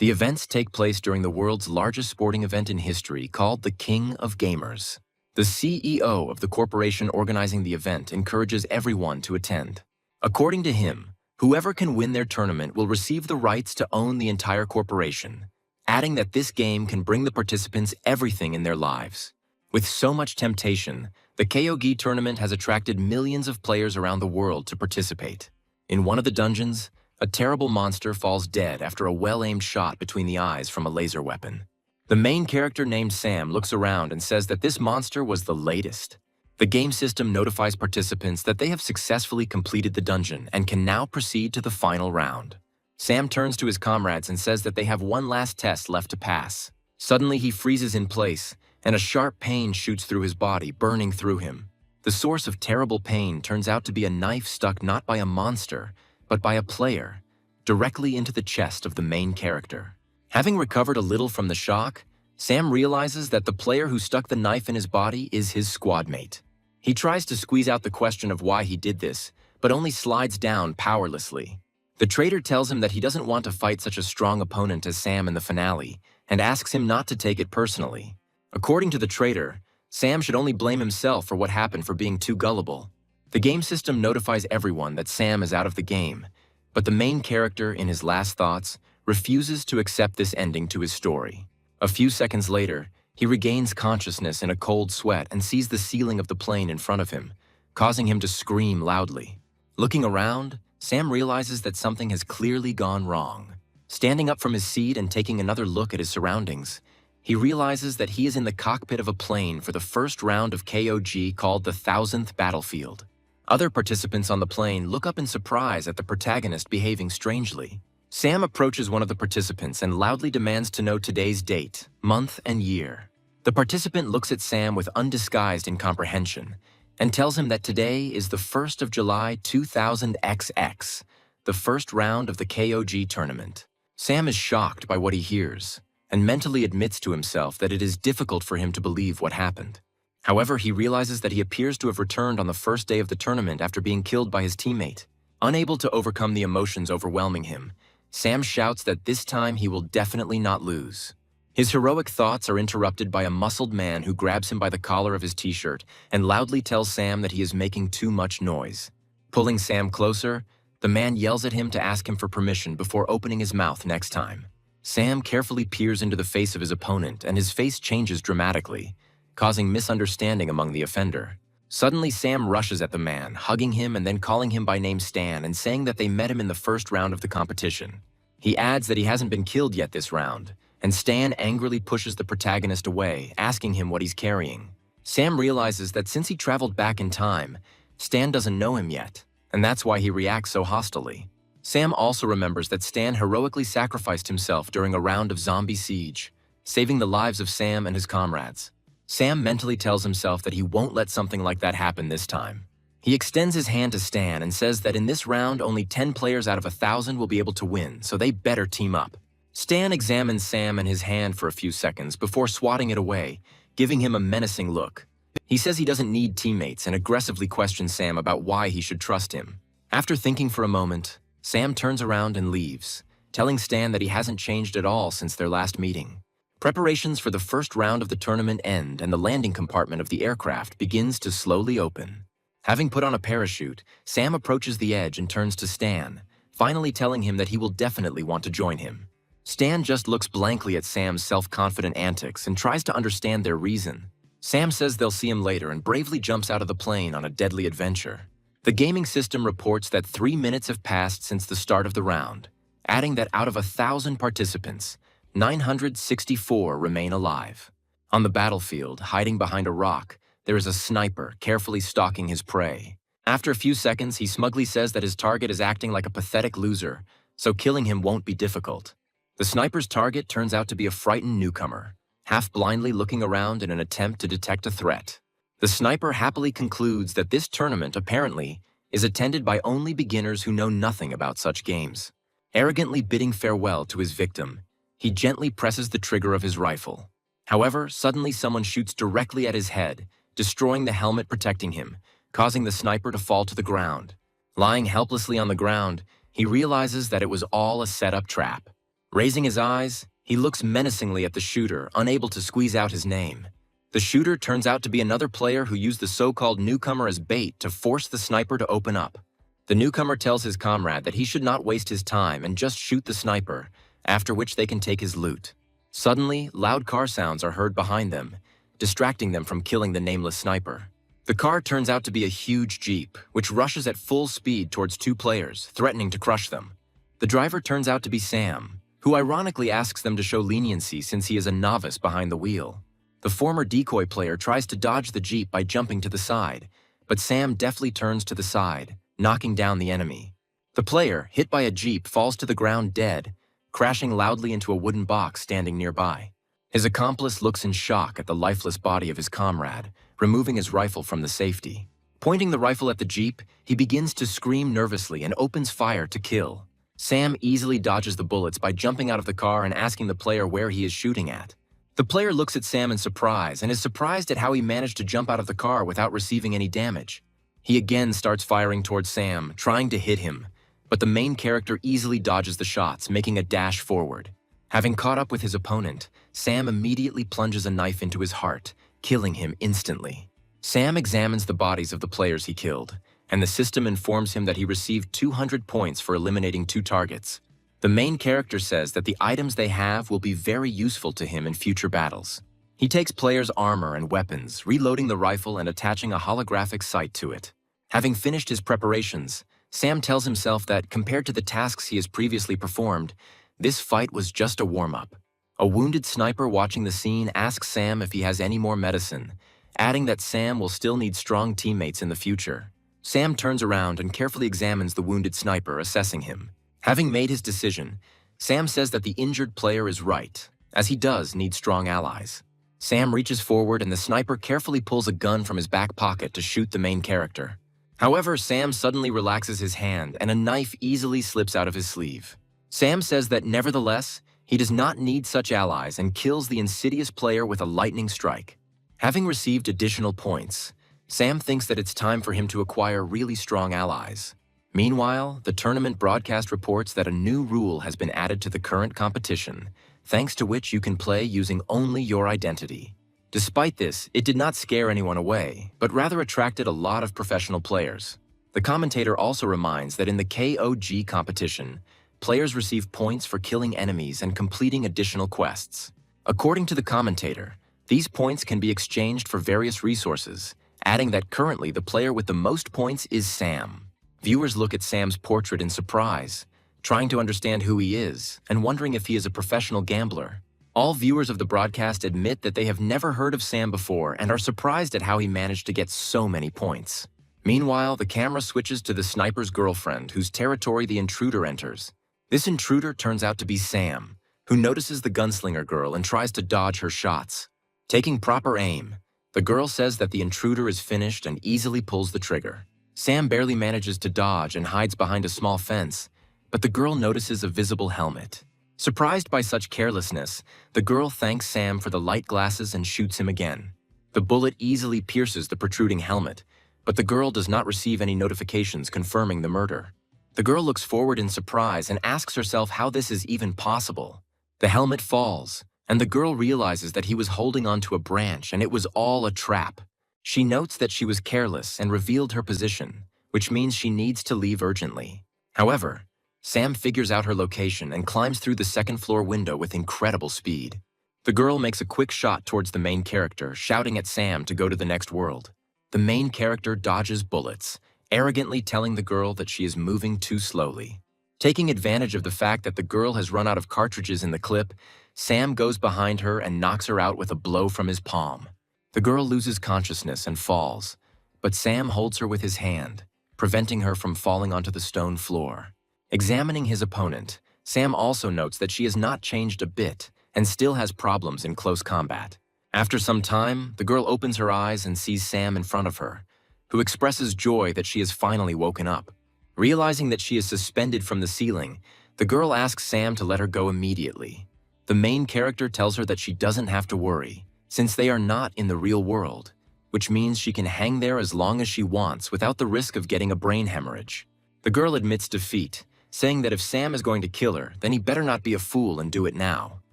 The events take place during the world's largest sporting event in history called the King of Gamers. The CEO of the corporation organizing the event encourages everyone to attend. According to him, whoever can win their tournament will receive the rights to own the entire corporation, adding that this game can bring the participants everything in their lives. With so much temptation, the KOG tournament has attracted millions of players around the world to participate. In one of the dungeons, a terrible monster falls dead after a well-aimed shot between the eyes from a laser weapon. The main character named Sam looks around and says that this monster was the latest. The game system notifies participants that they have successfully completed the dungeon and can now proceed to the final round. Sam turns to his comrades and says that they have one last test left to pass. Suddenly he freezes in place, and a sharp pain shoots through his body, burning through him. The source of terrible pain turns out to be a knife stuck not by a monster, but by a player, directly into the chest of the main character. Having recovered a little from the shock, Sam realizes that the player who stuck the knife in his body is his squad mate. He tries to squeeze out the question of why he did this, but only slides down powerlessly. The traitor tells him that he doesn't want to fight such a strong opponent as Sam in the finale, and asks him not to take it personally. According to the traitor, Sam should only blame himself for what happened for being too gullible. The game system notifies everyone that Sam is out of the game, but the main character, in his last thoughts, refuses to accept this ending to his story. A few seconds later, he regains consciousness in a cold sweat and sees the ceiling of the plane in front of him, causing him to scream loudly. Looking around, Sam realizes that something has clearly gone wrong. Standing up from his seat and taking another look at his surroundings, he realizes that he is in the cockpit of a plane for the first round of KOG called the 1000th Battlefield. Other participants on the plane look up in surprise at the protagonist behaving strangely. Sam approaches one of the participants and loudly demands to know today's date, month, and year. The participant looks at Sam with undisguised incomprehension and tells him that today is the 1st of July 2000XX, the first round of the KOG tournament. Sam is shocked by what he hears and mentally admits to himself that it is difficult for him to believe what happened. However, he realizes that he appears to have returned on the first day of the tournament after being killed by his teammate. Unable to overcome the emotions overwhelming him, Sam shouts that this time he will definitely not lose. His heroic thoughts are interrupted by a muscled man who grabs him by the collar of his t-shirt and loudly tells Sam that he is making too much noise. Pulling Sam closer, the man yells at him to ask him for permission before opening his mouth next time. Sam carefully peers into the face of his opponent and his face changes dramatically, causing misunderstanding among the offender. Suddenly, Sam rushes at the man, hugging him and then calling him by name Stan and saying that they met him in the first round of the competition. He adds that he hasn't been killed yet this round, and Stan angrily pushes the protagonist away, asking him what he's carrying. Sam realizes that since he traveled back in time, Stan doesn't know him yet, and that's why he reacts so hostilely. Sam also remembers that Stan heroically sacrificed himself during a round of zombie siege, saving the lives of Sam and his comrades. Sam mentally tells himself that he won't let something like that happen this time. He extends his hand to Stan and says that in this round only 10 players out of 1,000 will be able to win, so they better team up. Stan examines Sam and his hand for a few seconds before swatting it away, giving him a menacing look. He says he doesn't need teammates and aggressively questions Sam about why he should trust him. After thinking for a moment, Sam turns around and leaves, telling Stan that he hasn't changed at all since their last meeting. Preparations for the first round of the tournament end and the landing compartment of the aircraft begins to slowly open. Having put on a parachute, Sam approaches the edge and turns to Stan, finally telling him that he will definitely want to join him. Stan just looks blankly at Sam's self-confident antics and tries to understand their reason. Sam says they'll see him later and bravely jumps out of the plane on a deadly adventure. The gaming system reports that 3 minutes have passed since the start of the round, adding that out of 1,000 participants, 964 remain alive. On the battlefield, hiding behind a rock, there is a sniper carefully stalking his prey. After a few seconds, he smugly says that his target is acting like a pathetic loser, so killing him won't be difficult. The sniper's target turns out to be a frightened newcomer, half blindly looking around in an attempt to detect a threat. The sniper happily concludes that this tournament, apparently, is attended by only beginners who know nothing about such games. Arrogantly bidding farewell to his victim, he gently presses the trigger of his rifle. However, suddenly someone shoots directly at his head, destroying the helmet protecting him, causing the sniper to fall to the ground. Lying helplessly on the ground, he realizes that it was all a set-up trap. Raising his eyes, he looks menacingly at the shooter, unable to squeeze out his name. The shooter turns out to be another player who used the so-called newcomer as bait to force the sniper to open up. The newcomer tells his comrade that he should not waste his time and just shoot the sniper, after which they can take his loot. Suddenly, loud car sounds are heard behind them, distracting them from killing the nameless sniper. The car turns out to be a huge Jeep, which rushes at full speed towards two players, threatening to crush them. The driver turns out to be Sam, who ironically asks them to show leniency since he is a novice behind the wheel. The former decoy player tries to dodge the Jeep by jumping to the side, but Sam deftly turns to the side, knocking down the enemy. The player, hit by a Jeep, falls to the ground dead, crashing loudly into a wooden box standing nearby. His accomplice looks in shock at the lifeless body of his comrade, removing his rifle from the safety. Pointing the rifle at the Jeep, he begins to scream nervously and opens fire to kill. Sam easily dodges the bullets by jumping out of the car and asking the player where he is shooting at. The player looks at Sam in surprise and is surprised at how he managed to jump out of the car without receiving any damage. He again starts firing towards Sam, trying to hit him, but the main character easily dodges the shots, making a dash forward. Having caught up with his opponent, Sam immediately plunges a knife into his heart, killing him instantly. Sam examines the bodies of the players he killed, and the system informs him that he received 200 points for eliminating 2 targets. The main character says that the items they have will be very useful to him in future battles. He takes players' armor and weapons, reloading the rifle and attaching a holographic sight to it. Having finished his preparations, Sam tells himself that compared to the tasks he has previously performed, this fight was just a warm-up. A wounded sniper watching the scene asks Sam if he has any more medicine, adding that Sam will still need strong teammates in the future. Sam turns around and carefully examines the wounded sniper, assessing him. Having made his decision, Sam says that the injured player is right, as he does need strong allies. Sam reaches forward and the sniper carefully pulls a gun from his back pocket to shoot the main character. However, Sam suddenly relaxes his hand and a knife easily slips out of his sleeve. Sam says that nevertheless, he does not need such allies and kills the insidious player with a lightning strike. Having received additional points, Sam thinks that it's time for him to acquire really strong allies. Meanwhile, the tournament broadcast reports that a new rule has been added to the current competition, thanks to which you can play using only your identity. Despite this, it did not scare anyone away, but rather attracted a lot of professional players. The commentator also reminds that in the KOG competition, players receive points for killing enemies and completing additional quests. According to the commentator, these points can be exchanged for various resources, adding that currently the player with the most points is Sam. Viewers look at Sam's portrait in surprise, trying to understand who he is and wondering if he is a professional gambler. All viewers of the broadcast admit that they have never heard of Sam before and are surprised at how he managed to get so many points. Meanwhile, the camera switches to the sniper's girlfriend, whose territory the intruder enters. This intruder turns out to be Sam, who notices the gunslinger girl and tries to dodge her shots. Taking proper aim, the girl says that the intruder is finished and easily pulls the trigger. Sam barely manages to dodge and hides behind a small fence, but the girl notices a visible helmet. Surprised by such carelessness, the girl thanks Sam for the light glasses and shoots him again. The bullet easily pierces the protruding helmet, but the girl does not receive any notifications confirming the murder. The girl looks forward in surprise and asks herself how this is even possible. The helmet falls, and the girl realizes that he was holding onto a branch and it was all a trap. She notes that she was careless and revealed her position, which means she needs to leave urgently. However, Sam figures out her location and climbs through the second-floor window with incredible speed. The girl makes a quick shot towards the main character, shouting at Sam to go to the next world. The main character dodges bullets, arrogantly telling the girl that she is moving too slowly. Taking advantage of the fact that the girl has run out of cartridges in the clip, Sam goes behind her and knocks her out with a blow from his palm. The girl loses consciousness and falls, but Sam holds her with his hand, preventing her from falling onto the stone floor. Examining his opponent, Sam also notes that she has not changed a bit and still has problems in close combat. After some time, the girl opens her eyes and sees Sam in front of her, who expresses joy that she has finally woken up. Realizing that she is suspended from the ceiling, the girl asks Sam to let her go immediately. The main character tells her that she doesn't have to worry, since they are not in the real world, which means she can hang there as long as she wants without the risk of getting a brain hemorrhage. The girl admits defeat, saying that if Sam is going to kill her, then he better not be a fool and do it now.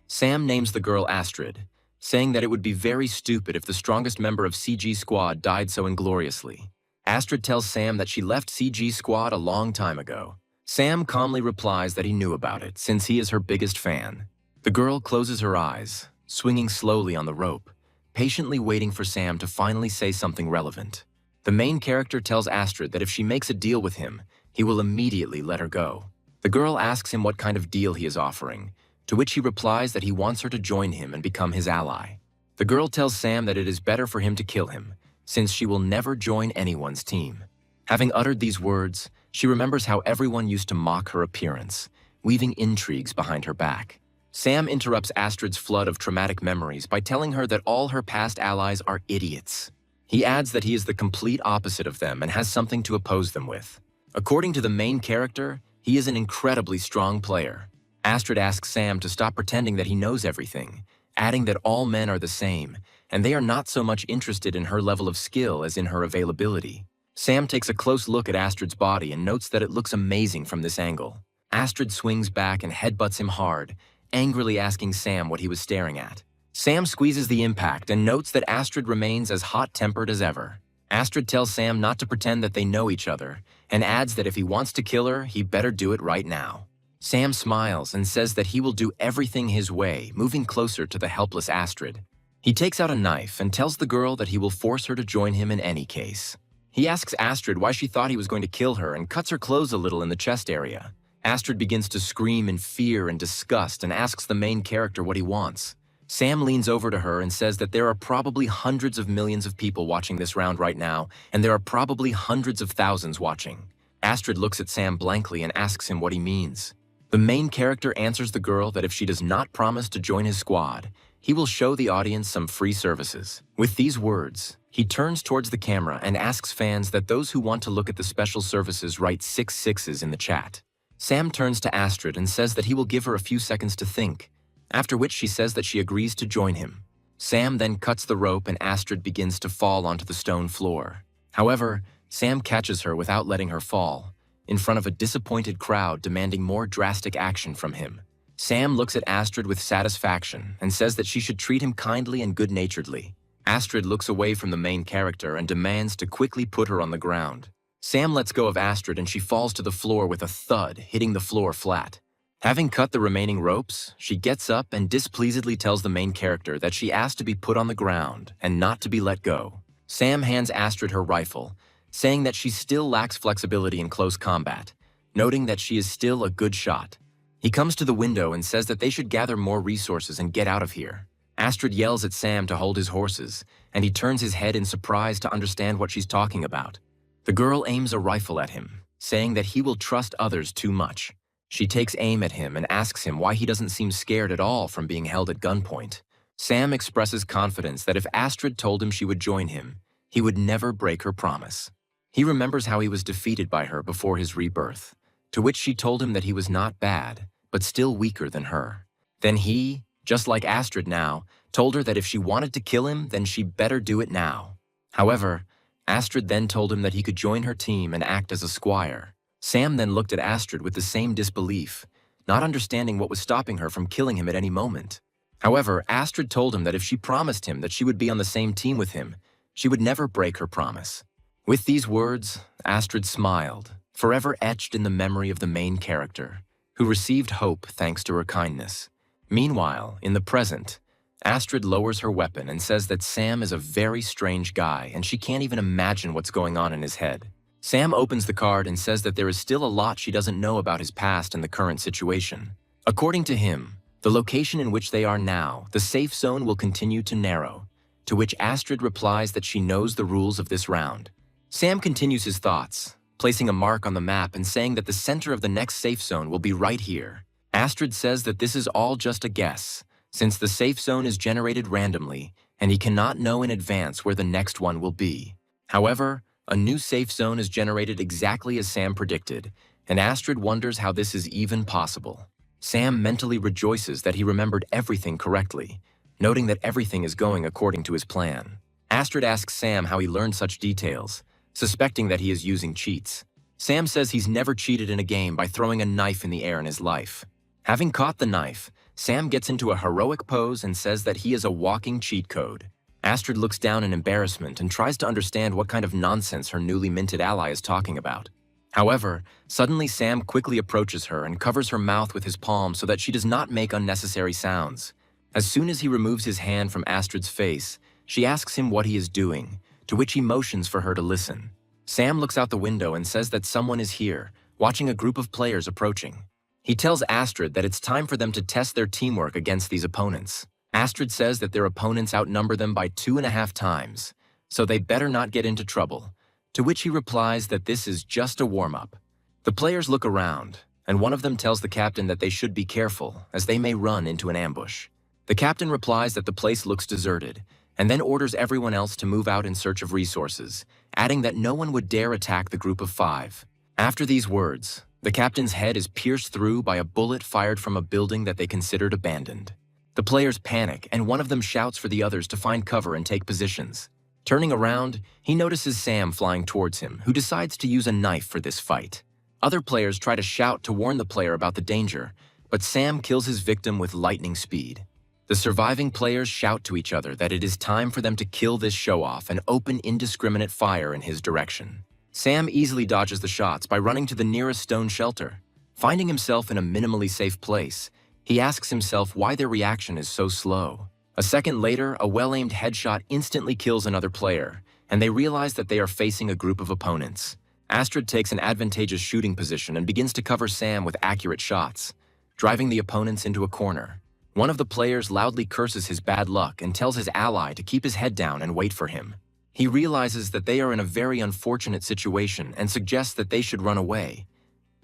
Sam names the girl Astrid, saying that it would be very stupid if the strongest member of CG Squad died so ingloriously. Astrid tells Sam that she left CG Squad a long time ago. Sam calmly replies that he knew about it, since he is her biggest fan. The girl closes her eyes, swinging slowly on the rope, patiently waiting for Sam to finally say something relevant. The main character tells Astrid that if she makes a deal with him, he will immediately let her go. The girl asks him what kind of deal he is offering, to which he replies that he wants her to join him and become his ally. The girl tells Sam that it is better for him to kill him, since she will never join anyone's team. Having uttered these words, she remembers how everyone used to mock her appearance, weaving intrigues behind her back. Sam interrupts Astrid's flood of traumatic memories by telling her that all her past allies are idiots. He adds that he is the complete opposite of them and has something to oppose them with. According to the main character, he is an incredibly strong player. Astrid asks Sam to stop pretending that he knows everything, adding that all men are the same, and they are not so much interested in her level of skill as in her availability. Sam takes a close look at Astrid's body and notes that it looks amazing from this angle. Astrid swings back and headbutts him hard, angrily asking Sam what he was staring at. Sam squeezes the impact and notes that Astrid remains as hot-tempered as ever. Astrid tells Sam not to pretend that they know each other, and adds that if he wants to kill her, he better do it right now. Sam smiles and says that he will do everything his way, moving closer to the helpless Astrid. He takes out a knife and tells the girl that he will force her to join him in any case. He asks Astrid why she thought he was going to kill her and cuts her clothes a little in the chest area. Astrid begins to scream in fear and disgust and asks the main character what he wants. Sam leans over to her and says that there are probably hundreds of millions of people watching this round right now, and there are probably hundreds of thousands watching. Astrid looks at Sam blankly and asks him what he means. The main character answers the girl that if she does not promise to join his squad, he will show the audience some free services. With these words, he turns towards the camera and asks fans that those who want to look at the special services write 6 6s in the chat. Sam turns to Astrid and says that he will give her a few seconds to think, after which she says that she agrees to join him. Sam then cuts the rope and Astrid begins to fall onto the stone floor. However, Sam catches her without letting her fall, in front of a disappointed crowd demanding more drastic action from him. Sam looks at Astrid with satisfaction and says that she should treat him kindly and good-naturedly. Astrid looks away from the main character and demands to quickly put her on the ground. Sam lets go of Astrid and she falls to the floor with a thud, hitting the floor flat. Having cut the remaining ropes, she gets up and displeasedly tells the main character that she asked to be put on the ground and not to be let go. Sam hands Astrid her rifle, saying that she still lacks flexibility in close combat, noting that she is still a good shot. He comes to the window and says that they should gather more resources and get out of here. Astrid yells at Sam to hold his horses, and he turns his head in surprise to understand what she's talking about. The girl aims a rifle at him, saying that he will trust others too much. She takes aim at him and asks him why he doesn't seem scared at all from being held at gunpoint. Sam expresses confidence that if Astrid told him she would join him, he would never break her promise. He remembers how he was defeated by her before his rebirth, to which she told him that he was not bad, but still weaker than her. Then he, just like Astrid now, told her that if she wanted to kill him, then she better do it now. However, Astrid then told him that he could join her team and act as a squire. Sam then looked at Astrid with the same disbelief, not understanding what was stopping her from killing him at any moment. However, Astrid told him that if she promised him that she would be on the same team with him, she would never break her promise. With these words, Astrid smiled, forever etched in the memory of the main character, who received hope thanks to her kindness. Meanwhile, in the present, Astrid lowers her weapon and says that Sam is a very strange guy and she can't even imagine what's going on in his head. Sam opens the card and says that there is still a lot she doesn't know about his past and the current situation. According to him, the location in which they are now, the safe zone will continue to narrow, to which Astrid replies that she knows the rules of this round. Sam continues his thoughts, placing a mark on the map and saying that the center of the next safe zone will be right here. Astrid says that this is all just a guess, since the safe zone is generated randomly and he cannot know in advance where the next one will be. However, a new safe zone is generated exactly as Sam predicted, and Astrid wonders how this is even possible. Sam mentally rejoices that he remembered everything correctly, noting that everything is going according to his plan. Astrid asks Sam how he learned such details, suspecting that he is using cheats. Sam says he's never cheated in a game by throwing a knife in the air in his life. Having caught the knife, Sam gets into a heroic pose and says that he is a walking cheat code. Astrid looks down in embarrassment and tries to understand what kind of nonsense her newly minted ally is talking about. However, suddenly Sam quickly approaches her and covers her mouth with his palm so that she does not make unnecessary sounds. As soon as he removes his hand from Astrid's face, she asks him what he is doing, to which he motions for her to listen. Sam looks out the window and says that someone is here, watching a group of players approaching. He tells Astrid that it's time for them to test their teamwork against these opponents. Astrid says that their opponents outnumber them by 2.5 times, so they better not get into trouble, to which he replies that this is just a warm-up. The players look around, and one of them tells the captain that they should be careful, as they may run into an ambush. The captain replies that the place looks deserted, and then orders everyone else to move out in search of resources, adding that no one would dare attack the group of 5. After these words, the captain's head is pierced through by a bullet fired from a building that they considered abandoned. The players panic, and one of them shouts for the others to find cover and take positions. Turning around, he notices Sam flying towards him, who decides to use a knife for this fight. Other players try to shout to warn the player about the danger, but Sam kills his victim with lightning speed. The surviving players shout to each other that it is time for them to kill this show-off and open indiscriminate fire in his direction. Sam easily dodges the shots by running to the nearest stone shelter. Finding himself in a minimally safe place, he asks himself why their reaction is so slow. A second later, a well-aimed headshot instantly kills another player, and they realize that they are facing a group of opponents. Astrid takes an advantageous shooting position and begins to cover Sam with accurate shots, driving the opponents into a corner. One of the players loudly curses his bad luck and tells his ally to keep his head down and wait for him. He realizes that they are in a very unfortunate situation and suggests that they should run away.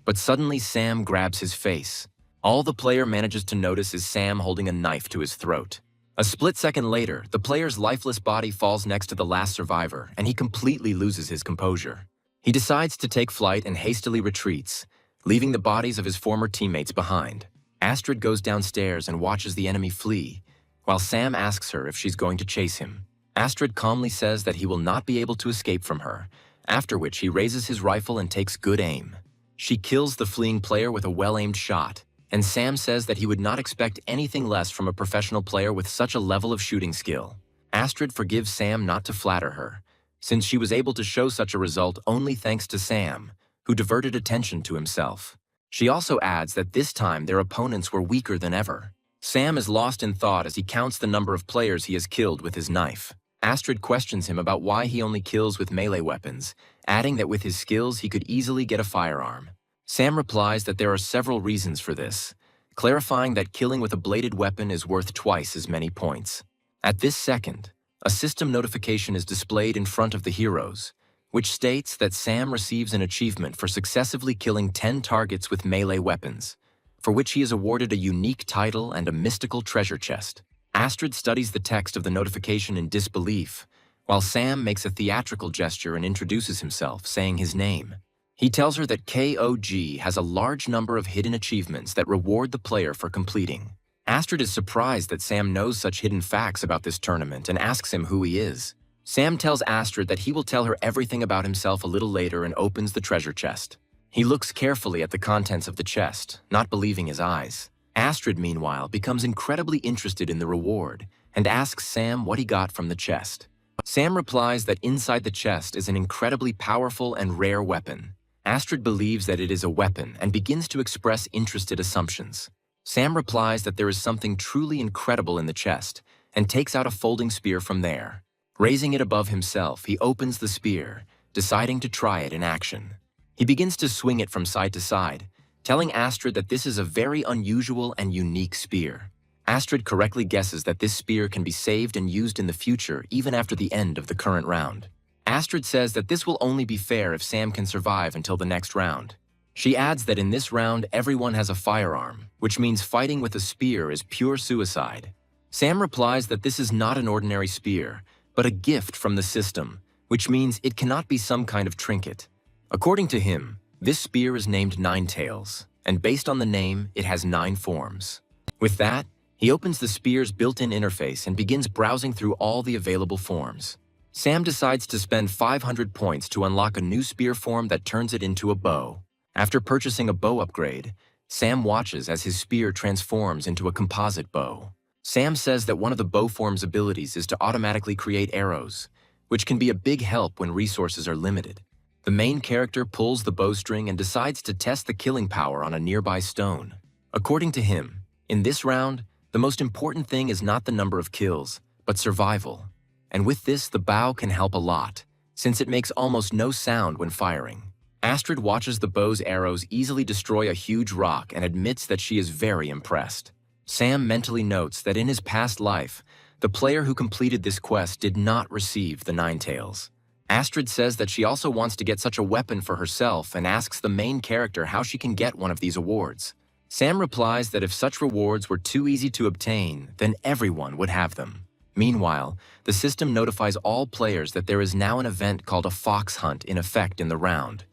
But suddenly Sam grabs his face. All the player manages to notice is Sam holding a knife to his throat. A split second later, the player's lifeless body falls next to the last survivor, and he completely loses his composure. He decides to take flight and hastily retreats, leaving the bodies of his former teammates behind. Astrid goes downstairs and watches the enemy flee, while Sam asks her if she's going to chase him. Astrid calmly says that he will not be able to escape from her, after which he raises his rifle and takes good aim. She kills the fleeing player with a well-aimed shot, and Sam says that he would not expect anything less from a professional player with such a level of shooting skill. Astrid forgives Sam not to flatter her, since she was able to show such a result only thanks to Sam, who diverted attention to himself. She also adds that this time their opponents were weaker than ever. Sam is lost in thought as he counts the number of players he has killed with his knife. Astrid questions him about why he only kills with melee weapons, adding that with his skills he could easily get a firearm. Sam replies that there are several reasons for this, clarifying that killing with a bladed weapon is worth twice as many points. At this second, a system notification is displayed in front of the heroes, which states that Sam receives an achievement for successively killing 10 targets with melee weapons, for which he is awarded a unique title and a mystical treasure chest. Astrid studies the text of the notification in disbelief, while Sam makes a theatrical gesture and introduces himself, saying his name. He tells her that KOG has a large number of hidden achievements that reward the player for completing. Astrid is surprised that Sam knows such hidden facts about this tournament and asks him who he is. Sam tells Astrid that he will tell her everything about himself a little later and opens the treasure chest. He looks carefully at the contents of the chest, not believing his eyes. Astrid, meanwhile, becomes incredibly interested in the reward and asks Sam what he got from the chest. Sam replies that inside the chest is an incredibly powerful and rare weapon. Astrid believes that it is a weapon and begins to express interested assumptions. Sam replies that there is something truly incredible in the chest and takes out a folding spear from there. Raising it above himself, he opens the spear, deciding to try it in action. He begins to swing it from side to side, telling Astrid that this is a very unusual and unique spear. Astrid correctly guesses that this spear can be saved and used in the future even after the end of the current round. Astrid says that this will only be fair if Sam can survive until the next round. She adds that in this round everyone has a firearm, which means fighting with a spear is pure suicide. Sam replies that this is not an ordinary spear, but a gift from the system, which means it cannot be some kind of trinket. According to him, this spear is named Ninetails, and based on the name, it has 9 forms. With that, he opens the spear's built-in interface and begins browsing through all the available forms. Sam decides to spend 500 points to unlock a new spear form that turns it into a bow. After purchasing a bow upgrade, Sam watches as his spear transforms into a composite bow. Sam says that one of the bow form's abilities is to automatically create arrows, which can be a big help when resources are limited. The main character pulls the bowstring and decides to test the killing power on a nearby stone. According to him, in this round, the most important thing is not the number of kills, but survival. And with this, the bow can help a lot, since it makes almost no sound when firing. Astrid watches the bow's arrows easily destroy a huge rock and admits that she is very impressed. Sam mentally notes that in his past life, the player who completed this quest did not receive the Nine Tails. Astrid says that she also wants to get such a weapon for herself and asks the main character how she can get one of these awards. Sam replies that if such rewards were too easy to obtain, then everyone would have them. Meanwhile, the system notifies all players that there is now an event called a fox hunt in effect in the round,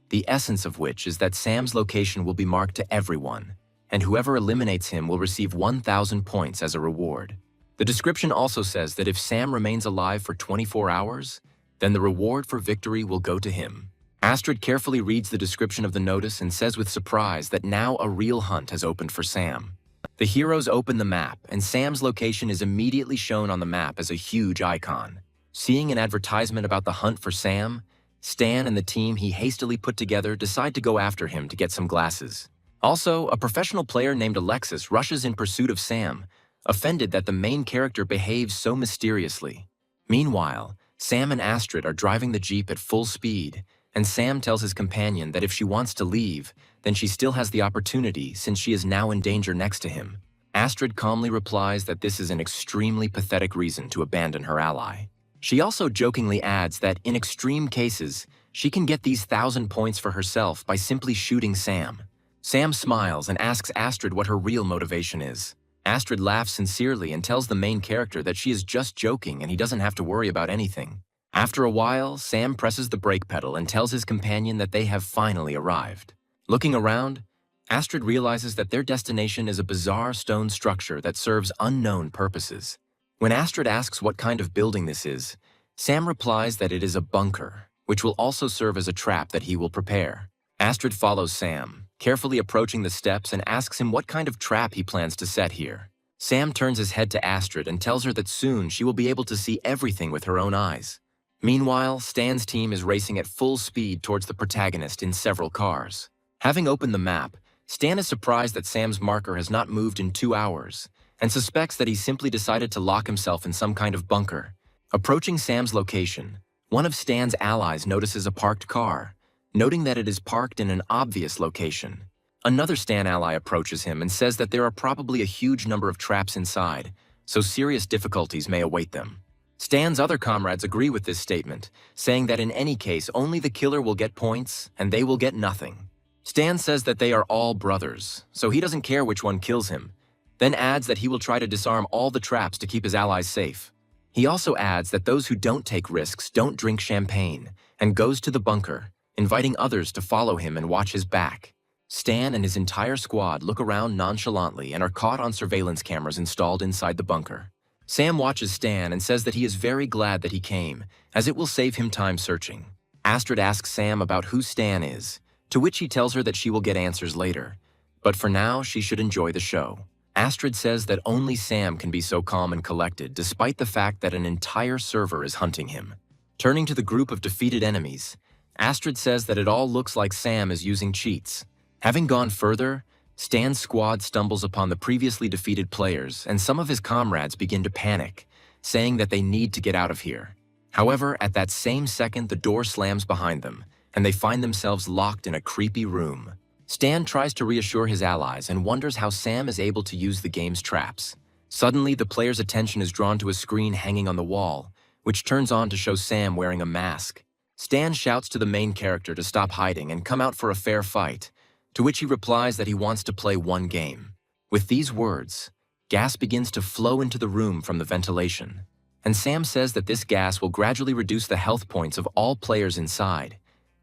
the essence of which is that Sam's location will be marked to everyone, and whoever eliminates him will receive 1,000 points as a reward. The description also says that if Sam remains alive for 24 hours, then the reward for victory will go to him. Astrid carefully reads the description of the notice and says with surprise that now a real hunt has opened for Sam. The heroes open the map, and Sam's location is immediately shown on the map as a huge icon. Seeing an advertisement about the hunt for Sam, Stan and the team he hastily put together decide to go after him to get some glasses. Also, a professional player named Alexis rushes in pursuit of Sam, offended that the main character behaves so mysteriously. Meanwhile, Sam and Astrid are driving the Jeep at full speed, and Sam tells his companion that if she wants to leave, then she still has the opportunity since she is now in danger next to him. Astrid calmly replies that this is an extremely pathetic reason to abandon her ally. She also jokingly adds that in extreme cases, she can get these 1,000 points for herself by simply shooting Sam. Sam smiles and asks Astrid what her real motivation is. Astrid laughs sincerely and tells the main character that she is just joking and he doesn't have to worry about anything. After a while, Sam presses the brake pedal and tells his companion that they have finally arrived. Looking around, Astrid realizes that their destination is a bizarre stone structure that serves unknown purposes. When Astrid asks what kind of building this is, Sam replies that it is a bunker, which will also serve as a trap that he will prepare. Astrid follows Sam, carefully approaching the steps and asks him what kind of trap he plans to set here. Sam turns his head to Astrid and tells her that soon she will be able to see everything with her own eyes. Meanwhile, Stan's team is racing at full speed towards the protagonist in several cars. Having opened the map, Stan is surprised that Sam's marker has not moved in 2 hours, and suspects that he simply decided to lock himself in some kind of bunker. Approaching Sam's location, one of Stan's allies notices a parked car, noting that it is parked in an obvious location. Another Stan ally approaches him and says that there are probably a huge number of traps inside, so serious difficulties may await them. Stan's other comrades agree with this statement, saying that in any case only the killer will get points and they will get nothing. Stan says that they are all brothers, so he doesn't care which one kills him, then adds that he will try to disarm all the traps to keep his allies safe. He also adds that those who don't take risks don't drink champagne, and goes to the bunker, inviting others to follow him and watch his back. Stan and his entire squad look around nonchalantly and are caught on surveillance cameras installed inside the bunker. Sam watches Stan and says that he is very glad that he came, as it will save him time searching. Astrid asks Sam about who Stan is, to which he tells her that she will get answers later, but for now she should enjoy the show. Astrid says that only Sam can be so calm and collected despite the fact that an entire server is hunting him. Turning to the group of defeated enemies, Astrid says that it all looks like Sam is using cheats. Having gone further, Stan's squad stumbles upon the previously defeated players, and some of his comrades begin to panic, saying that they need to get out of here. However, at that same second, the door slams behind them, and they find themselves locked in a creepy room. Stan tries to reassure his allies and wonders how Sam is able to use the game's traps. Suddenly, the player's attention is drawn to a screen hanging on the wall, which turns on to show Sam wearing a mask. Stan shouts to the main character to stop hiding and come out for a fair fight, to which he replies that he wants to play one game. With these words, gas begins to flow into the room from the ventilation, and Sam says that this gas will gradually reduce the health points of all players inside,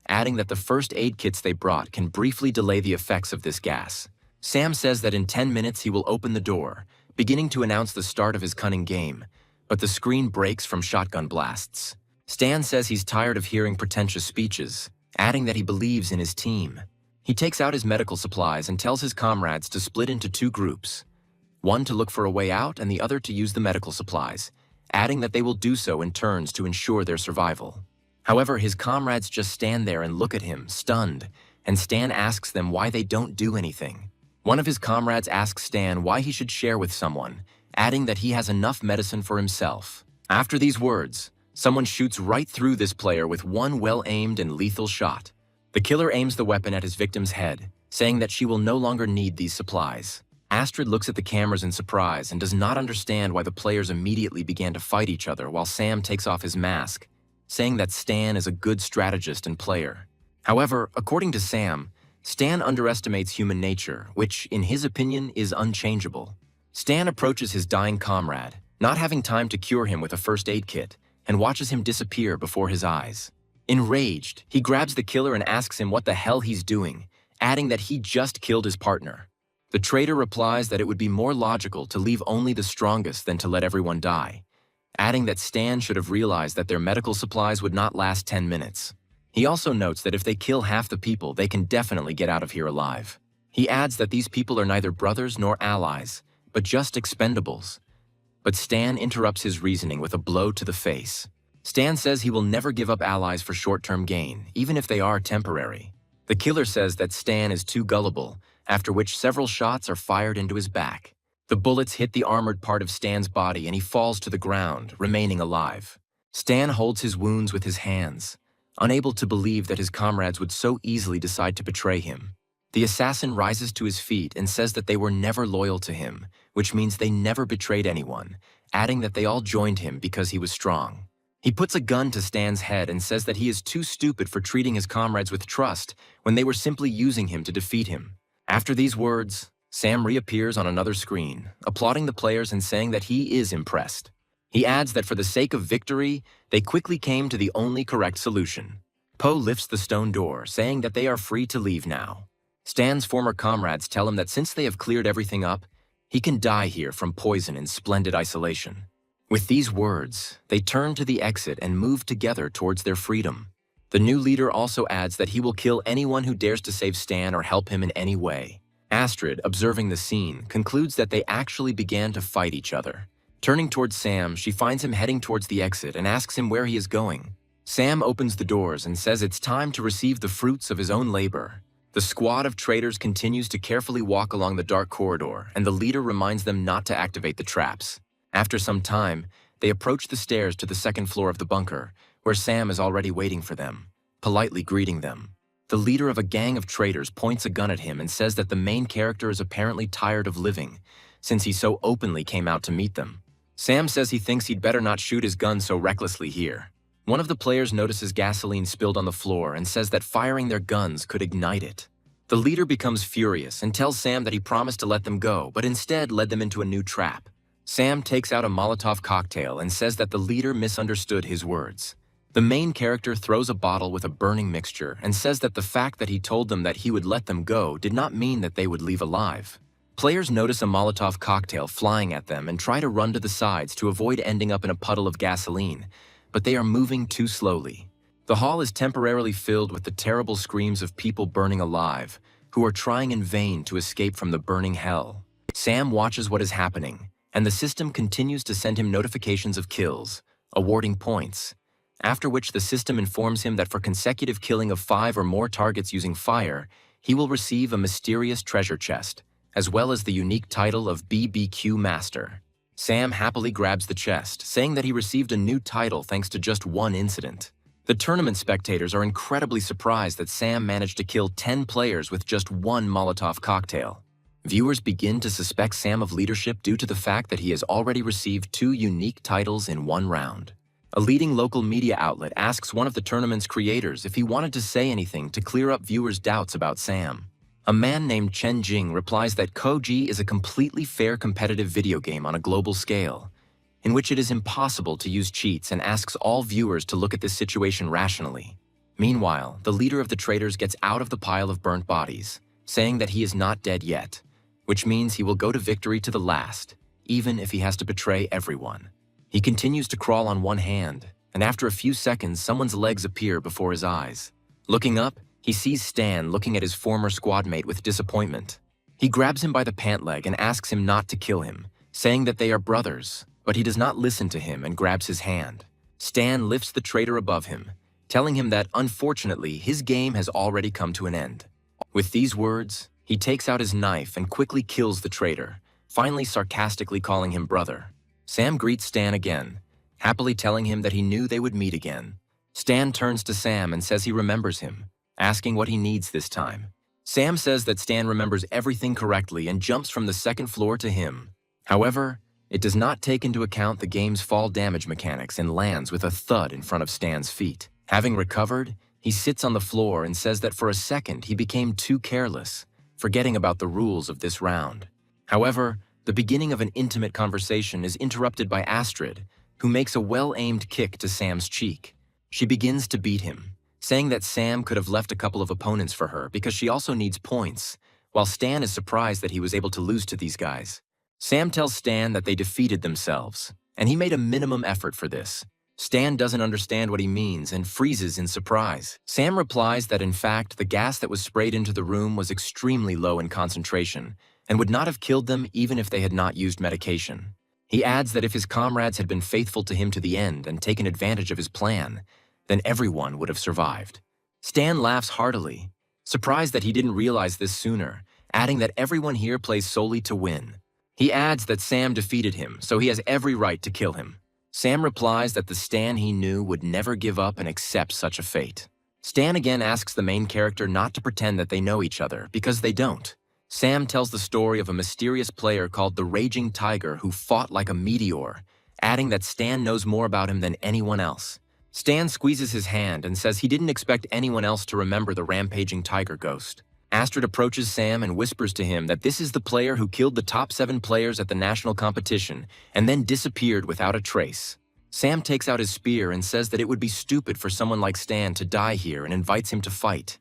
adding that the first aid kits they brought can briefly delay the effects of this gas. Sam says that in 10 minutes he will open the door, beginning to announce the start of his cunning game, but the screen breaks from shotgun blasts. Stan says he's tired of hearing pretentious speeches, adding that he believes in his team. He takes out his medical supplies and tells his comrades to split into two groups, one to look for a way out and the other to use the medical supplies, adding that they will do so in turns to ensure their survival. However, his comrades just stand there and look at him, stunned, and Stan asks them why they don't do anything. One of his comrades asks Stan why he should share with someone, adding that he has enough medicine for himself. After these words, someone shoots right through this player with one well-aimed and lethal shot. The killer aims the weapon at his victim's head, saying that she will no longer need these supplies. Astrid looks at the cameras in surprise and does not understand why the players immediately began to fight each other while Sam takes off his mask, saying that Stan is a good strategist and player. However, according to Sam, Stan underestimates human nature, which, in his opinion, is unchangeable. Stan approaches his dying comrade, not having time to cure him with a first aid kit, and watches him disappear before his eyes. Enraged, he grabs the killer and asks him what the hell he's doing, adding that he just killed his partner. The traitor replies that it would be more logical to leave only the strongest than to let everyone die, adding that Stan should have realized that their medical supplies would not last 10 minutes. He also notes that if they kill half the people, they can definitely get out of here alive. He adds that these people are neither brothers nor allies, but just expendables. But Stan interrupts his reasoning with a blow to the face. Stan says he will never give up allies for short-term gain, even if they are temporary. The killer says that Stan is too gullible, after which several shots are fired into his back. The bullets hit the armored part of Stan's body and he falls to the ground, remaining alive. Stan holds his wounds with his hands, unable to believe that his comrades would so easily decide to betray him. The assassin rises to his feet and says that they were never loyal to him, which means they never betrayed anyone, adding that they all joined him because he was strong. He puts a gun to Stan's head and says that he is too stupid for treating his comrades with trust when they were simply using him to defeat him. After these words, Sam reappears on another screen, applauding the players and saying that he is impressed. He adds that for the sake of victory, they quickly came to the only correct solution. Poe lifts the stone door, saying that they are free to leave now. Stan's former comrades tell him that since they have cleared everything up, he can die here from poison in splendid isolation. With these words, they turn to the exit and move together towards their freedom. The new leader also adds that he will kill anyone who dares to save Stan or help him in any way. Astrid, observing the scene, concludes that they actually began to fight each other. Turning towards Sam, she finds him heading towards the exit and asks him where he is going. Sam opens the doors and says it's time to receive the fruits of his own labor. The squad of traitors continues to carefully walk along the dark corridor, and the leader reminds them not to activate the traps. After some time, they approach the stairs to the second floor of the bunker, where Sam is already waiting for them, politely greeting them. The leader of a gang of traitors points a gun at him and says that the main character is apparently tired of living, since he so openly came out to meet them. Sam says he thinks he'd better not shoot his gun so recklessly here. One of the players notices gasoline spilled on the floor and says that firing their guns could ignite it. The leader becomes furious and tells Sam that he promised to let them go, but instead led them into a new trap. Sam takes out a Molotov cocktail and says that the leader misunderstood his words. The main character throws a bottle with a burning mixture and says that the fact that he told them that he would let them go did not mean that they would leave alive. Players notice a Molotov cocktail flying at them and try to run to the sides to avoid ending up in a puddle of gasoline, but they are moving too slowly. The hall is temporarily filled with the terrible screams of people burning alive, who are trying in vain to escape from the burning hell. Sam watches what is happening, and the system continues to send him notifications of kills, awarding points, after which the system informs him that for consecutive killing of 5 or more targets using fire, he will receive a mysterious treasure chest, as well as the unique title of BBQ Master. Sam happily grabs the chest, saying that he received a new title thanks to just one incident. The tournament spectators are incredibly surprised that Sam managed to kill 10 players with just one Molotov cocktail. Viewers begin to suspect Sam of leadership due to the fact that he has already received 2 unique titles in one round. A leading local media outlet asks one of the tournament's creators if he wanted to say anything to clear up viewers' doubts about Sam. A man named Chen Jing replies that Koji is a completely fair competitive video game on a global scale, in which it is impossible to use cheats, and asks all viewers to look at this situation rationally. Meanwhile, the leader of the traitors gets out of the pile of burnt bodies, saying that he is not dead yet, which means he will go to victory to the last, even if he has to betray everyone. He continues to crawl on one hand and after a few seconds, someone's legs appear before his eyes. Looking up, he sees Stan looking at his former squad mate with disappointment. He grabs him by the pant leg and asks him not to kill him, saying that they are brothers, but he does not listen to him and grabs his hand. Stan lifts the traitor above him, telling him that, unfortunately, his game has already come to an end. With these words, he takes out his knife and quickly kills the traitor, finally sarcastically calling him brother. Sam greets Stan again, happily telling him that he knew they would meet again. Stan turns to Sam and says he remembers him, asking what he needs this time. Sam says that Stan remembers everything correctly and jumps from the second floor to him. However, it does not take into account the game's fall damage mechanics and lands with a thud in front of Stan's feet. Having recovered, he sits on the floor and says that for a second he became too careless, forgetting about the rules of this round. However, the beginning of an intimate conversation is interrupted by Astrid, who makes a well-aimed kick to Sam's cheek. She begins to beat him, saying that Sam could have left a couple of opponents for her because she also needs points, while Stan is surprised that he was able to lose to these guys. Sam tells Stan that they defeated themselves, and he made a minimum effort for this. Stan doesn't understand what he means and freezes in surprise. Sam replies that in fact the gas that was sprayed into the room was extremely low in concentration and would not have killed them even if they had not used medication. He adds that if his comrades had been faithful to him to the end and taken advantage of his plan, then everyone would have survived. Stan laughs heartily, surprised that he didn't realize this sooner, adding that everyone here plays solely to win. He adds that Sam defeated him, so he has every right to kill him. Sam replies that the Stan he knew would never give up and accept such a fate. Stan again asks the main character not to pretend that they know each other, because they don't. Sam tells the story of a mysterious player called the Raging Tiger who fought like a meteor, adding that Stan knows more about him than anyone else. Stan squeezes his hand and says he didn't expect anyone else to remember the rampaging tiger ghost. Astrid approaches Sam and whispers to him that this is the player who killed the top 7 players at the national competition and then disappeared without a trace. Sam takes out his spear and says that it would be stupid for someone like Stan to die here and invites him to fight,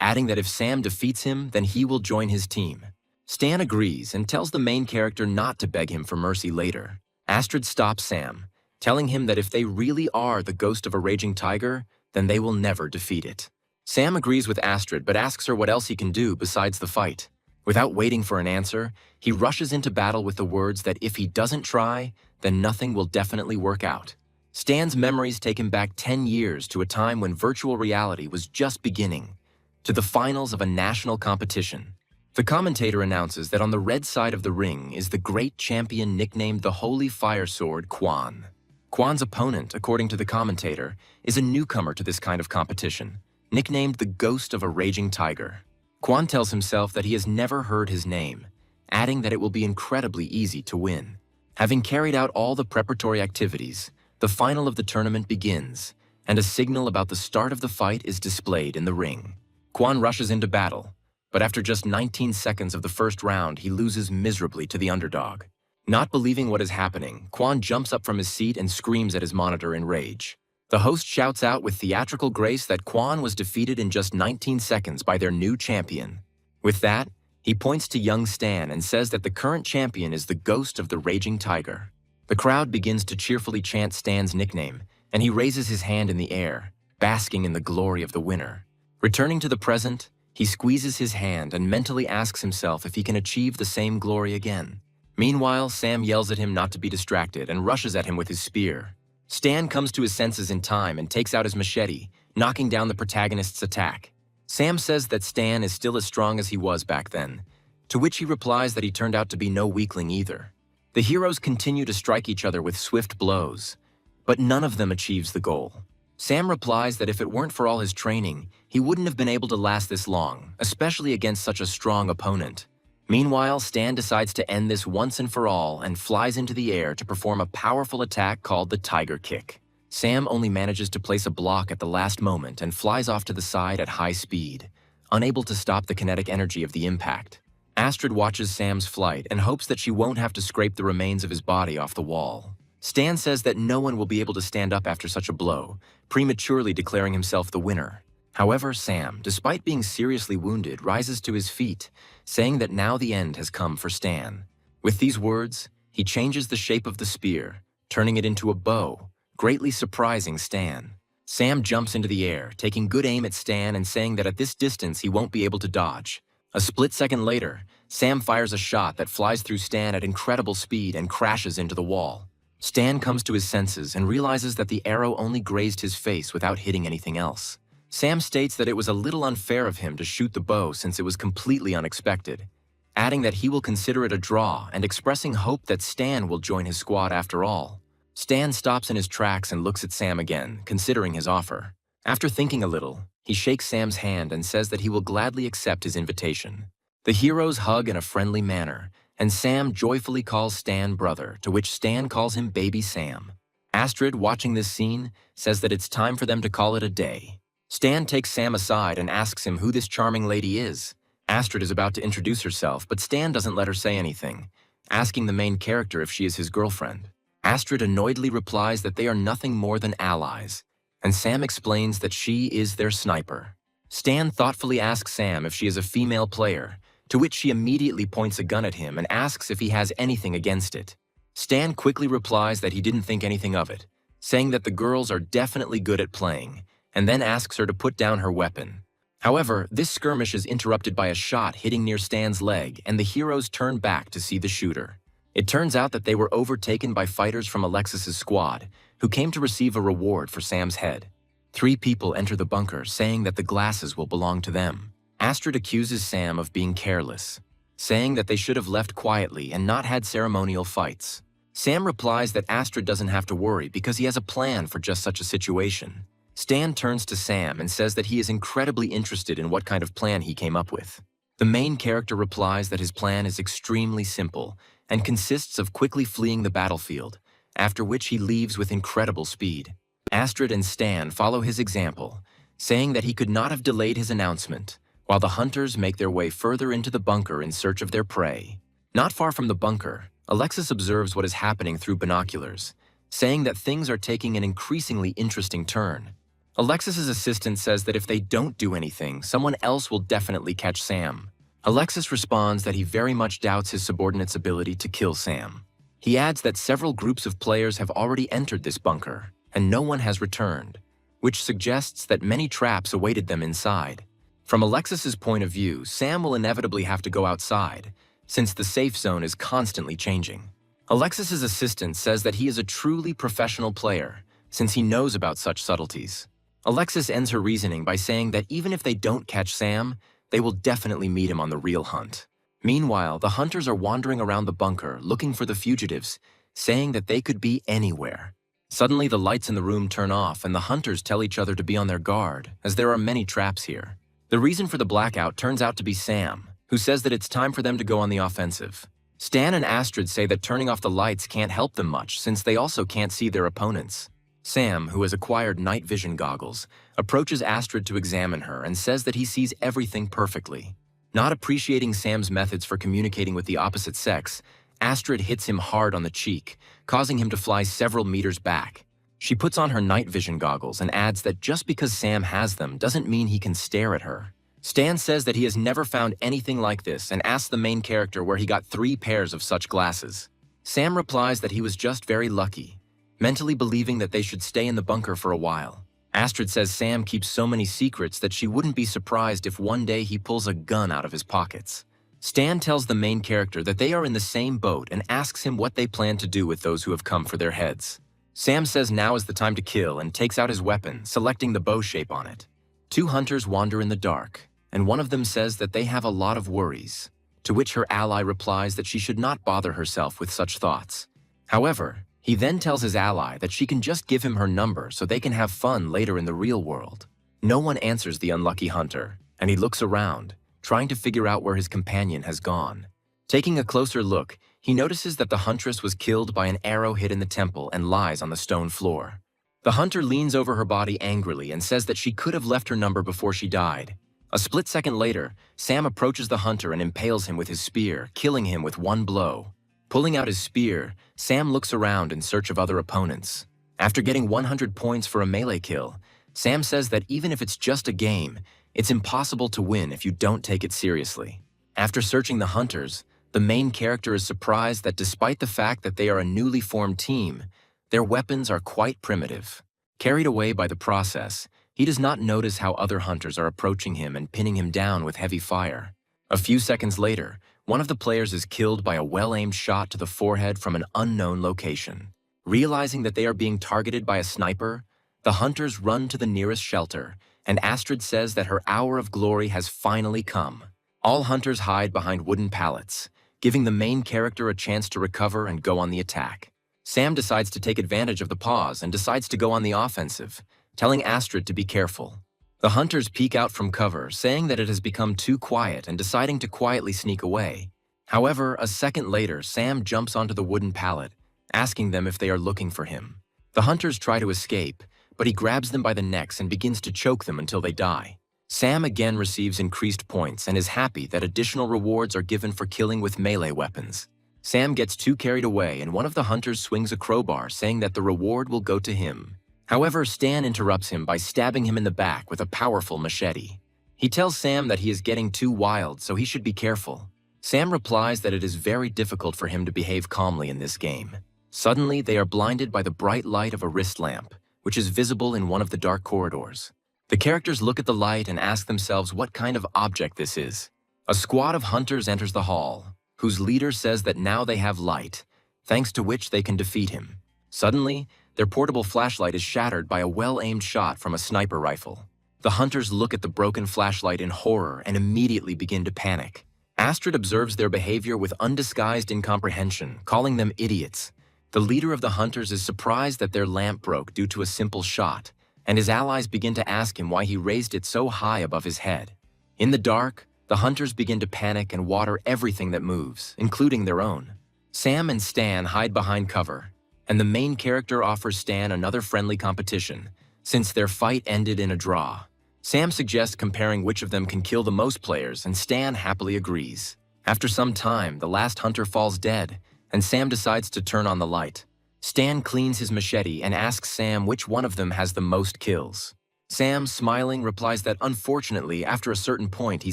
adding that if Sam defeats him, then he will join his team. Stan agrees and tells the main character not to beg him for mercy later. Astrid stops Sam, telling him that if they really are the ghost of a raging tiger, then they will never defeat it. Sam agrees with Astrid but asks her what else he can do besides the fight. Without waiting for an answer, he rushes into battle with the words that if he doesn't try, then nothing will definitely work out. Stan's memories take him back 10 years to a time when virtual reality was just beginning, to the finals of a national competition. The commentator announces that on the red side of the ring is the great champion nicknamed the Holy Fire Sword, Quan. Quan's opponent, according to the commentator, is a newcomer to this kind of competition, nicknamed the Ghost of a Raging Tiger. Quan tells himself that he has never heard his name, adding that it will be incredibly easy to win. Having carried out all the preparatory activities, the final of the tournament begins, and a signal about the start of the fight is displayed in the ring. Quan rushes into battle, but after just 19 seconds of the first round, he loses miserably to the underdog. Not believing what is happening, Quan jumps up from his seat and screams at his monitor in rage. The host shouts out with theatrical grace that Quan was defeated in just 19 seconds by their new champion. With that, he points to young Stan and says that the current champion is the ghost of the Raging Tiger. The crowd begins to cheerfully chant Stan's nickname, and he raises his hand in the air, basking in the glory of the winner. Returning to the present, he squeezes his hand and mentally asks himself if he can achieve the same glory again. Meanwhile, Sam yells at him not to be distracted and rushes at him with his spear. Stan comes to his senses in time and takes out his machete, knocking down the protagonist's attack. Sam says that Stan is still as strong as he was back then, to which he replies that he turned out to be no weakling either. The heroes continue to strike each other with swift blows, but none of them achieves the goal. Sam replies that if it weren't for all his training, he wouldn't have been able to last this long, especially against such a strong opponent. Meanwhile, Stan decides to end this once and for all and flies into the air to perform a powerful attack called the Tiger Kick. Sam only manages to place a block at the last moment and flies off to the side at high speed, unable to stop the kinetic energy of the impact. Astrid watches Sam's flight and hopes that she won't have to scrape the remains of his body off the wall. Stan says that no one will be able to stand up after such a blow, prematurely declaring himself the winner. However, Sam, despite being seriously wounded, rises to his feet, saying that now the end has come for Stan. With these words, he changes the shape of the spear, turning it into a bow, greatly surprising Stan. Sam jumps into the air, taking good aim at Stan and saying that at this distance he won't be able to dodge. A split second later, Sam fires a shot that flies through Stan at incredible speed and crashes into the wall. Stan comes to his senses and realizes that the arrow only grazed his face without hitting anything else. Sam states that it was a little unfair of him to shoot the bow since it was completely unexpected, adding that he will consider it a draw and expressing hope that Stan will join his squad after all. Stan stops in his tracks and looks at Sam again, considering his offer. After thinking a little, he shakes Sam's hand and says that he will gladly accept his invitation. The heroes hug in a friendly manner, and Sam joyfully calls Stan brother, to which Stan calls him Baby Sam. Astrid, watching this scene, says that it's time for them to call it a day. Stan takes Sam aside and asks him who this charming lady is. Astrid is about to introduce herself, but Stan doesn't let her say anything, asking the main character if she is his girlfriend. Astrid annoyedly replies that they are nothing more than allies, and Sam explains that she is their sniper. Stan thoughtfully asks Sam if she is a female player, to which she immediately points a gun at him and asks if he has anything against it. Stan quickly replies that he didn't think anything of it, saying that the girls are definitely good at playing, and then asks her to put down her weapon. However, this skirmish is interrupted by a shot hitting near Stan's leg, and the heroes turn back to see the shooter. It turns out that they were overtaken by fighters from Alexis's squad, who came to receive a reward for Sam's head. 3 people enter the bunker, saying that the glasses will belong to them. Astrid accuses Sam of being careless, saying that they should have left quietly and not had ceremonial fights. Sam replies that Astrid doesn't have to worry because he has a plan for just such a situation. Stan turns to Sam and says that he is incredibly interested in what kind of plan he came up with. The main character replies that his plan is extremely simple and consists of quickly fleeing the battlefield, after which he leaves with incredible speed. Astrid and Stan follow his example, saying that he could not have delayed his announcement, while the hunters make their way further into the bunker in search of their prey. Not far from the bunker, Alexis observes what is happening through binoculars, saying that things are taking an increasingly interesting turn. Alexis's assistant says that if they don't do anything, someone else will definitely catch Sam. Alexis responds that he very much doubts his subordinate's ability to kill Sam. He adds that several groups of players have already entered this bunker, and no one has returned, which suggests that many traps awaited them inside. From Alexis's point of view, Sam will inevitably have to go outside, since the safe zone is constantly changing. Alexis's assistant says that he is a truly professional player, since he knows about such subtleties. Alexis ends her reasoning by saying that even if they don't catch Sam, they will definitely meet him on the real hunt. Meanwhile, the hunters are wandering around the bunker looking for the fugitives, saying that they could be anywhere. Suddenly, the lights in the room turn off and the hunters tell each other to be on their guard, as there are many traps here. The reason for the blackout turns out to be Sam, who says that it's time for them to go on the offensive. Stan and Astrid say that turning off the lights can't help them much since they also can't see their opponents. Sam, who has acquired night vision goggles, approaches Astrid to examine her and says that he sees everything perfectly. Not appreciating Sam's methods for communicating with the opposite sex, Astrid hits him hard on the cheek, causing him to fly several meters back. She puts on her night vision goggles and adds that just because Sam has them doesn't mean he can stare at her. Stan says that he has never found anything like this and asks the main character where he got 3 pairs of such glasses. Sam replies that he was just very lucky, mentally believing that they should stay in the bunker for a while. Astrid says Sam keeps so many secrets that she wouldn't be surprised if one day he pulls a gun out of his pockets. Stan tells the main character that they are in the same boat and asks him what they plan to do with those who have come for their heads. Sam says now is the time to kill and takes out his weapon, selecting the bow shape on it. 2 hunters wander in the dark, and one of them says that they have a lot of worries, to which her ally replies that she should not bother herself with such thoughts. However, he then tells his ally that she can just give him her number so they can have fun later in the real world. No one answers the unlucky hunter, and he looks around, trying to figure out where his companion has gone. Taking a closer look, he notices that the huntress was killed by an arrow hit in the temple and lies on the stone floor. The hunter leans over her body angrily and says that she could have left her number before she died. A split second later, Sam approaches the hunter and impales him with his spear, killing him with 1 blow. Pulling out his spear, Sam looks around in search of other opponents. After getting 100 points for a melee kill, Sam says that even if it's just a game, it's impossible to win if you don't take it seriously. After searching the hunters, the main character is surprised that despite the fact that they are a newly formed team, Their weapons are quite primitive. Carried away by the process, he does not notice how other hunters are approaching him and pinning him down with heavy fire. A few seconds later, one of the players is killed by a well-aimed shot to the forehead from an unknown location. Realizing that they are being targeted by a sniper, the hunters run to the nearest shelter, and Astrid says that her hour of glory has finally come. All hunters hide behind wooden pallets, giving the main character a chance to recover and go on the attack. Sam decides to take advantage of the pause and decides to go on the offensive, telling Astrid to be careful. The hunters peek out from cover, saying that it has become too quiet and deciding to quietly sneak away. However, a second later, Sam jumps onto the wooden pallet, asking them if they are looking for him. The hunters try to escape, but he grabs them by the necks and begins to choke them until they die. Sam again receives increased points and is happy that additional rewards are given for killing with melee weapons. Sam gets too carried away and one of the hunters swings a crowbar, saying that the reward will go to him. However, Stan interrupts him by stabbing him in the back with a powerful machete. He tells Sam that he is getting too wild, so he should be careful. Sam replies that it is very difficult for him to behave calmly in this game. Suddenly, they are blinded by the bright light of a wrist lamp, which is visible in one of the dark corridors. The characters look at the light and ask themselves what kind of object this is. A squad of hunters enters the hall, whose leader says that now they have light, thanks to which they can defeat him. Suddenly, their portable flashlight is shattered by a well-aimed shot from a sniper rifle. The hunters look at the broken flashlight in horror and immediately begin to panic. Astrid observes their behavior with undisguised incomprehension, calling them idiots. The leader of the hunters is surprised that their lamp broke due to a simple shot, and his allies begin to ask him why he raised it so high above his head. In the dark, the hunters begin to panic and water everything that moves, including their own. Sam and Stan hide behind cover, and the main character offers Stan another friendly competition, since their fight ended in a draw. Sam suggests comparing which of them can kill the most players, and Stan happily agrees. After some time, the last hunter falls dead, and Sam decides to turn on the light. Stan cleans his machete and asks Sam which one of them has the most kills. Sam, smiling, replies that unfortunately, after a certain point, he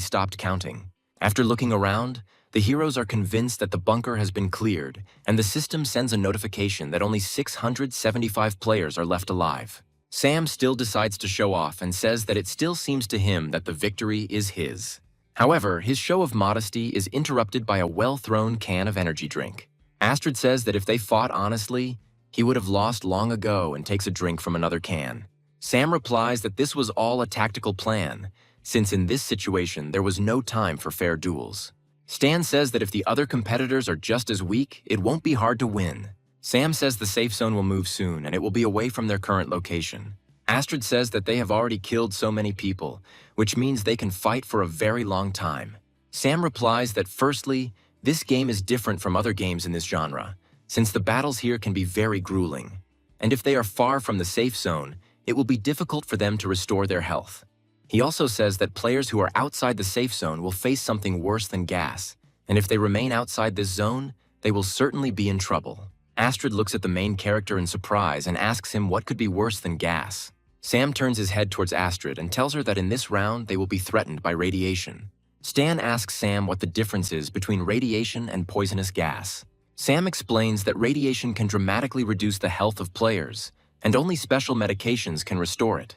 stopped counting. After looking around, the heroes are convinced that the bunker has been cleared, and the system sends a notification that only 675 players are left alive. Sam still decides to show off and says that it still seems to him that the victory is his. However, his show of modesty is interrupted by a well-thrown can of energy drink. Astrid says that if they fought honestly, he would have lost long ago and takes a drink from another can. Sam replies that this was all a tactical plan, since in this situation there was no time for fair duels. Stan says that if the other competitors are just as weak, it won't be hard to win. Sam says the safe zone will move soon and it will be away from their current location. Astrid says that they have already killed so many people, which means they can fight for a very long time. Sam replies that firstly, this game is different from other games in this genre, since the battles here can be very grueling. And if they are far from the safe zone, it will be difficult for them to restore their health. He also says that players who are outside the safe zone will face something worse than gas, and if they remain outside this zone, they will certainly be in trouble. Astrid looks at the main character in surprise and asks him what could be worse than gas. Sam turns his head towards Astrid and tells her that in this round they will be threatened by radiation. Stan asks Sam what the difference is between radiation and poisonous gas. Sam explains that radiation can dramatically reduce the health of players, and only special medications can restore it.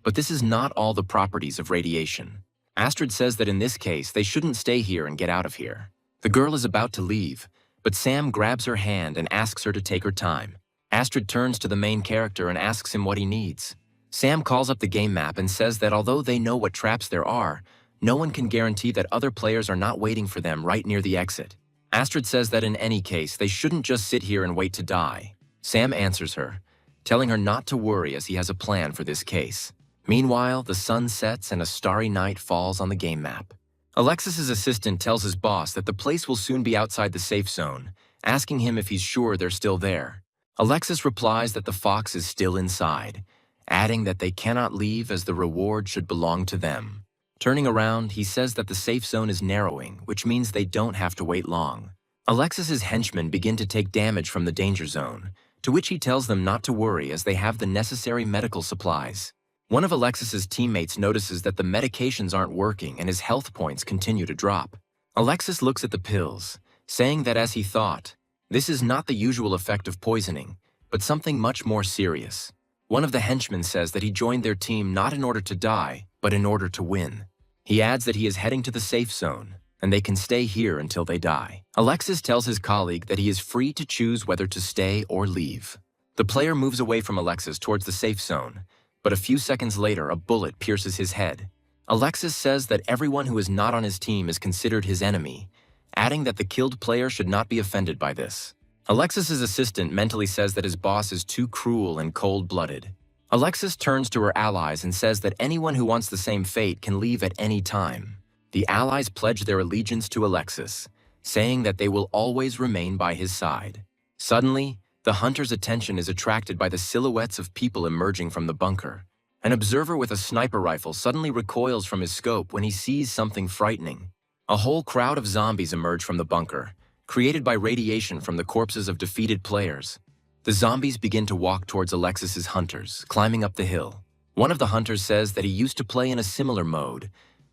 But this is not all the properties of radiation. Astrid says that in this case, they shouldn't stay here and get out of here. The girl is about to leave, but Sam grabs her hand and asks her to take her time. Astrid turns to the main character and asks him what he needs. Sam calls up the game map and says that although they know what traps there are, no one can guarantee that other players are not waiting for them right near the exit. Astrid says that in any case, they shouldn't just sit here and wait to die. Sam answers her, telling her not to worry as he has a plan for this case. Meanwhile, the sun sets and a starry night falls on the game map. Alexis's assistant tells his boss that the place will soon be outside the safe zone, asking him if he's sure they're still there. Alexis replies that the fox is still inside, adding that they cannot leave as the reward should belong to them. Turning around, he says that the safe zone is narrowing, which means they don't have to wait long. Alexis's henchmen begin to take damage from the danger zone, to which he tells them not to worry as they have the necessary medical supplies. One of Alexis's teammates notices that the medications aren't working and his health points continue to drop. Alexis looks at the pills, saying that as he thought, this is not the usual effect of poisoning, but something much more serious. One of the henchmen says that he joined their team not in order to die, but in order to win. He adds that he is heading to the safe zone, and they can stay here until they die. Alexis tells his colleague that he is free to choose whether to stay or leave. The player moves away from Alexis towards the safe zone, but a few seconds later a bullet pierces his head. Alexis says that everyone who is not on his team is considered his enemy, adding that the killed player should not be offended by this. Alexis's assistant mentally says that his boss is too cruel and cold-blooded. Alexis turns to her allies and says that anyone who wants the same fate can leave at any time. The allies pledge their allegiance to Alexis, saying that they will always remain by his side. Suddenly, the hunter's attention is attracted by the silhouettes of people emerging from the bunker. An observer with a sniper rifle suddenly recoils from his scope when he sees something frightening. A whole crowd of zombies emerge from the bunker, created by radiation from the corpses of defeated players. The zombies begin to walk towards Alexis's hunters, climbing up the hill. One of the hunters says that he used to play in a similar mode,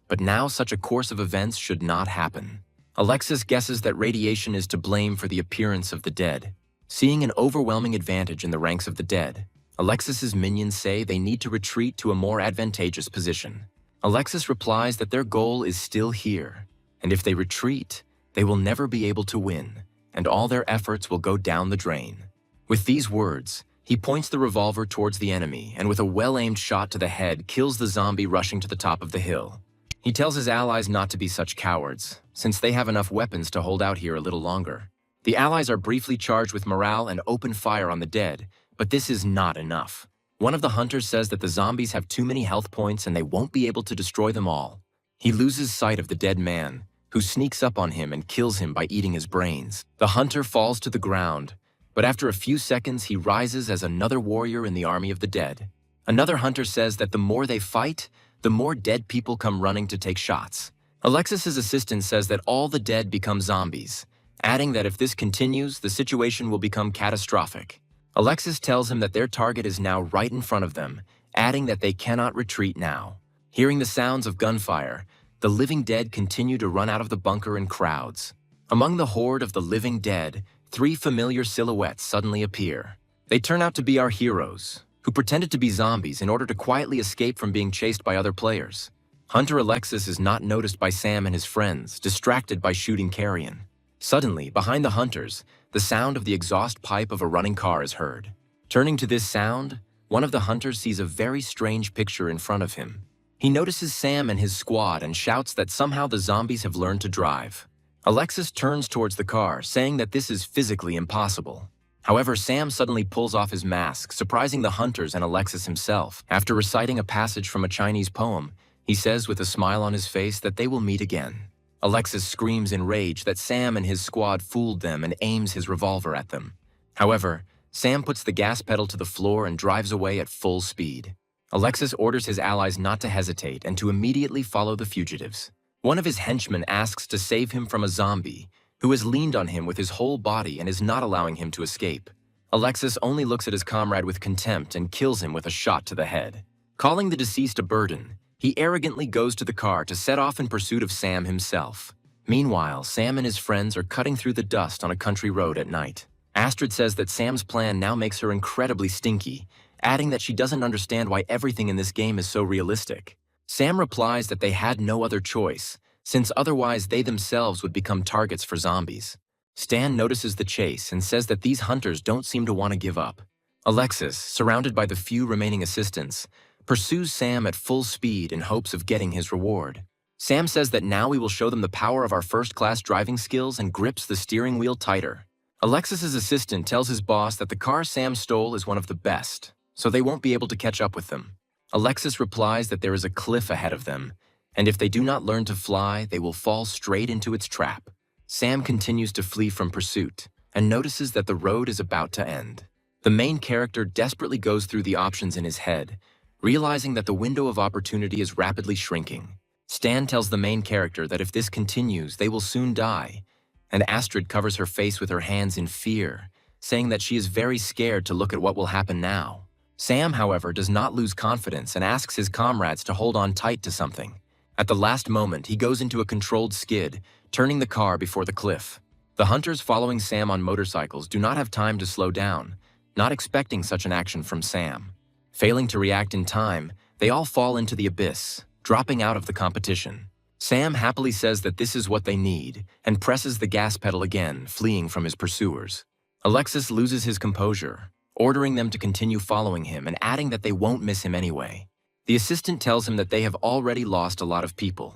but now such a course of events should not happen. Alexis guesses that radiation is to blame for the appearance of the dead. Seeing an overwhelming advantage in the ranks of the dead, Alexis's minions say they need to retreat to a more advantageous position. Alexis replies that their goal is still here, and if they retreat, they will never be able to win, and all their efforts will go down the drain. With these words, he points the revolver towards the enemy and with a well-aimed shot to the head kills the zombie rushing to the top of the hill. He tells his allies not to be such cowards, since they have enough weapons to hold out here a little longer. The allies are briefly charged with morale and open fire on the dead, but this is not enough. One of the hunters says that the zombies have too many health points and they won't be able to destroy them all. He loses sight of the dead man, who sneaks up on him and kills him by eating his brains. The hunter falls to the ground, but after a few seconds he rises as another warrior in the army of the dead. Another hunter says that the more they fight, the more dead people come running to take shots. Alexis's assistant says that all the dead become zombies, adding that if this continues, the situation will become catastrophic. Alexis tells him that their target is now right in front of them, adding that they cannot retreat now. Hearing the sounds of gunfire, the living dead continue to run out of the bunker in crowds. Among the horde of the living dead, 3 familiar silhouettes suddenly appear. They turn out to be our heroes, who pretended to be zombies in order to quietly escape from being chased by other players. Hunter Alexis is not noticed by Sam and his friends, distracted by shooting carrion. Suddenly, behind the hunters, the sound of the exhaust pipe of a running car is heard. Turning to this sound, one of the hunters sees a very strange picture in front of him. He notices Sam and his squad and shouts that somehow the zombies have learned to drive. Alexis turns towards the car, saying that this is physically impossible. However, Sam suddenly pulls off his mask, surprising the hunters and Alexis himself. After reciting a passage from a Chinese poem, he says with a smile on his face that they will meet again. Alexis screams in rage that Sam and his squad fooled them and aims his revolver at them. However, Sam puts the gas pedal to the floor and drives away at full speed. Alexis orders his allies not to hesitate and to immediately follow the fugitives. One of his henchmen asks to save him from a zombie, who has leaned on him with his whole body and is not allowing him to escape. Alexis only looks at his comrade with contempt and kills him with a shot to the head. Calling the deceased a burden, he arrogantly goes to the car to set off in pursuit of Sam himself. Meanwhile, Sam and his friends are cutting through the dust on a country road at night. Astrid says that Sam's plan now makes her incredibly stinky, adding that she doesn't understand why everything in this game is so realistic. Sam replies that they had no other choice, since otherwise they themselves would become targets for zombies. Stan notices the chase and says that these hunters don't seem to want to give up. Alexis, surrounded by the few remaining assistants, pursues Sam at full speed in hopes of getting his reward. Sam says that now we will show them the power of our first-class driving skills and grips the steering wheel tighter. Alexis's assistant tells his boss that the car Sam stole is one of the best, so they won't be able to catch up with them. Alexis replies that there is a cliff ahead of them, and if they do not learn to fly, they will fall straight into its trap. Sam continues to flee from pursuit and notices that the road is about to end. The main character desperately goes through the options in his head, realizing that the window of opportunity is rapidly shrinking. Stan tells the main character that if this continues, they will soon die, and Astrid covers her face with her hands in fear, saying that she is very scared to look at what will happen now. Sam, however, does not lose confidence and asks his comrades to hold on tight to something. At the last moment, he goes into a controlled skid, turning the car before the cliff. The hunters following Sam on motorcycles do not have time to slow down, not expecting such an action from Sam. Failing to react in time, they all fall into the abyss, dropping out of the competition. Sam happily says that this is what they need and presses the gas pedal again, fleeing from his pursuers. Alexis loses his composure, ordering them to continue following him and adding that they won't miss him anyway. The assistant tells him that they have already lost a lot of people,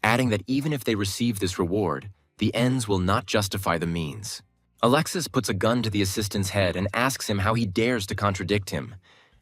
adding that even if they receive this reward, the ends will not justify the means. Alexis puts a gun to the assistant's head and asks him how he dares to contradict him,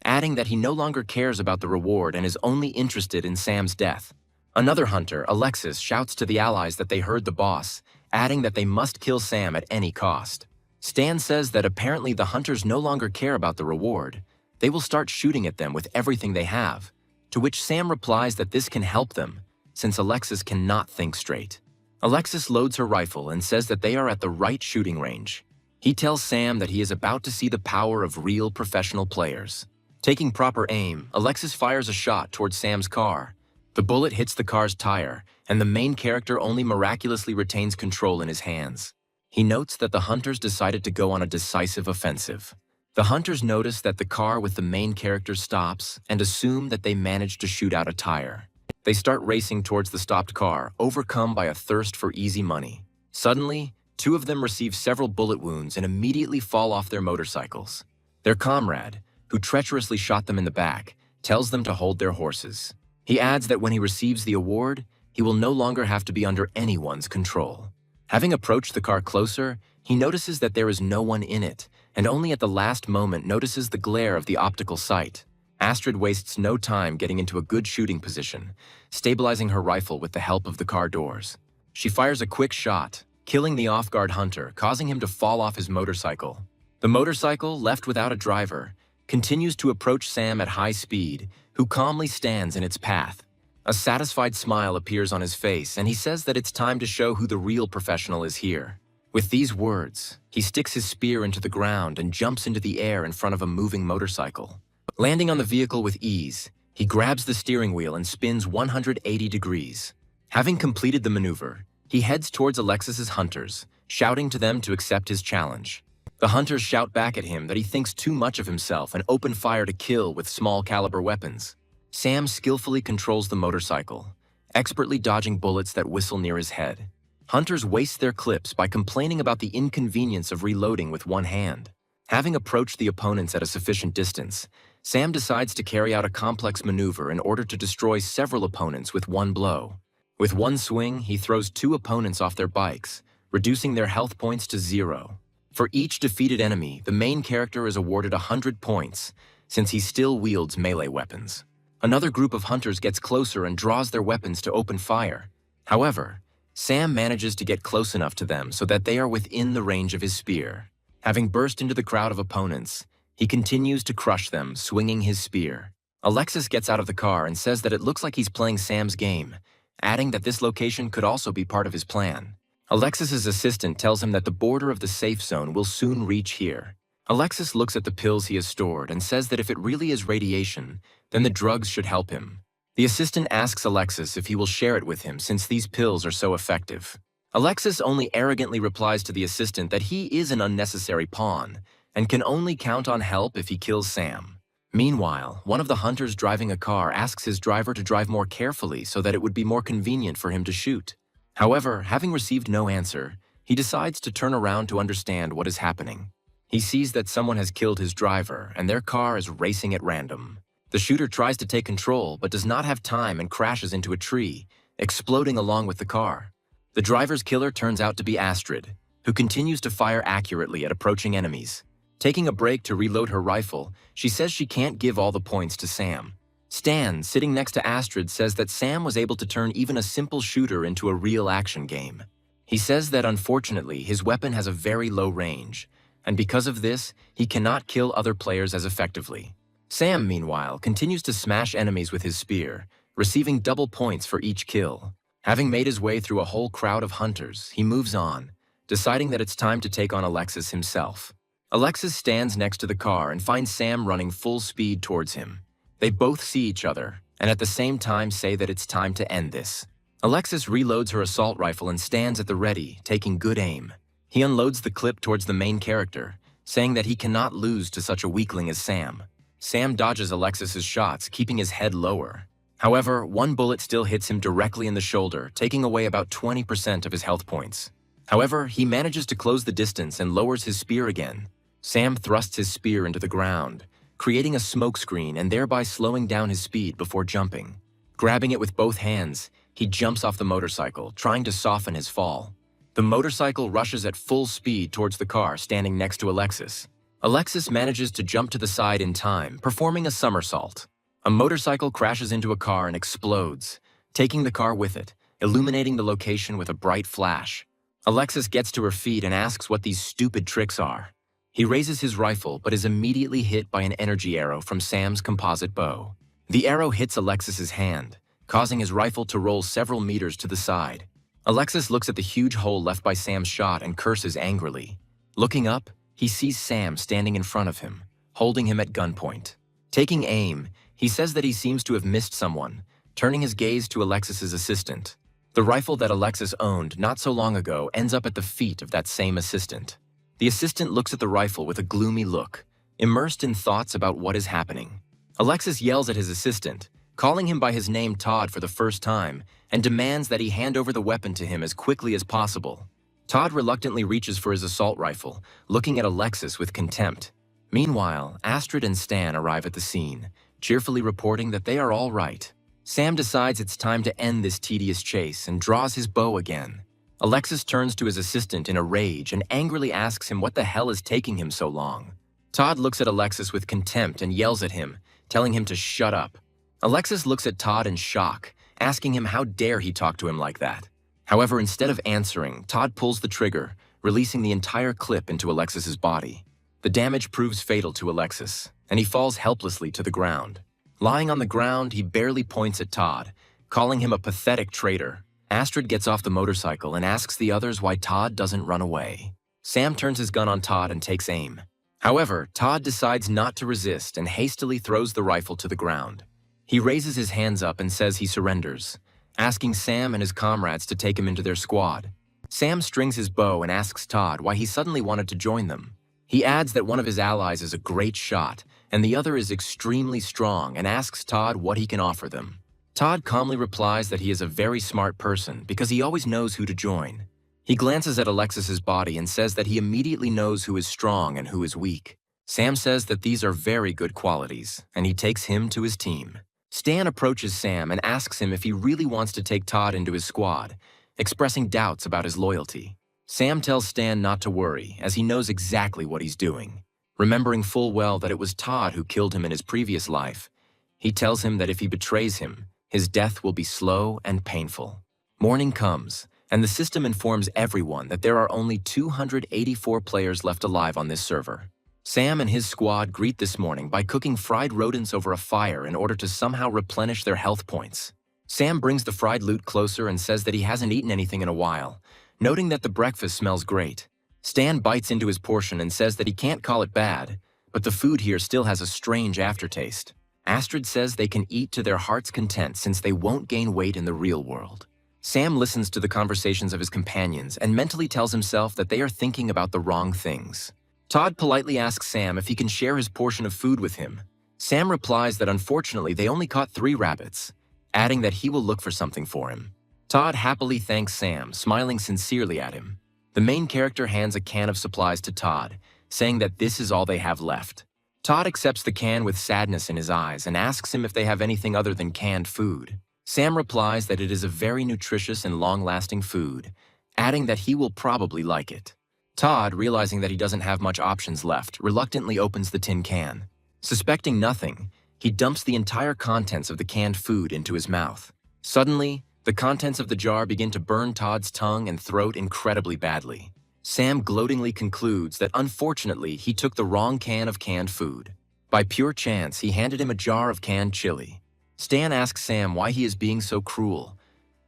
adding that he no longer cares about the reward and is only interested in Sam's death. Another hunter, Alexis, shouts to the allies that they heard the boss, adding that they must kill Sam at any cost. Stan says that apparently the hunters no longer care about the reward. They will start shooting at them with everything they have, to which Sam replies that this can help them, since Alexis cannot think straight. Alexis loads her rifle and says that they are at the right shooting range. He tells Sam that he is about to see the power of real professional players. Taking proper aim, Alexis fires a shot towards Sam's car. The bullet hits the car's tire, and the main character only miraculously retains control in his hands. He notes that the hunters decided to go on a decisive offensive. The hunters notice that the car with the main character stops and assume that they managed to shoot out a tire. They start racing towards the stopped car, overcome by a thirst for easy money. Suddenly, two of them receive several bullet wounds and immediately fall off their motorcycles. Their comrade, who treacherously shot them in the back, tells them to hold their horses. He adds that when he receives the award, he will no longer have to be under anyone's control. Having approached the car closer, he notices that there is no one in it, and only at the last moment notices the glare of the optical sight. Astrid wastes no time getting into a good shooting position, stabilizing her rifle with the help of the car doors. She fires a quick shot, killing the off-guard hunter, causing him to fall off his motorcycle. The motorcycle, left without a driver, continues to approach Sam at high speed, who calmly stands in its path. A satisfied smile appears on his face, and he says that it's time to show who the real professional is here. With these words, he sticks his spear into the ground and jumps into the air in front of a moving motorcycle. Landing on the vehicle with ease, he grabs the steering wheel and spins 180 degrees. Having completed the maneuver, he heads towards Alexis's hunters, shouting to them to accept his challenge. The hunters shout back at him that he thinks too much of himself and open fire to kill with small-caliber weapons. Sam skillfully controls the motorcycle, expertly dodging bullets that whistle near his head. Hunters waste their clips by complaining about the inconvenience of reloading with one hand. Having approached the opponents at a sufficient distance, Sam decides to carry out a complex maneuver in order to destroy several opponents with one blow. With one swing, he throws two opponents off their bikes, reducing their health points to 0. For each defeated enemy, the main character is awarded 100 points, since he still wields melee weapons. Another group of hunters gets closer and draws their weapons to open fire. However, Sam manages to get close enough to them so that they are within the range of his spear. Having burst into the crowd of opponents, he continues to crush them, swinging his spear. Alexis gets out of the car and says that it looks like he's playing Sam's game, adding that this location could also be part of his plan. Alexis's assistant tells him that the border of the safe zone will soon reach here. Alexis looks at the pills he has stored and says that if it really is radiation, then the drugs should help him. The assistant asks Alexis if he will share it with him since these pills are so effective. Alexis only arrogantly replies to the assistant that he is an unnecessary pawn and can only count on help if he kills Sam. Meanwhile, one of the hunters driving a car asks his driver to drive more carefully so that it would be more convenient for him to shoot. However, having received no answer, he decides to turn around to understand what is happening. He sees that someone has killed his driver and their car is racing at random. The shooter tries to take control but does not have time and crashes into a tree, exploding along with the car. The driver's killer turns out to be Astrid, who continues to fire accurately at approaching enemies. Taking a break to reload her rifle, she says she can't give all the points to Sam. Stan, sitting next to Astrid, says that Sam was able to turn even a simple shooter into a real action game. He says that unfortunately his weapon has a very low range, and because of this, he cannot kill other players as effectively. Sam, meanwhile, continues to smash enemies with his spear, receiving double points for each kill. Having made his way through a whole crowd of hunters, he moves on, deciding that it's time to take on Alexis himself. Alexis stands next to the car and finds Sam running full speed towards him. They both see each other, and at the same time say that it's time to end this. Alexis reloads her assault rifle and stands at the ready, taking good aim. He unloads the clip towards the main character, saying that he cannot lose to such a weakling as Sam. Sam dodges Alexis's shots, keeping his head lower. However, one bullet still hits him directly in the shoulder, taking away about 20% of his health points. However, he manages to close the distance and lowers his spear again. Sam thrusts his spear into the ground, creating a smokescreen and thereby slowing down his speed before jumping. Grabbing it with both hands, he jumps off the motorcycle, trying to soften his fall. The motorcycle rushes at full speed towards the car standing next to Alexis. Alexis manages to jump to the side in time, performing a somersault. A motorcycle crashes into a car and explodes, taking the car with it, illuminating the location with a bright flash. Alexis gets to her feet and asks what these stupid tricks are. He raises his rifle but is immediately hit by an energy arrow from Sam's composite bow. The arrow hits Alexis's hand, causing his rifle to roll several meters to the side. Alexis looks at the huge hole left by Sam's shot and curses angrily. Looking up, he sees Sam standing in front of him, holding him at gunpoint. Taking aim, he says that he seems to have missed someone, turning his gaze to Alexis's assistant. The rifle that Alexis owned not so long ago ends up at the feet of that same assistant. The assistant looks at the rifle with a gloomy look, immersed in thoughts about what is happening. Alexis yells at his assistant, calling him by his name Todd for the first time, and demands that he hand over the weapon to him as quickly as possible. Todd reluctantly reaches for his assault rifle, looking at Alexis with contempt. Meanwhile, Astrid and Stan arrive at the scene, cheerfully reporting that they are all right. Sam decides it's time to end this tedious chase and draws his bow again. Alexis turns to his assistant in a rage and angrily asks him what the hell is taking him so long. Todd looks at Alexis with contempt and yells at him, telling him to shut up. Alexis looks at Todd in shock, asking him how dare he talk to him like that. However, instead of answering, Todd pulls the trigger, releasing the entire clip into Alexis's body. The damage proves fatal to Alexis, and he falls helplessly to the ground. Lying on the ground, he barely points at Todd, calling him a pathetic traitor. Astrid gets off the motorcycle and asks the others why Todd doesn't run away. Sam turns his gun on Todd and takes aim. However, Todd decides not to resist and hastily throws the rifle to the ground. He raises his hands up and says he surrenders, asking Sam and his comrades to take him into their squad. Sam strings his bow and asks Todd why he suddenly wanted to join them. He adds that one of his allies is a great shot, and the other is extremely strong, and asks Todd what he can offer them. Todd calmly replies that he is a very smart person because he always knows who to join. He glances at Alexis's body and says that he immediately knows who is strong and who is weak. Sam says that these are very good qualities, and he takes him to his team. Stan approaches Sam and asks him if he really wants to take Todd into his squad, expressing doubts about his loyalty. Sam tells Stan not to worry, as he knows exactly what he's doing. Remembering full well that it was Todd who killed him in his previous life, he tells him that if he betrays him, his death will be slow and painful. Morning comes, and the system informs everyone that there are only 284 players left alive on this server. Sam and his squad greet this morning by cooking fried rodents over a fire in order to somehow replenish their health points. Sam brings the fried loot closer and says that he hasn't eaten anything in a while, noting that the breakfast smells great. Stan bites into his portion and says that he can't call it bad, but the food here still has a strange aftertaste. Astrid says they can eat to their heart's content since they won't gain weight in the real world. Sam listens to the conversations of his companions and mentally tells himself that they are thinking about the wrong things. Todd politely asks Sam if he can share his portion of food with him. Sam replies that unfortunately they only caught 3 rabbits, adding that he will look for something for him. Todd happily thanks Sam, smiling sincerely at him. The main character hands a can of supplies to Todd, saying that this is all they have left. Todd accepts the can with sadness in his eyes and asks him if they have anything other than canned food. Sam replies that it is a very nutritious and long-lasting food, adding that he will probably like it. Todd, realizing that he doesn't have much options left, reluctantly opens the tin can. Suspecting nothing, he dumps the entire contents of the canned food into his mouth. Suddenly, the contents of the jar begin to burn Todd's tongue and throat incredibly badly. Sam gloatingly concludes that unfortunately he took the wrong can of canned food. By pure chance, he handed him a jar of canned chili. Stan asks Sam why he is being so cruel,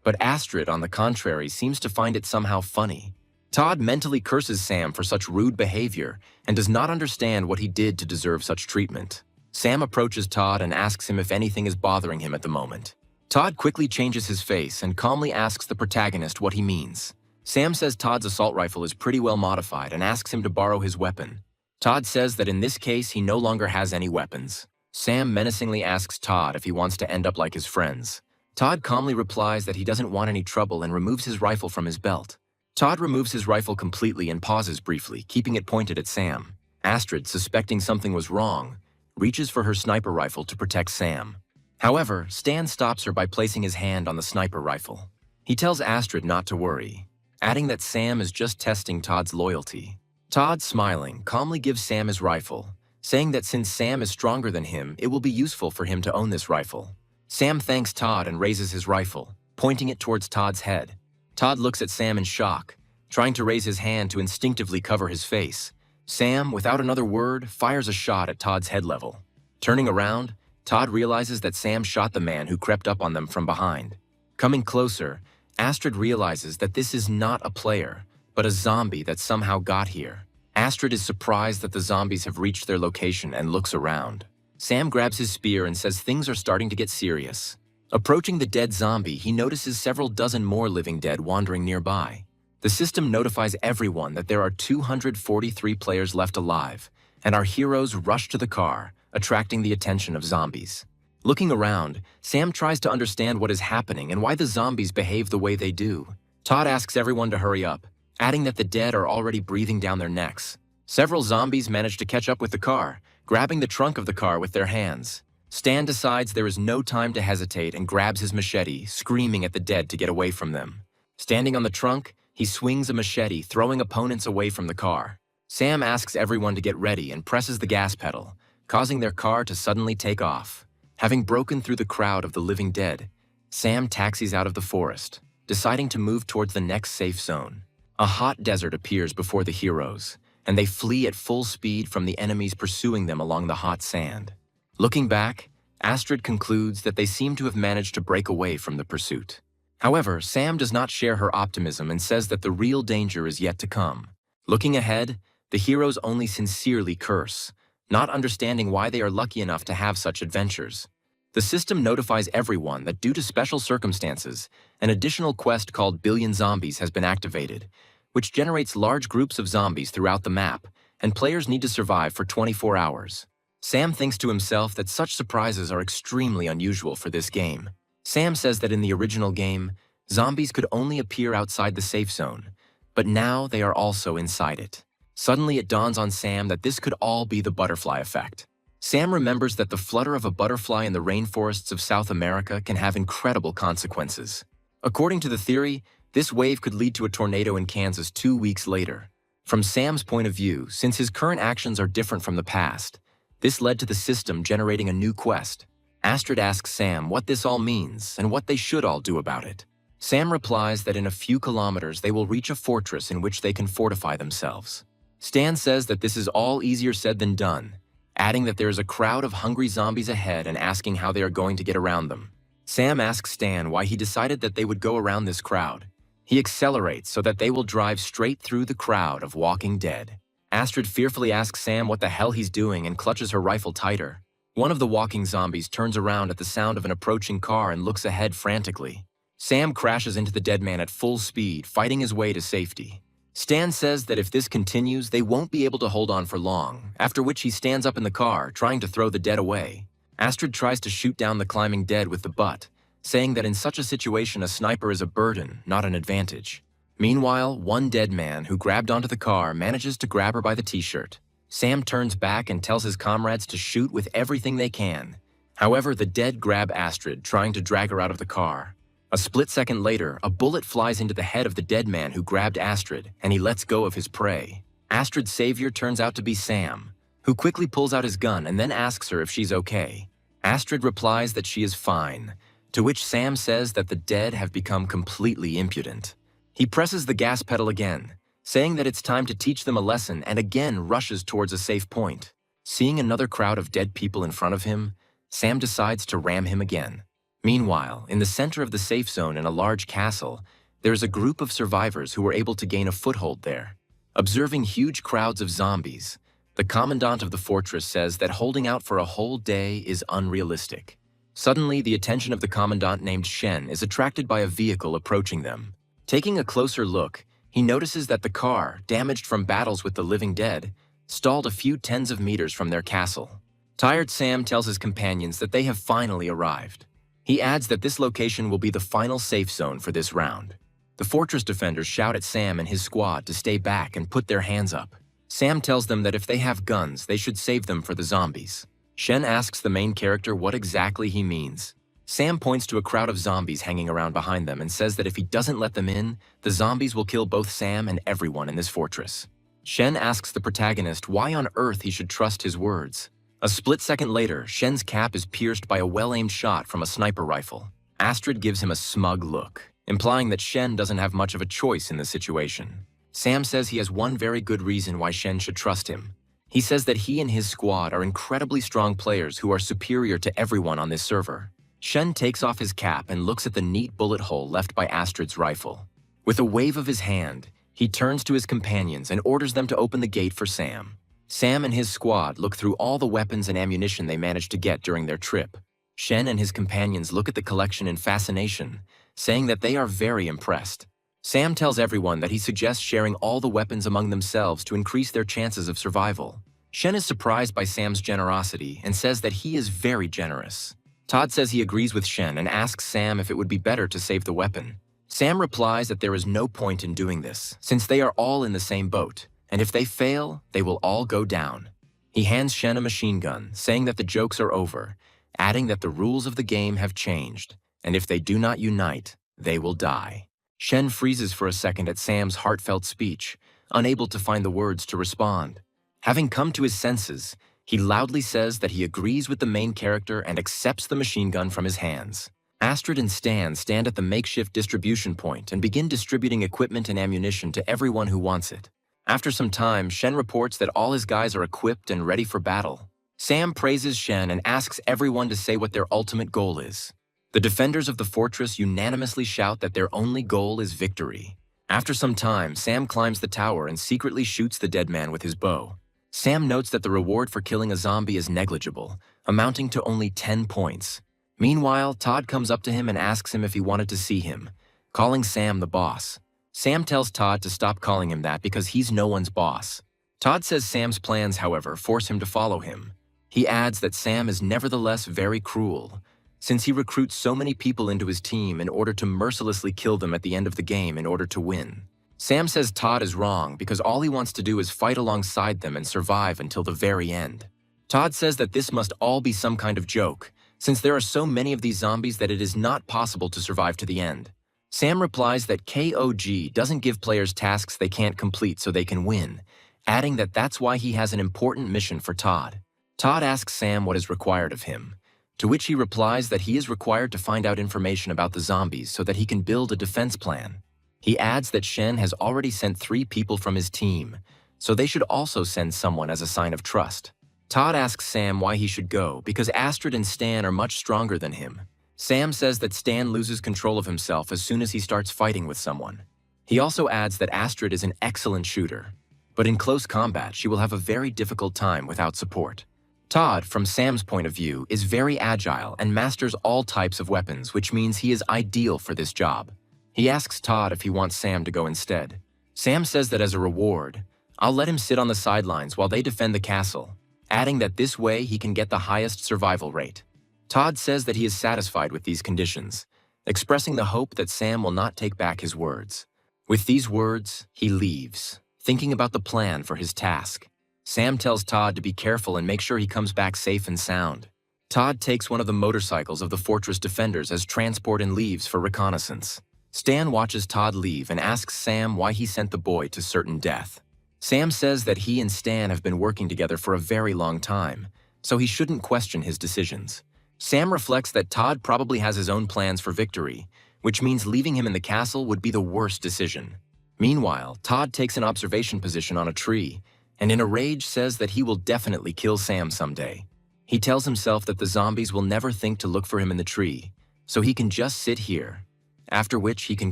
but Astrid, on the contrary, seems to find it somehow funny. Todd mentally curses Sam for such rude behavior and does not understand what he did to deserve such treatment. Sam approaches Todd and asks him if anything is bothering him at the moment. Todd quickly changes his face and calmly asks the protagonist what he means. Sam says Todd's assault rifle is pretty well modified and asks him to borrow his weapon. Todd says that in this case he no longer has any weapons. Sam menacingly asks Todd if he wants to end up like his friends. Todd calmly replies that he doesn't want any trouble and removes his rifle from his belt. Todd removes his rifle completely and pauses briefly, keeping it pointed at Sam. Astrid, suspecting something was wrong, reaches for her sniper rifle to protect Sam. However, Stan stops her by placing his hand on the sniper rifle. He tells Astrid not to worry, adding that Sam is just testing Todd's loyalty. Todd, smiling, calmly gives Sam his rifle, saying that since Sam is stronger than him, it will be useful for him to own this rifle. Sam thanks Todd and raises his rifle, pointing it towards Todd's head. Todd looks at Sam in shock, trying to raise his hand to instinctively cover his face. Sam, without another word, fires a shot at Todd's head level. Turning around, Todd realizes that Sam shot the man who crept up on them from behind. Coming closer, Astrid realizes that this is not a player, but a zombie that somehow got here. Astrid is surprised that the zombies have reached their location and looks around. Sam grabs his spear and says things are starting to get serious. Approaching the dead zombie, he notices several dozen more living dead wandering nearby. The system notifies everyone that there are 243 players left alive, and our heroes rush to the car, attracting the attention of zombies. Looking around, Sam tries to understand what is happening and why the zombies behave the way they do. Todd asks everyone to hurry up, adding that the dead are already breathing down their necks. Several zombies manage to catch up with the car, grabbing the trunk of the car with their hands. Stan decides there is no time to hesitate and grabs his machete, screaming at the dead to get away from them. Standing on the trunk, he swings a machete, throwing opponents away from the car. Sam asks everyone to get ready and presses the gas pedal, causing their car to suddenly take off. Having broken through the crowd of the living dead, Sam taxis out of the forest, deciding to move towards the next safe zone. A hot desert appears before the heroes, and they flee at full speed from the enemies pursuing them along the hot sand. Looking back, Astrid concludes that they seem to have managed to break away from the pursuit. However, Sam does not share her optimism and says that the real danger is yet to come. Looking ahead, the heroes only sincerely curse, not understanding why they are lucky enough to have such adventures. The system notifies everyone that due to special circumstances, an additional quest called Billion Zombies has been activated, which generates large groups of zombies throughout the map, and players need to survive for 24 hours. Sam thinks to himself that such surprises are extremely unusual for this game. Sam says that in the original game, zombies could only appear outside the safe zone, but now they are also inside it. Suddenly it dawns on Sam that this could all be the butterfly effect. Sam remembers that the flutter of a butterfly in the rainforests of South America can have incredible consequences. According to the theory, this wave could lead to a tornado in Kansas 2 weeks later. From Sam's point of view, since his current actions are different from the past, this led to the system generating a new quest. Astrid asks Sam what this all means and what they should all do about it. Sam replies that in a few kilometers they will reach a fortress in which they can fortify themselves. Stan says that this is all easier said than done, adding that there is a crowd of hungry zombies ahead and asking how they are going to get around them. Sam asks Stan why he decided that they would go around this crowd. He accelerates so that they will drive straight through the crowd of walking dead. Astrid fearfully asks Sam what the hell he's doing and clutches her rifle tighter. One of the walking zombies turns around at the sound of an approaching car and looks ahead frantically. Sam crashes into the dead man at full speed, fighting his way to safety. Stan says that if this continues, they won't be able to hold on for long, after which he stands up in the car, trying to throw the dead away. Astrid tries to shoot down the climbing dead with the butt, saying that in such a situation a sniper is a burden, not an advantage. Meanwhile, one dead man who grabbed onto the car manages to grab her by the t-shirt. Sam turns back and tells his comrades to shoot with everything they can. However, the dead grab Astrid, trying to drag her out of the car. A split second later, a bullet flies into the head of the dead man who grabbed Astrid, and he lets go of his prey. Astrid's savior turns out to be Sam, who quickly pulls out his gun and then asks her if she's okay. Astrid replies that she is fine, to which Sam says that the dead have become completely impudent. He presses the gas pedal again, saying that it's time to teach them a lesson, and again rushes towards a safe point. Seeing another crowd of dead people in front of him, Sam decides to ram him again. Meanwhile, in the center of the safe zone in a large castle, there is a group of survivors who were able to gain a foothold there. Observing huge crowds of zombies, the commandant of the fortress says that holding out for a whole day is unrealistic. Suddenly, the attention of the commandant named Shen is attracted by a vehicle approaching them. Taking a closer look, he notices that the car, damaged from battles with the living dead, stalled a few tens of meters from their castle. Tired Sam tells his companions that they have finally arrived. He adds that this location will be the final safe zone for this round. The fortress defenders shout at Sam and his squad to stay back and put their hands up. Sam tells them that if they have guns, they should save them for the zombies. Shen asks the main character what exactly he means. Sam points to a crowd of zombies hanging around behind them and says that if he doesn't let them in, the zombies will kill both Sam and everyone in this fortress. Shen asks the protagonist why on earth he should trust his words. A split second later, Shen's cap is pierced by a well-aimed shot from a sniper rifle. Astrid gives him a smug look, implying that Shen doesn't have much of a choice in the situation. Sam says he has one very good reason why Shen should trust him. He says that he and his squad are incredibly strong players who are superior to everyone on this server. Shen takes off his cap and looks at the neat bullet hole left by Astrid's rifle. With a wave of his hand, he turns to his companions and orders them to open the gate for Sam. Sam and his squad look through all the weapons and ammunition they managed to get during their trip. Shen and his companions look at the collection in fascination, saying that they are very impressed. Sam tells everyone that he suggests sharing all the weapons among themselves to increase their chances of survival. Shen is surprised by Sam's generosity and says that he is very generous. Todd says he agrees with Shen and asks Sam if it would be better to save the weapon. Sam replies that there is no point in doing this, since they are all in the same boat, and if they fail, they will all go down. He hands Shen a machine gun, saying that the jokes are over, adding that the rules of the game have changed, and if they do not unite, they will die. Shen freezes for a second at Sam's heartfelt speech, unable to find the words to respond. Having come to his senses, he loudly says that he agrees with the main character and accepts the machine gun from his hands. Astrid and Stan stand at the makeshift distribution point and begin distributing equipment and ammunition to everyone who wants it. After some time, Shen reports that all his guys are equipped and ready for battle. Sam praises Shen and asks everyone to say what their ultimate goal is. The defenders of the fortress unanimously shout that their only goal is victory. After some time, Sam climbs the tower and secretly shoots the dead man with his bow. Sam notes that the reward for killing a zombie is negligible, amounting to only 10 points. Meanwhile, Todd comes up to him and asks him if he wanted to see him, calling Sam the boss. Sam tells Todd to stop calling him that because he's no one's boss. Todd says Sam's plans, however, force him to follow him. He adds that Sam is nevertheless very cruel, since he recruits so many people into his team in order to mercilessly kill them at the end of the game in order to win. Sam says Todd is wrong because all he wants to do is fight alongside them and survive until the very end. Todd says that this must all be some kind of joke, since there are so many of these zombies that it is not possible to survive to the end. Sam replies that KOG doesn't give players tasks they can't complete so they can win, adding that that's why he has an important mission for Todd. Todd asks Sam what is required of him, to which he replies that he is required to find out information about the zombies so that he can build a defense plan. He adds that Shen has already sent 3 people from his team, so they should also send someone as a sign of trust. Todd asks Sam why he should go because Astrid and Stan are much stronger than him. Sam says that Stan loses control of himself as soon as he starts fighting with someone. He also adds that Astrid is an excellent shooter, but in close combat she will have a very difficult time without support. Todd, from Sam's point of view, is very agile and masters all types of weapons, which means he is ideal for this job. He asks Todd if he wants Sam to go instead. Sam says that as a reward, I'll let him sit on the sidelines while they defend the castle, adding that this way he can get the highest survival rate. Todd says that he is satisfied with these conditions, expressing the hope that Sam will not take back his words. With these words, he leaves, thinking about the plan for his task. Sam tells Todd to be careful and make sure he comes back safe and sound. Todd takes one of the motorcycles of the fortress defenders as transport and leaves for reconnaissance. Stan watches Todd leave and asks Sam why he sent the boy to certain death. Sam says that he and Stan have been working together for a very long time, so he shouldn't question his decisions. Sam reflects that Todd probably has his own plans for victory, which means leaving him in the castle would be the worst decision. Meanwhile, Todd takes an observation position on a tree, and in a rage says that he will definitely kill Sam someday. He tells himself that the zombies will never think to look for him in the tree, so he can just sit here, after which he can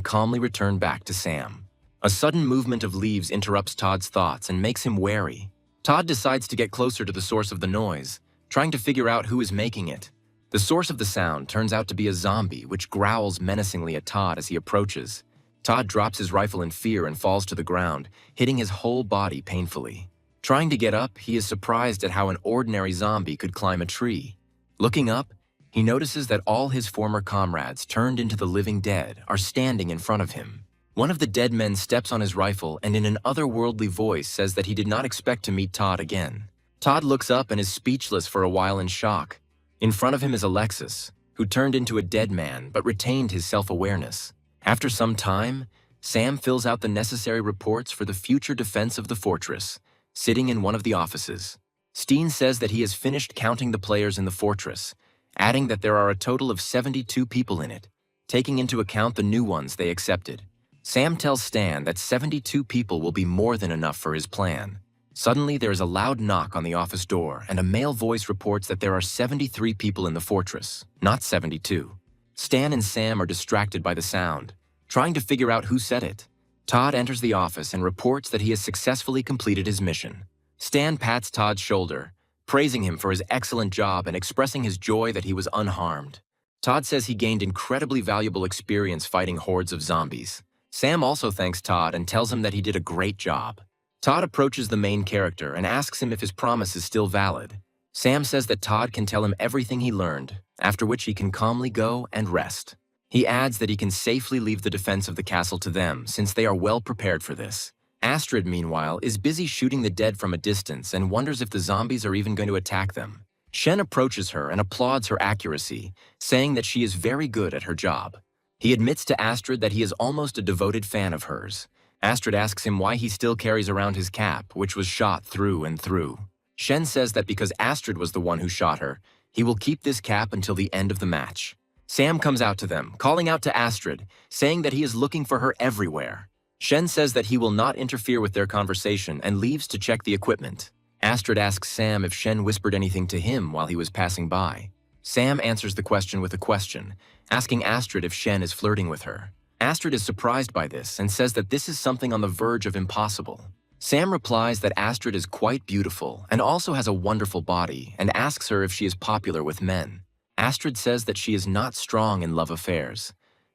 calmly return back to Sam. A sudden movement of leaves interrupts Todd's thoughts and makes him wary. Todd decides to get closer to the source of the noise, trying to figure out who is making it. The source of the sound turns out to be a zombie, which growls menacingly at Todd as he approaches. Todd drops his rifle in fear and falls to the ground, hitting his whole body painfully. Trying to get up, he is surprised at how an ordinary zombie could climb a tree. Looking up, he notices that all his former comrades turned into the living dead are standing in front of him. One of the dead men steps on his rifle and in an otherworldly voice says that he did not expect to meet Todd again. Todd looks up and is speechless for a while in shock. In front of him is Alexis, who turned into a dead man but retained his self-awareness. After some time, Sam fills out the necessary reports for the future defense of the fortress, sitting in one of the offices. Steen says that he has finished counting the players in the fortress, adding that there are a total of 72 people in it, taking into account the new ones they accepted. Sam tells Stan that 72 people will be more than enough for his plan. Suddenly, there is a loud knock on the office door, and a male voice reports that there are 73 people in the fortress, not 72. Stan and Sam are distracted by the sound, trying to figure out who said it. Todd enters the office and reports that he has successfully completed his mission. Stan pats Todd's shoulder, praising him for his excellent job and expressing his joy that he was unharmed. Todd says he gained incredibly valuable experience fighting hordes of zombies. Sam also thanks Todd and tells him that he did a great job. Todd approaches the main character and asks him if his promise is still valid. Sam says that Todd can tell him everything he learned, after which he can calmly go and rest. He adds that he can safely leave the defense of the castle to them since they are well prepared for this. Astrid, meanwhile, is busy shooting the dead from a distance and wonders if the zombies are even going to attack them. Shen approaches her and applauds her accuracy, saying that she is very good at her job. He admits to Astrid that he is almost a devoted fan of hers. Astrid asks him why he still carries around his cap, which was shot through and through. Shen says that because Astrid was the one who shot her, he will keep this cap until the end of the match. Sam comes out to them, calling out to Astrid, saying that he is looking for her everywhere. Shen says that he will not interfere with their conversation and leaves to check the equipment. Astrid asks Sam if Shen whispered anything to him while he was passing by. Sam answers the question with a question, asking Astrid if Shen is flirting with her. Astrid is surprised by this and says that this is something on the verge of impossible. Sam replies that Astrid is quite beautiful and also has a wonderful body and asks her if she is popular with men. Astrid says that she is not strong in love affairs,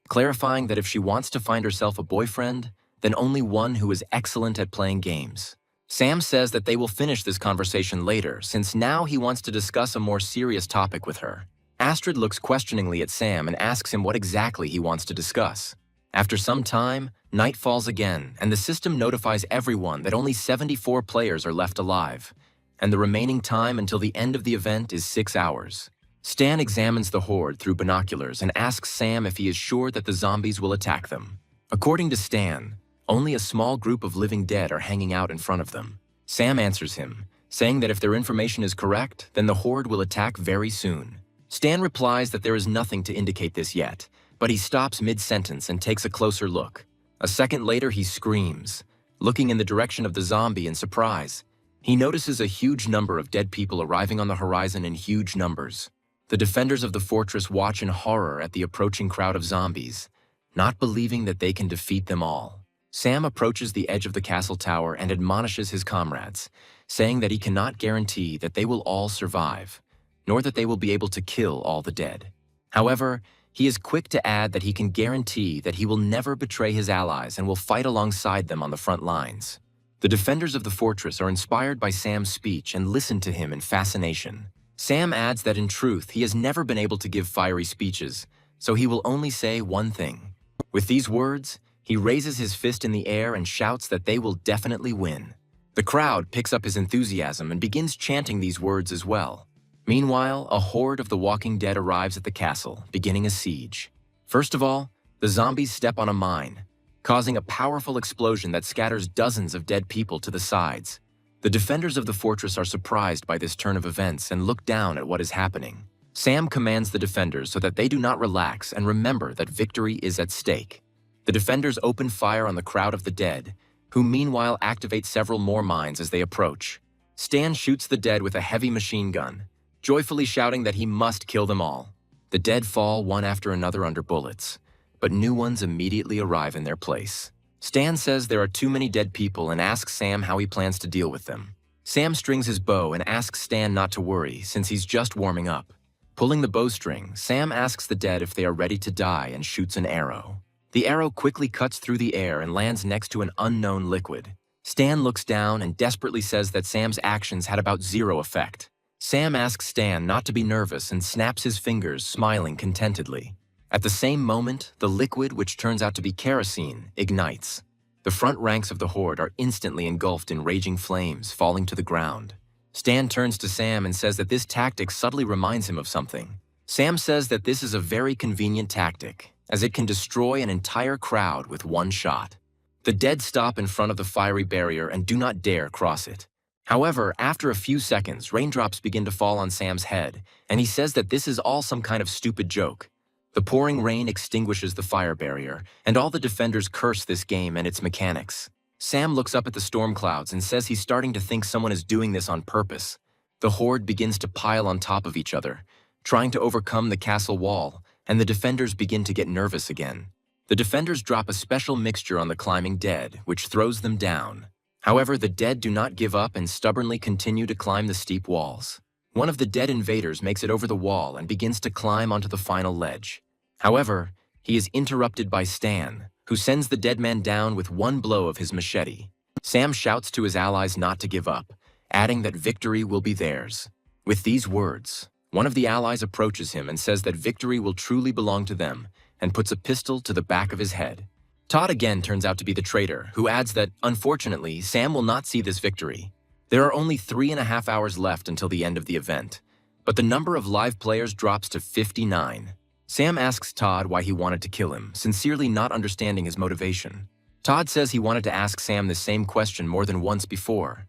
clarifying that if she wants to find herself a boyfriend, then only one who is excellent at playing games. Sam says that they will finish this conversation later since now he wants to discuss a more serious topic with her. Astrid looks questioningly at Sam and asks him what exactly he wants to discuss. After some time, night falls again, and the system notifies everyone that only 74 players are left alive, and the remaining time until the end of the event is 6 hours. Stan examines the horde through binoculars and asks Sam if he is sure that the zombies will attack them. According to Stan, only a small group of living dead are hanging out in front of them. Sam answers him, saying that if their information is correct, then the horde will attack very soon. Stan replies that there is nothing to indicate this yet, but he stops mid-sentence and takes a closer look. A second later, he screams, looking in the direction of the zombie in surprise. He notices a huge number of dead people arriving on the horizon in huge numbers. The defenders of the fortress watch in horror at the approaching crowd of zombies, not believing that they can defeat them all. Sam approaches the edge of the castle tower and admonishes his comrades, saying that he cannot guarantee that they will all survive, nor that they will be able to kill all the dead. However, he is quick to add that he can guarantee that he will never betray his allies and will fight alongside them on the front lines. The defenders of the fortress are inspired by Sam's speech and listen to him in fascination. Sam adds that in truth, he has never been able to give fiery speeches, so he will only say one thing. With these words, he raises his fist in the air and shouts that they will definitely win. The crowd picks up his enthusiasm and begins chanting these words as well. Meanwhile, a horde of the walking dead arrives at the castle, beginning a siege. First of all, the zombies step on a mine, causing a powerful explosion that scatters dozens of dead people to the sides. The defenders of the fortress are surprised by this turn of events and look down at what is happening. Sam commands the defenders so that they do not relax and remember that victory is at stake. The defenders open fire on the crowd of the dead, who meanwhile activate several more mines as they approach. Stan shoots the dead with a heavy machine gun, joyfully shouting that he must kill them all. The dead fall one after another under bullets, but new ones immediately arrive in their place. Stan says there are too many dead people and asks Sam how he plans to deal with them. Sam strings his bow and asks Stan not to worry since he's just warming up. Pulling the bowstring, Sam asks the dead if they are ready to die and shoots an arrow. The arrow quickly cuts through the air and lands next to an unknown liquid. Stan looks down and desperately says that Sam's actions had about zero effect. Sam asks Stan not to be nervous and snaps his fingers, smiling contentedly. At the same moment, the liquid, which turns out to be kerosene, ignites. The front ranks of the horde are instantly engulfed in raging flames, falling to the ground. Stan turns to Sam and says that this tactic subtly reminds him of something. Sam says that this is a very convenient tactic, as it can destroy an entire crowd with one shot. The dead stop in front of the fiery barrier and do not dare cross it. However, after a few seconds, raindrops begin to fall on Sam's head, and he says that this is all some kind of stupid joke. The pouring rain extinguishes the fire barrier, and all the defenders curse this game and its mechanics. Sam looks up at the storm clouds and says he's starting to think someone is doing this on purpose. The horde begins to pile on top of each other, trying to overcome the castle wall, and the defenders begin to get nervous again. The defenders drop a special mixture on the climbing dead, which throws them down. However, the dead do not give up and stubbornly continue to climb the steep walls. One of the dead invaders makes it over the wall and begins to climb onto the final ledge. However, he is interrupted by Stan, who sends the dead man down with one blow of his machete. Sam shouts to his allies not to give up, adding that victory will be theirs. With these words, one of the allies approaches him and says that victory will truly belong to them, and puts a pistol to the back of his head. Todd again turns out to be the traitor, who adds that, unfortunately, Sam will not see this victory. There are only 3.5 hours left until the end of the event, but the number of live players drops to 59. Sam asks Todd why he wanted to kill him, sincerely not understanding his motivation. Todd says he wanted to ask Sam the same question more than once before,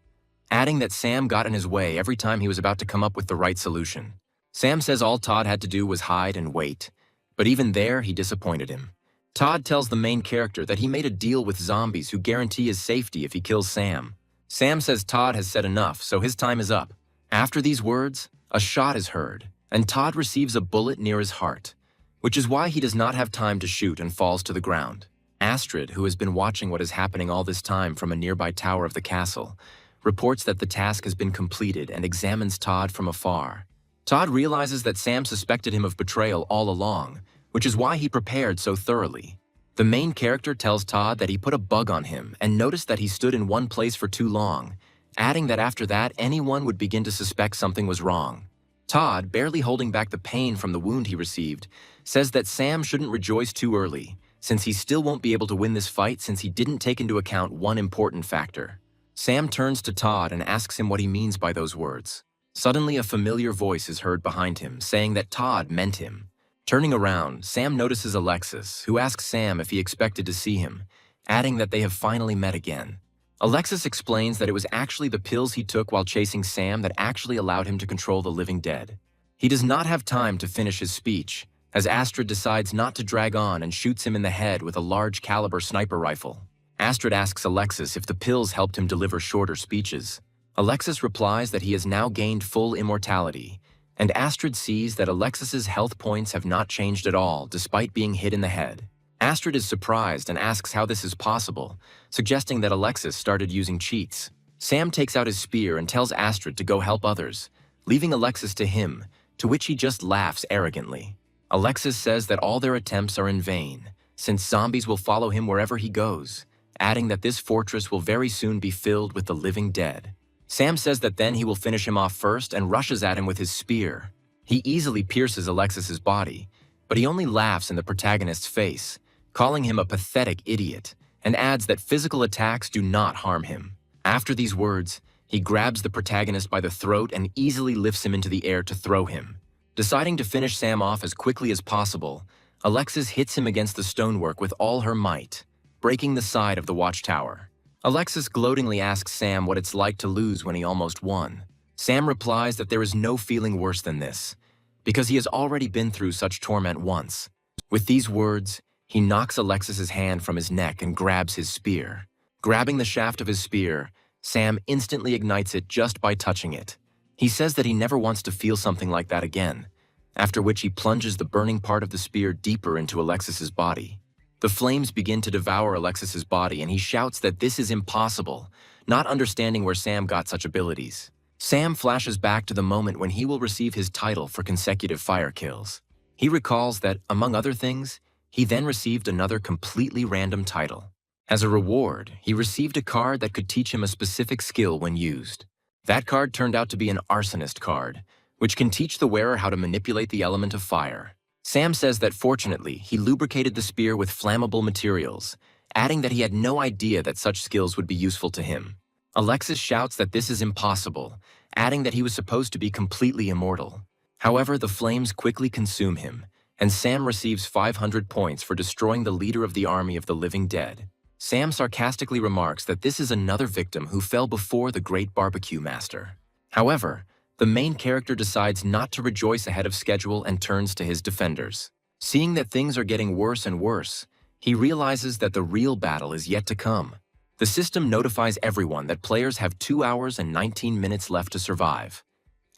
adding that Sam got in his way every time he was about to come up with the right solution. Sam says all Todd had to do was hide and wait, but even there, he disappointed him. Todd tells the main character that he made a deal with zombies who guarantee his safety if he kills Sam. Sam says Todd has said enough, so his time is up. After these words, a shot is heard, and Todd receives a bullet near his heart, which is why he does not have time to shoot and falls to the ground. Astrid, who has been watching what is happening all this time from a nearby tower of the castle, reports that the task has been completed and examines Todd from afar. Todd realizes that Sam suspected him of betrayal all along, which is why he prepared so thoroughly. The main character tells Todd that he put a bug on him and noticed that he stood in one place for too long, adding that after that anyone would begin to suspect something was wrong. Todd, barely holding back the pain from the wound he received, says that Sam shouldn't rejoice too early, since he still won't be able to win this fight since he didn't take into account one important factor. Sam turns to Todd and asks him what he means by those words. Suddenly, a familiar voice is heard behind him, saying that Todd meant him. Turning around, Sam notices Alexis, who asks Sam if he expected to see him, adding that they have finally met again. Alexis explains that it was actually the pills he took while chasing Sam that actually allowed him to control the living dead. He does not have time to finish his speech, as Astrid decides not to drag on and shoots him in the head with a large-caliber sniper rifle. Astrid asks Alexis if the pills helped him deliver shorter speeches. Alexis replies that he has now gained full immortality, and Astrid sees that Alexis's health points have not changed at all despite being hit in the head. Astrid is surprised and asks how this is possible, suggesting that Alexis started using cheats. Sam takes out his spear and tells Astrid to go help others, leaving Alexis to him, to which he just laughs arrogantly. Alexis says that all their attempts are in vain, since zombies will follow him wherever he goes, adding that this fortress will very soon be filled with the living dead. Sam says that then he will finish him off first and rushes at him with his spear. He easily pierces Alexis's body, but he only laughs in the protagonist's face, calling him a pathetic idiot, and adds that physical attacks do not harm him. After these words, he grabs the protagonist by the throat and easily lifts him into the air to throw him. Deciding to finish Sam off as quickly as possible, Alexis hits him against the stonework with all her might, breaking the side of the watchtower. Alexis gloatingly asks Sam what it's like to lose when he almost won. Sam replies that there is no feeling worse than this, because he has already been through such torment once. With these words, he knocks Alexis's hand from his neck and grabs his spear. Grabbing the shaft of his spear, Sam instantly ignites it just by touching it. He says that he never wants to feel something like that again, after which he plunges the burning part of the spear deeper into Alexis's body. The flames begin to devour Alexis's body, and he shouts that this is impossible, not understanding where Sam got such abilities. Sam flashes back to the moment when he will receive his title for consecutive fire kills. He recalls that, among other things, he then received another completely random title. As a reward, he received a card that could teach him a specific skill when used. That card turned out to be an arsonist card, which can teach the wearer how to manipulate the element of fire. Sam says that fortunately, he lubricated the spear with flammable materials, adding that he had no idea that such skills would be useful to him. Alexis shouts that this is impossible, adding that he was supposed to be completely immortal. However, the flames quickly consume him, and Sam receives 500 points for destroying the leader of the army of the living dead. Sam sarcastically remarks that this is another victim who fell before the great barbecue master. However, the main character decides not to rejoice ahead of schedule and turns to his defenders. Seeing that things are getting worse and worse, he realizes that the real battle is yet to come. The system notifies everyone that players have 2 hours and 19 minutes left to survive,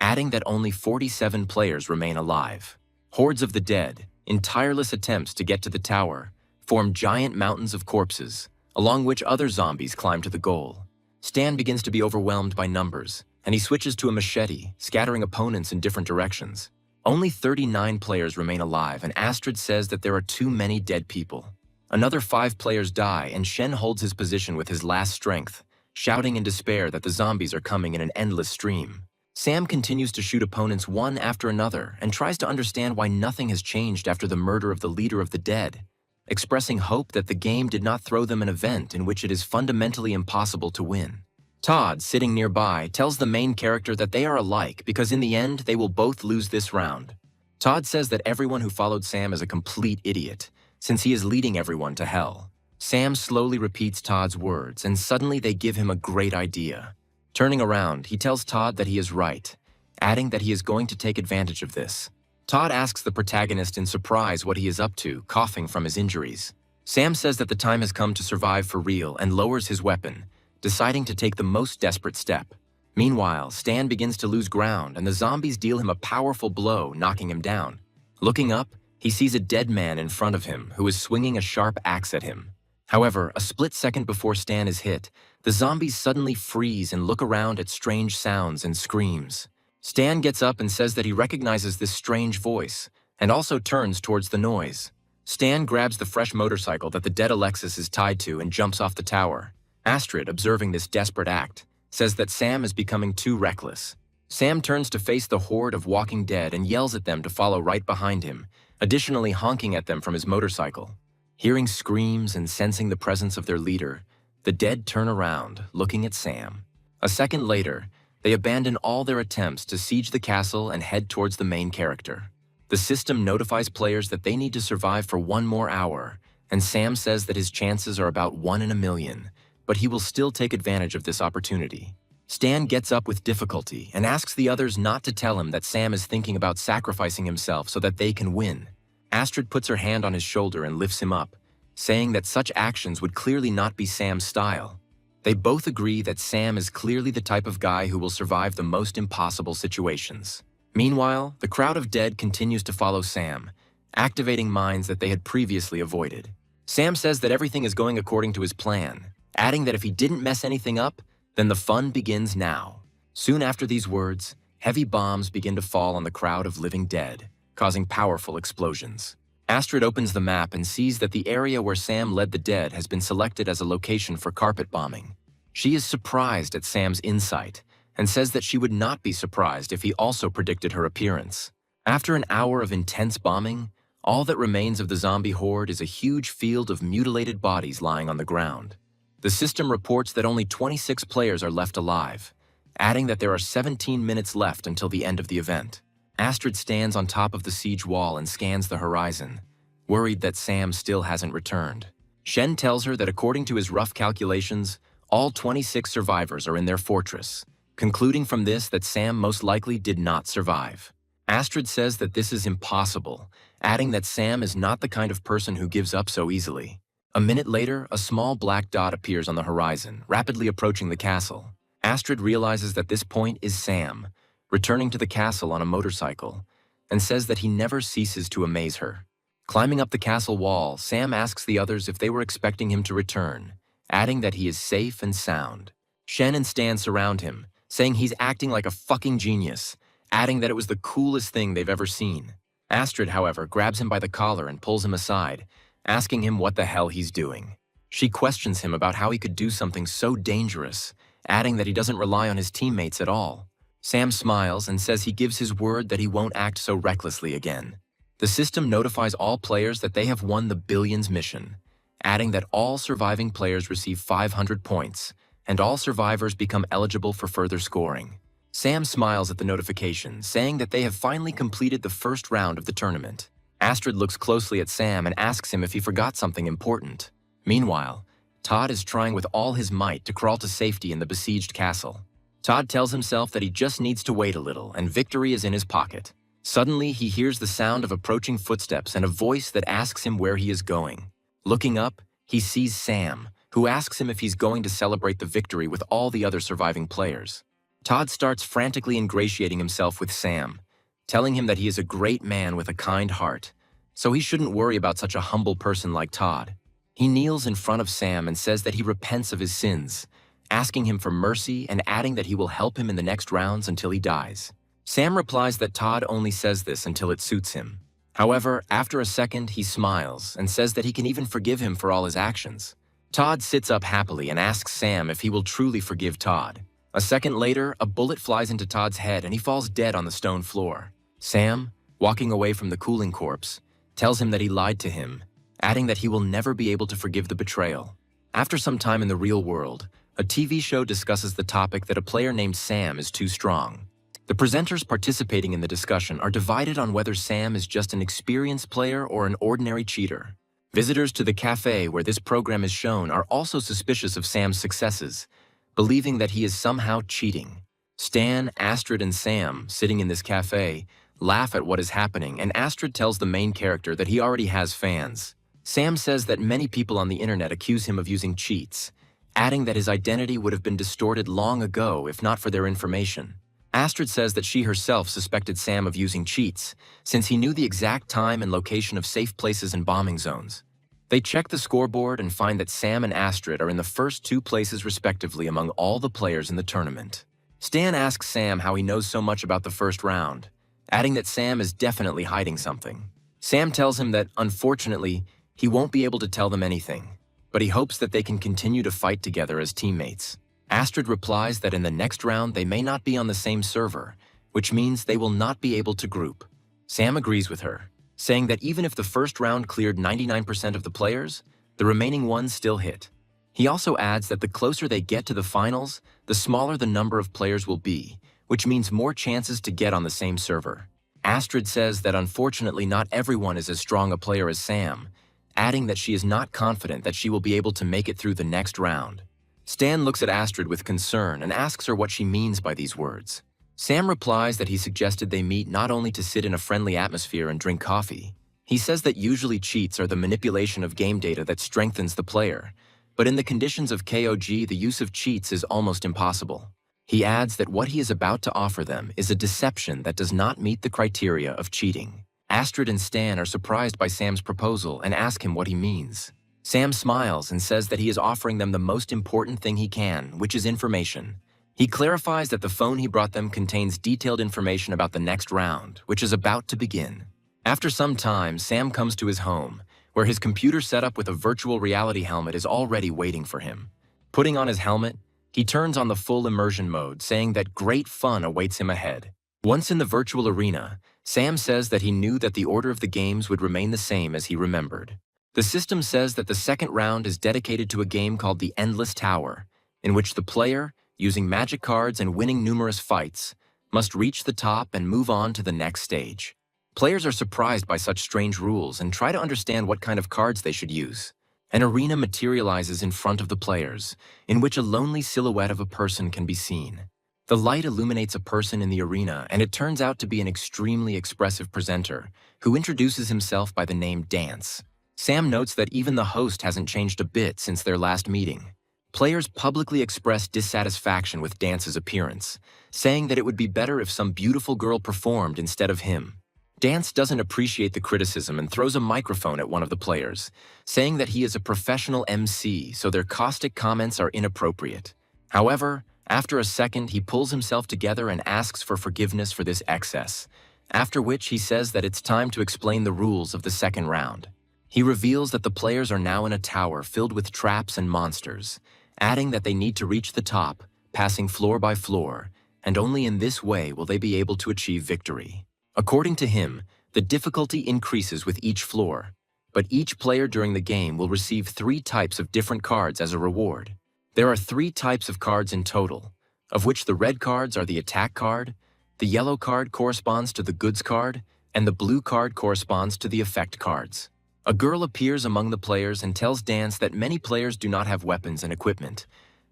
adding that only 47 players remain alive. Hordes of the dead, in tireless attempts to get to the tower, form giant mountains of corpses, along which other zombies climb to the goal. Stan begins to be overwhelmed by numbers, and he switches to a machete, scattering opponents in different directions. Only 39 players remain alive, and Astrid says that there are too many dead people. Another 5 players die, and Shen holds his position with his last strength, shouting in despair that the zombies are coming in an endless stream. Sam continues to shoot opponents one after another and tries to understand why nothing has changed after the murder of the leader of the dead, expressing hope that the game did not throw them an event in which it is fundamentally impossible to win. Todd, sitting nearby, tells the main character that they are alike because in the end they will both lose this round. Todd says that everyone who followed Sam is a complete idiot, since he is leading everyone to hell. Sam slowly repeats Todd's words, and suddenly they give him a great idea. Turning around, he tells Todd that he is right, adding that he is going to take advantage of this. Todd asks the protagonist in surprise what he is up to, coughing from his injuries. Sam says that the time has come to survive for real and lowers his weapon, deciding to take the most desperate step. Meanwhile, Stan begins to lose ground and the zombies deal him a powerful blow, knocking him down. Looking up, he sees a dead man in front of him who is swinging a sharp axe at him. However, a split second before Stan is hit, the zombies suddenly freeze and look around at strange sounds and screams. Stan gets up and says that he recognizes this strange voice, and also turns towards the noise. Stan grabs the fresh motorcycle that the dead Alexis is tied to and jumps off the tower. Astrid, observing this desperate act, says that Sam is becoming too reckless. Sam turns to face the horde of walking dead and yells at them to follow right behind him, additionally honking at them from his motorcycle. Hearing screams and sensing the presence of their leader, the dead turn around, looking at Sam. A second later, they abandon all their attempts to siege the castle and head towards the main character. The system notifies players that they need to survive for 1 more hour, and Sam says that his chances are about 1 in a million, but he will still take advantage of this opportunity. Stan gets up with difficulty and asks the others not to tell him that Sam is thinking about sacrificing himself so that they can win. Astrid puts her hand on his shoulder and lifts him up, saying that such actions would clearly not be Sam's style. They both agree that Sam is clearly the type of guy who will survive the most impossible situations. Meanwhile, the crowd of dead continues to follow Sam, activating mines that they had previously avoided. Sam says that everything is going according to his plan, adding that if he didn't mess anything up, then the fun begins now. Soon after these words, heavy bombs begin to fall on the crowd of living dead, causing powerful explosions. Astrid opens the map and sees that the area where Sam led the dead has been selected as a location for carpet bombing. She is surprised at Sam's insight and says that she would not be surprised if he also predicted her appearance. After an hour of intense bombing, all that remains of the zombie horde is a huge field of mutilated bodies lying on the ground. The system reports that only 26 players are left alive, adding that there are 17 minutes left until the end of the event. Astrid stands on top of the siege wall and scans the horizon, worried that Sam still hasn't returned. Shen tells her that according to his rough calculations, all 26 survivors are in their fortress, concluding from this that Sam most likely did not survive. Astrid says that this is impossible, adding that Sam is not the kind of person who gives up so easily. A minute later, a small black dot appears on the horizon, rapidly approaching the castle. Astrid realizes that this point is Sam, returning to the castle on a motorcycle, and says that he never ceases to amaze her. Climbing up the castle wall, Sam asks the others if they were expecting him to return, adding that he is safe and sound. Shen and Stan surround him, saying he's acting like a fucking genius, adding that it was the coolest thing they've ever seen. Astrid, however, grabs him by the collar and pulls him aside, asking him what the hell he's doing. She questions him about how he could do something so dangerous, adding that he doesn't rely on his teammates at all. Sam smiles and says he gives his word that he won't act so recklessly again. The system notifies all players that they have won the Billions mission, adding that all surviving players receive 500 points, and all survivors become eligible for further scoring. Sam smiles at the notification, saying that they have finally completed the first round of the tournament. Astrid looks closely at Sam and asks him if he forgot something important. Meanwhile, Todd is trying with all his might to crawl to safety in the besieged castle. Todd tells himself that he just needs to wait a little and victory is in his pocket. Suddenly, he hears the sound of approaching footsteps and a voice that asks him where he is going. Looking up, he sees Sam, who asks him if he's going to celebrate the victory with all the other surviving players. Todd starts frantically ingratiating himself with Sam, telling him that he is a great man with a kind heart, so he shouldn't worry about such a humble person like Todd. He kneels in front of Sam and says that he repents of his sins, asking him for mercy and adding that he will help him in the next rounds until he dies. Sam replies that Todd only says this until it suits him. However, after a second, he smiles and says that he can even forgive him for all his actions. Todd sits up happily and asks Sam if he will truly forgive Todd. A second later, a bullet flies into Todd's head and he falls dead on the stone floor. Sam, walking away from the cooling corpse, tells him that he lied to him, adding that he will never be able to forgive the betrayal. After some time in the real world, a TV show discusses the topic that a player named Sam is too strong. The presenters participating in the discussion are divided on whether Sam is just an experienced player or an ordinary cheater. Visitors to the cafe where this program is shown are also suspicious of Sam's successes, believing that he is somehow cheating. Stan, Astrid, and Sam, sitting in this cafe, laugh at what is happening, and Astrid tells the main character that he already has fans. Sam says that many people on the internet accuse him of using cheats, adding that his identity would have been distorted long ago if not for their information. Astrid says that she herself suspected Sam of using cheats, since he knew the exact time and location of safe places and bombing zones. They check the scoreboard and find that Sam and Astrid are in the first 2 places respectively among all the players in the tournament. Stan asks Sam how he knows so much about the first round, adding that Sam is definitely hiding something. Sam tells him that, unfortunately, he won't be able to tell them anything, but he hopes that they can continue to fight together as teammates. Astrid replies that in the next round they may not be on the same server, which means they will not be able to group. Sam agrees with her, saying that even if the first round cleared 99% of the players, the remaining ones still hit. He also adds that the closer they get to the finals, the smaller the number of players will be, which means more chances to get on the same server. Astrid says that unfortunately not everyone is as strong a player as Sam, adding that she is not confident that she will be able to make it through the next round. Stan looks at Astrid with concern and asks her what she means by these words. Sam replies that he suggested they meet not only to sit in a friendly atmosphere and drink coffee. He says that usually cheats are the manipulation of game data that strengthens the player, but in the conditions of KOG, the use of cheats is almost impossible. He adds that what he is about to offer them is a deception that does not meet the criteria of cheating. Astrid and Stan are surprised by Sam's proposal and ask him what he means. Sam smiles and says that he is offering them the most important thing he can, which is information. He clarifies that the phone he brought them contains detailed information about the next round, which is about to begin. After some time, Sam comes to his home, where his computer setup with a virtual reality helmet is already waiting for him. Putting on his helmet, he turns on the full immersion mode, saying that great fun awaits him ahead. Once in the virtual arena, Sam says that he knew that the order of the games would remain the same as he remembered. The system says that the second round is dedicated to a game called the Endless Tower, in which the player, using magic cards and winning numerous fights, must reach the top and move on to the next stage. Players are surprised by such strange rules and try to understand what kind of cards they should use. An arena materializes in front of the players, in which a lonely silhouette of a person can be seen. The light illuminates a person in the arena, and it turns out to be an extremely expressive presenter who introduces himself by the name Dance. Sam notes that even the host hasn't changed a bit since their last meeting. Players publicly express dissatisfaction with Dance's appearance, saying that it would be better if some beautiful girl performed instead of him. Dance doesn't appreciate the criticism and throws a microphone at one of the players, saying that he is a professional MC, so their caustic comments are inappropriate. However, after a second, he pulls himself together and asks for forgiveness for this excess, after which he says that it's time to explain the rules of the second round. He reveals that the players are now in a tower filled with traps and monsters, adding that they need to reach the top, passing floor by floor, and only in this way will they be able to achieve victory. According to him, the difficulty increases with each floor, but each player during the game will receive 3 types of different cards as a reward. There are 3 types of cards in total, of which the red cards are the attack card, the yellow card corresponds to the goods card, and the blue card corresponds to the effect cards. A girl appears among the players and tells Dance that many players do not have weapons and equipment,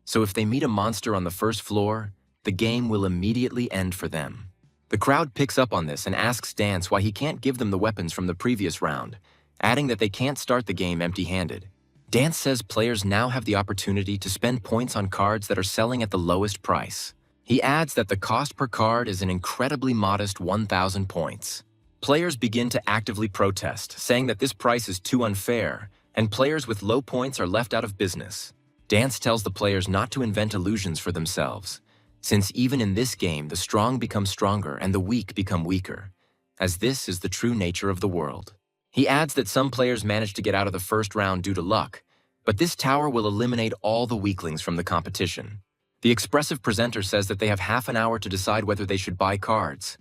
so if they meet a monster on the first floor, the game will immediately end for them. The crowd picks up on this and asks Dance why he can't give them the weapons from the previous round, adding that they can't start the game empty-handed. Dance says players now have the opportunity to spend points on cards that are selling at the lowest price. He adds that the cost per card is an incredibly modest 1,000 points. Players begin to actively protest, saying that this price is too unfair, and players with low points are left out of business. Dance tells the players not to invent illusions for themselves, since even in this game the strong become stronger and the weak become weaker, as this is the true nature of the world. He adds that some players manage to get out of the first round due to luck, but this tower will eliminate all the weaklings from the competition. The expressive presenter says that they have half an hour to decide whether they should buy cards,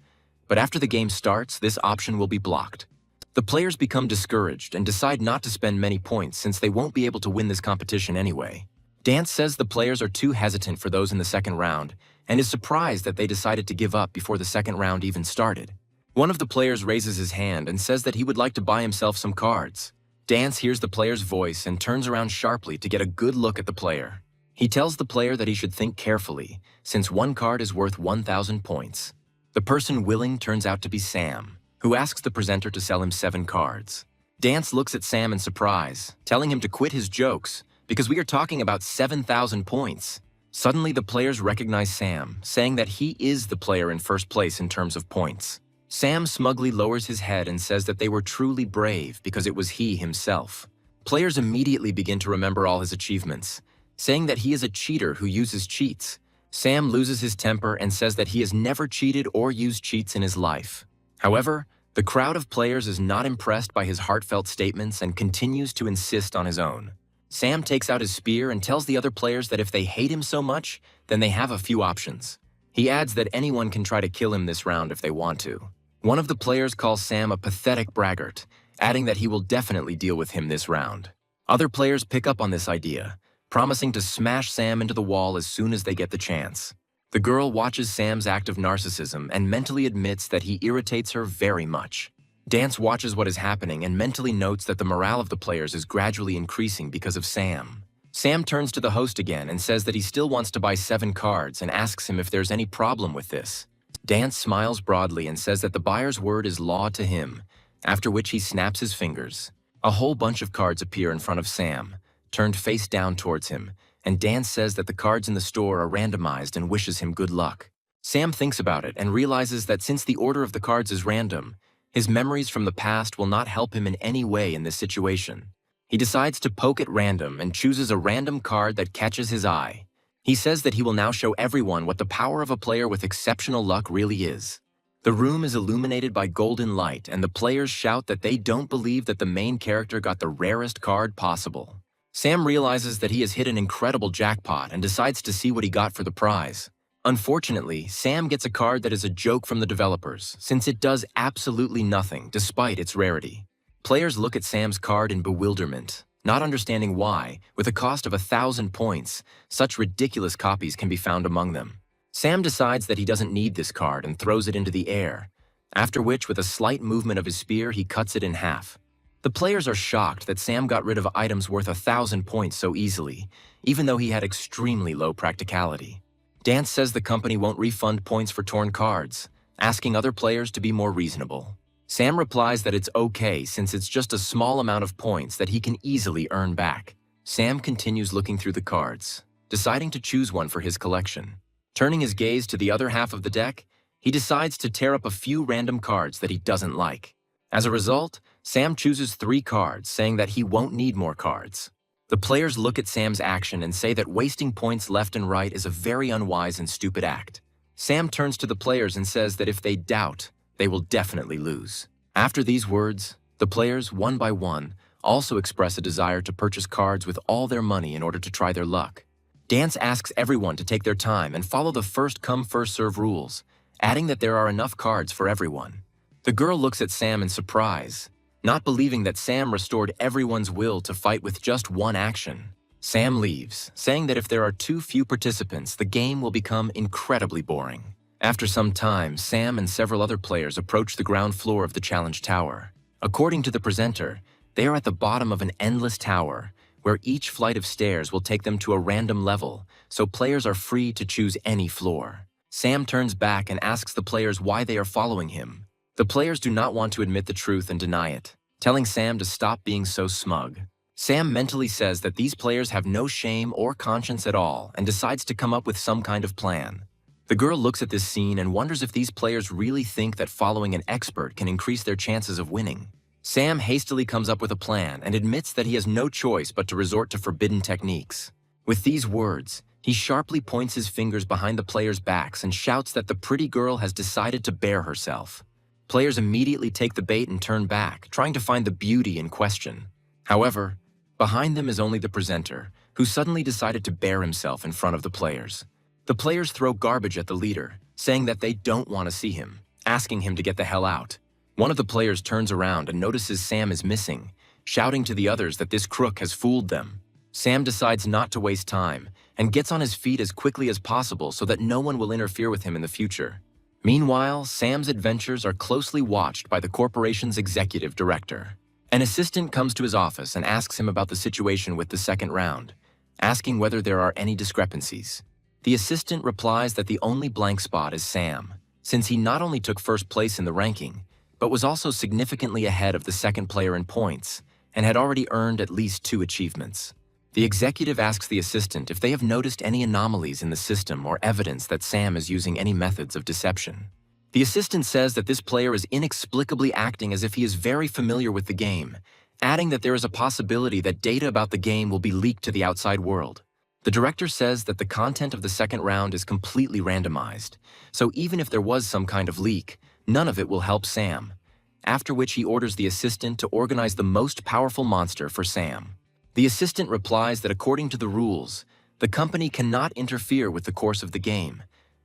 but after the game starts, this option will be blocked. The players become discouraged and decide not to spend many points since they won't be able to win this competition anyway. Dance says the players are too hesitant for those in the second round and is surprised that they decided to give up before the second round even started. One of the players raises his hand and says that he would like to buy himself some cards. Dance hears the player's voice and turns around sharply to get a good look at the player. He tells the player that he should think carefully, since one card is worth 1,000 points. The person willing turns out to be Sam, who asks the presenter to sell him 7 cards. Dance looks at Sam in surprise, telling him to quit his jokes, because we are talking about 7,000 points. Suddenly the players recognize Sam, saying that he is the player in first place in terms of points. Sam smugly lowers his head and says that they were truly brave because it was he himself. Players immediately begin to remember all his achievements, saying that he is a cheater who uses cheats. Sam loses his temper and says that he has never cheated or used cheats in his life. However, the crowd of players is not impressed by his heartfelt statements and continues to insist on his own. Sam takes out his spear and tells the other players that if they hate him so much, then they have a few options. He adds that anyone can try to kill him this round if they want to. One of the players calls Sam a pathetic braggart, adding that he will definitely deal with him this round. Other players pick up on this idea, promising to smash Sam into the wall as soon as they get the chance. The girl watches Sam's act of narcissism and mentally admits that he irritates her very much. Dance watches what is happening and mentally notes that the morale of the players is gradually increasing because of Sam. Sam turns to the host again and says that he still wants to buy 7 cards and asks him if there's any problem with this. Dance smiles broadly and says that the buyer's word is law to him, after which he snaps his fingers. A whole bunch of cards appear in front of Sam, turned face down towards him, and Dance says that the cards in the store are randomized and wishes him good luck. Sam thinks about it and realizes that since the order of the cards is random, his memories from the past will not help him in any way in this situation. He decides to poke at random and chooses a random card that catches his eye. He says that he will now show everyone what the power of a player with exceptional luck really is. The room is illuminated by golden light, and the players shout that they don't believe that the main character got the rarest card possible. Sam realizes that he has hit an incredible jackpot and decides to see what he got for the prize. Unfortunately, Sam gets a card that is a joke from the developers, since it does absolutely nothing despite its rarity. Players look at Sam's card in bewilderment, not understanding why, with a cost of 1,000 points, such ridiculous copies can be found among them. Sam decides that he doesn't need this card and throws it into the air, after which, with a slight movement of his spear, he cuts it in half. The players are shocked that Sam got rid of items worth 1,000 points so easily, even though he had extremely low practicality. Dance says the company won't refund points for torn cards, asking other players to be more reasonable. Sam replies that it's okay since it's just a small amount of points that he can easily earn back. Sam continues looking through the cards, deciding to choose one for his collection. Turning his gaze to the other half of the deck, he decides to tear up a few random cards that he doesn't like. As a result, Sam chooses 3 cards, saying that he won't need more cards. The players look at Sam's action and say that wasting points left and right is a very unwise and stupid act. Sam turns to the players and says that if they doubt, they will definitely lose. After these words, the players, one by one, also express a desire to purchase cards with all their money in order to try their luck. Dance asks everyone to take their time and follow the first-come, first-serve rules, adding that there are enough cards for everyone. The girl looks at Sam in surprise, not believing that Sam restored everyone's will to fight with just one action. Sam leaves, saying that if there are too few participants, the game will become incredibly boring. After some time, Sam and several other players approach the ground floor of the challenge tower. According to the presenter, they are at the bottom of an endless tower, where each flight of stairs will take them to a random level, so players are free to choose any floor. Sam turns back and asks the players why they are following him. The players do not want to admit the truth and deny it, telling Sam to stop being so smug. Sam mentally says that these players have no shame or conscience at all and decides to come up with some kind of plan. The girl looks at this scene and wonders if these players really think that following an expert can increase their chances of winning. Sam hastily comes up with a plan and admits that he has no choice but to resort to forbidden techniques. With these words, he sharply points his fingers behind the players' backs and shouts that the pretty girl has decided to bare herself. Players immediately take the bait and turn back, trying to find the beauty in question. However, behind them is only the presenter, who suddenly decided to bare himself in front of the players. The players throw garbage at the leader, saying that they don't want to see him, asking him to get the hell out. One of the players turns around and notices Sam is missing, shouting to the others that this crook has fooled them. Sam decides not to waste time and gets on his feet as quickly as possible so that no one will interfere with him in the future. Meanwhile, Sam's adventures are closely watched by the corporation's executive director. An assistant comes to his office and asks him about the situation with the second round, asking whether there are any discrepancies. The assistant replies that the only blank spot is Sam, since he not only took first place in the ranking, but was also significantly ahead of the second player in points and had already earned at least 2 achievements. The executive asks the assistant if they have noticed any anomalies in the system or evidence that Sam is using any methods of deception. The assistant says that this player is inexplicably acting as if he is very familiar with the game, adding that there is a possibility that data about the game will be leaked to the outside world. The director says that the content of the second round is completely randomized, so even if there was some kind of leak, none of it will help Sam, after which he orders the assistant to organize the most powerful monster for Sam. The assistant replies that according to the rules, the company cannot interfere with the course of the game,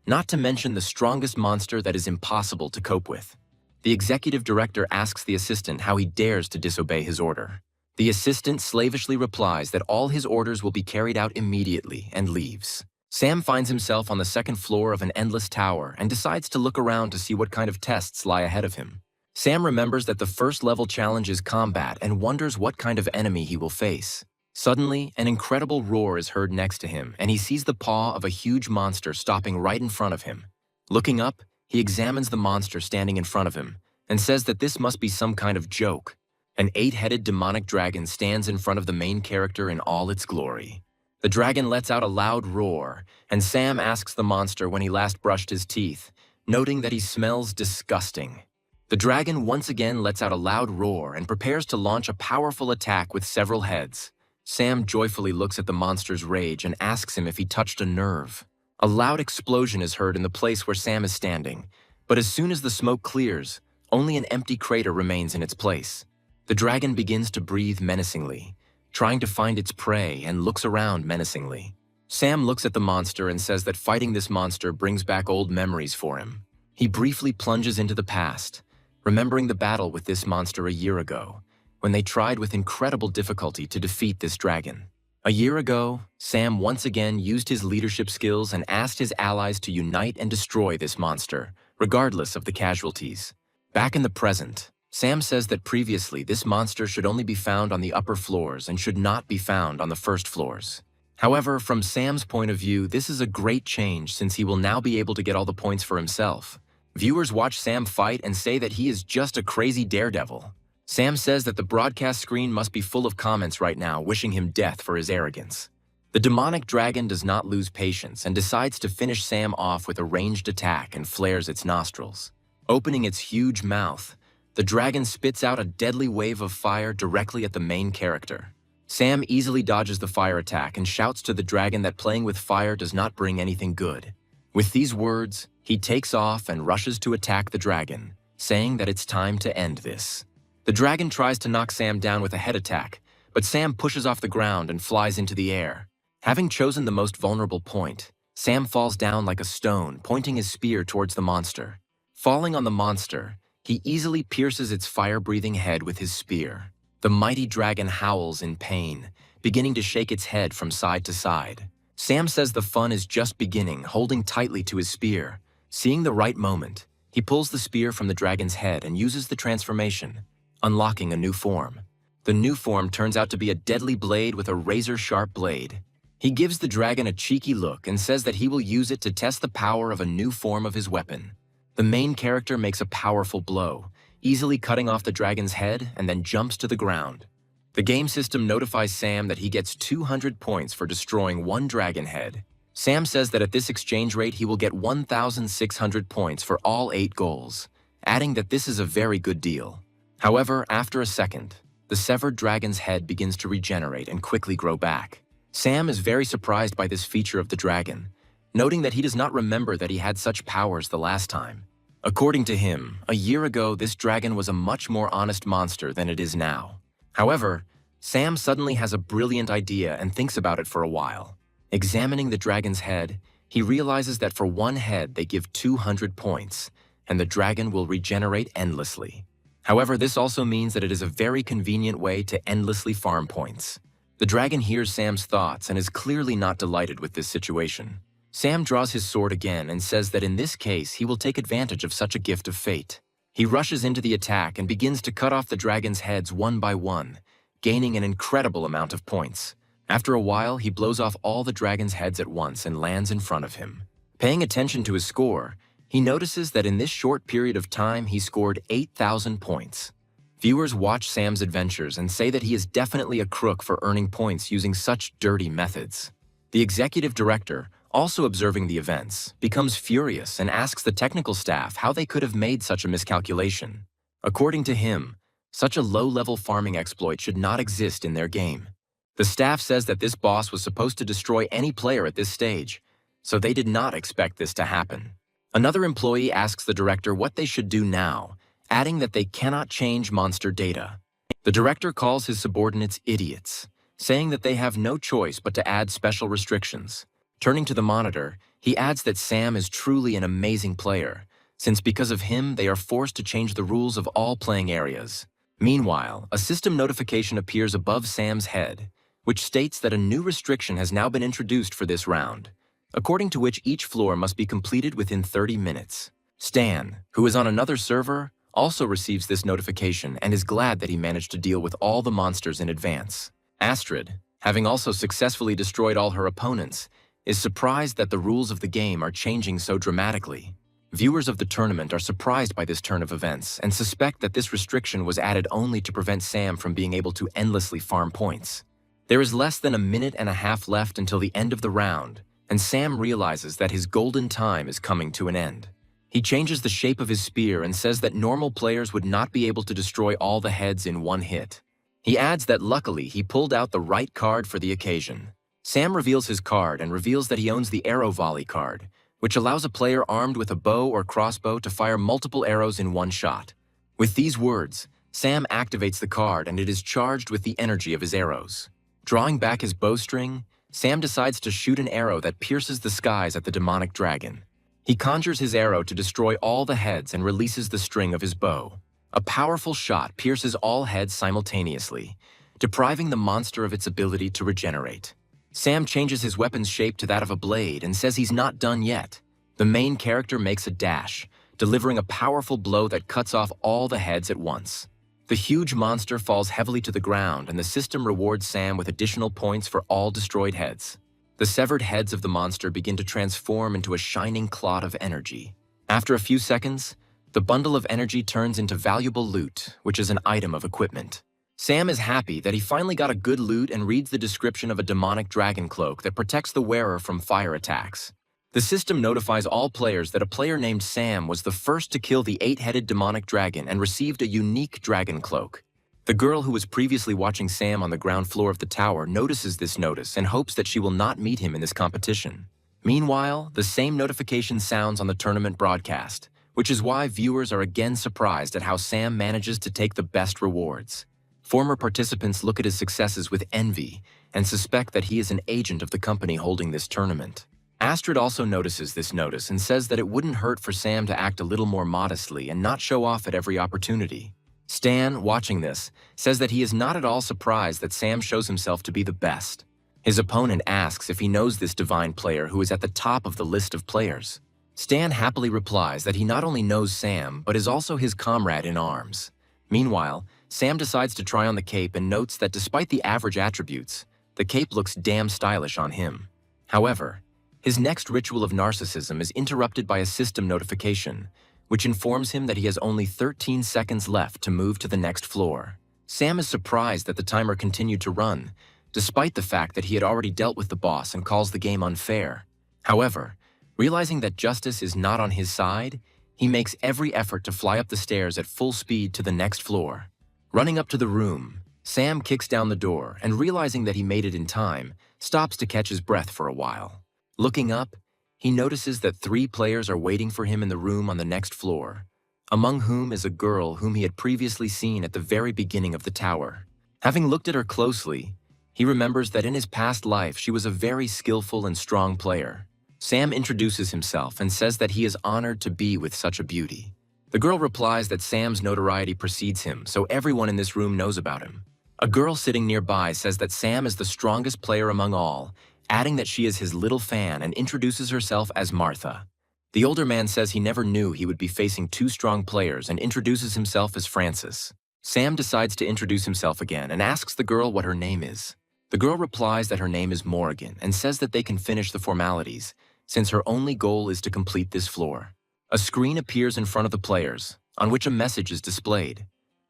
not to mention the strongest monster that is impossible to cope with. The executive director asks the assistant how he dares to disobey his order. The assistant slavishly replies that all his orders will be carried out immediately and leaves. Sam finds himself on the second floor of an endless tower and decides to look around to see what kind of tests lie ahead of him. Sam remembers that the first level challenge is combat and wonders what kind of enemy he will face. Suddenly, an incredible roar is heard next to him, and he sees the paw of a huge monster stopping right in front of him. Looking up, he examines the monster standing in front of him and says that this must be some kind of joke. An 8-headed demonic dragon stands in front of the main character in all its glory. The dragon lets out a loud roar, and Sam asks the monster when he last brushed his teeth, noting that he smells disgusting. The dragon once again lets out a loud roar and prepares to launch a powerful attack with several heads. Sam joyfully looks at the monster's rage and asks him if he touched a nerve. A loud explosion is heard in the place where Sam is standing, but as soon as the smoke clears, only an empty crater remains in its place. The dragon begins to breathe menacingly, trying to find its prey, and looks around menacingly. Sam looks at the monster and says that fighting this monster brings back old memories for him. He briefly plunges into the past, remembering the battle with this monster a year ago, when they tried with incredible difficulty to defeat this dragon. A year ago, Sam once again used his leadership skills and asked his allies to unite and destroy this monster, regardless of the casualties. Back in the present, Sam says that previously this monster should only be found on the upper floors and should not be found on the first floors. However, from Sam's point of view, this is a great change since he will now be able to get all the points for himself. Viewers watch Sam fight and say that he is just a crazy daredevil. Sam says that the broadcast screen must be full of comments right now wishing him death for his arrogance. The demonic dragon does not lose patience and decides to finish Sam off with a ranged attack and flares its nostrils. Opening its huge mouth, the dragon spits out a deadly wave of fire directly at the main character. Sam easily dodges the fire attack and shouts to the dragon that playing with fire does not bring anything good. With these words, he takes off and rushes to attack the dragon, saying that it's time to end this. The dragon tries to knock Sam down with a head attack, but Sam pushes off the ground and flies into the air. Having chosen the most vulnerable point, Sam falls down like a stone, pointing his spear towards the monster. Falling on the monster, he easily pierces its fire-breathing head with his spear. The mighty dragon howls in pain, beginning to shake its head from side to side. Sam says the fun is just beginning, holding tightly to his spear. Seeing the right moment, he pulls the spear from the dragon's head and uses the transformation, unlocking a new form. The new form turns out to be a deadly blade with a razor-sharp blade. He gives the dragon a cheeky look and says that he will use it to test the power of a new form of his weapon. The main character makes a powerful blow, easily cutting off the dragon's head and then jumps to the ground. The game system notifies Sam that he gets 200 points for destroying one dragon head. Sam says that at this exchange rate he will get 1,600 points for all 8 goals, adding that this is a very good deal. However, after a second, the severed dragon's head begins to regenerate and quickly grow back. Sam is very surprised by this feature of the dragon, noting that he does not remember that he had such powers the last time. According to him, a year ago this dragon was a much more honest monster than it is now. However, Sam suddenly has a brilliant idea and thinks about it for a while. Examining the dragon's head, he realizes that for one head they give 200 points, and the dragon will regenerate endlessly. However, this also means that it is a very convenient way to endlessly farm points. The dragon hears Sam's thoughts and is clearly not delighted with this situation. Sam draws his sword again and says that in this case he will take advantage of such a gift of fate. He rushes into the attack and begins to cut off the dragon's heads one by one, gaining an incredible amount of points. After a while, he blows off all the dragon's heads at once and lands in front of him. Paying attention to his score, he notices that in this short period of time he scored 8,000 points. Viewers watch Sam's adventures and say that he is definitely a crook for earning points using such dirty methods. The executive director, also observing the events, becomes furious and asks the technical staff how they could have made such a miscalculation. According to him, such a low-level farming exploit should not exist in their game. The staff says that this boss was supposed to destroy any player at this stage, so they did not expect this to happen. Another employee asks the director what they should do now, adding that they cannot change monster data. The director calls his subordinates idiots, saying that they have no choice but to add special restrictions. Turning to the monitor, he adds that Sam is truly an amazing player, since because of him they are forced to change the rules of all playing areas. Meanwhile, a system notification appears above Sam's head, which states that a new restriction has now been introduced for this round, according to which each floor must be completed within 30 minutes. Stan, who is on another server, also receives this notification and is glad that he managed to deal with all the monsters in advance. Astrid, having also successfully destroyed all her opponents, is surprised that the rules of the game are changing so dramatically. Viewers of the tournament are surprised by this turn of events and suspect that this restriction was added only to prevent Sam from being able to endlessly farm points. There is less than a minute and a half left until the end of the round, and Sam realizes that his golden time is coming to an end. He changes the shape of his spear and says that normal players would not be able to destroy all the heads in one hit. He adds that luckily he pulled out the right card for the occasion. Sam reveals his card and reveals that he owns the Arrow Volley card, which allows a player armed with a bow or crossbow to fire multiple arrows in one shot. With these words, Sam activates the card and it is charged with the energy of his arrows. Drawing back his bowstring, Sam decides to shoot an arrow that pierces the skies at the demonic dragon. He conjures his arrow to destroy all the heads and releases the string of his bow. A powerful shot pierces all heads simultaneously, depriving the monster of its ability to regenerate. Sam changes his weapon's shape to that of a blade and says he's not done yet. The main character makes a dash, delivering a powerful blow that cuts off all the heads at once. The huge monster falls heavily to the ground and the system rewards Sam with additional points for all destroyed heads. The severed heads of the monster begin to transform into a shining clot of energy. After a few seconds, the bundle of energy turns into valuable loot, which is an item of equipment. Sam is happy that he finally got a good loot and reads the description of a demonic dragon cloak that protects the wearer from fire attacks. The system notifies all players that a player named Sam was the first to kill the 8-headed demonic dragon and received a unique dragon cloak. The girl who was previously watching Sam on the ground floor of the tower notices this notice and hopes that she will not meet him in this competition. Meanwhile, the same notification sounds on the tournament broadcast, which is why viewers are again surprised at how Sam manages to take the best rewards. Former participants look at his successes with envy and suspect that he is an agent of the company holding this tournament. Astrid also notices this notice and says that it wouldn't hurt for Sam to act a little more modestly and not show off at every opportunity. Stan, watching this, says that he is not at all surprised that Sam shows himself to be the best. His opponent asks if he knows this divine player who is at the top of the list of players. Stan happily replies that he not only knows Sam, but is also his comrade in arms. Meanwhile, Sam decides to try on the cape and notes that despite the average attributes, the cape looks damn stylish on him. However, his next ritual of narcissism is interrupted by a system notification, which informs him that he has only 13 seconds left to move to the next floor. Sam is surprised that the timer continued to run, despite the fact that he had already dealt with the boss and calls the game unfair. However, realizing that justice is not on his side, he makes every effort to fly up the stairs at full speed to the next floor. Running up to the room, Sam kicks down the door and, realizing that he made it in time, stops to catch his breath for a while. Looking up, he notices that 3 players are waiting for him in the room on the next floor, among whom is a girl whom he had previously seen at the very beginning of the tower. Having looked at her closely, he remembers that in his past life she was a very skillful and strong player. Sam introduces himself and says that he is honored to be with such a beauty. The girl replies that Sam's notoriety precedes him, so everyone in this room knows about him. A girl sitting nearby says that Sam is the strongest player among all, adding that she is his little fan and introduces herself as Martha. The older man says he never knew he would be facing 2 strong players and introduces himself as Francis. Sam decides to introduce himself again and asks the girl what her name is. The girl replies that her name is Morrigan and says that they can finish the formalities, since her only goal is to complete this floor. A screen appears in front of the players, on which a message is displayed,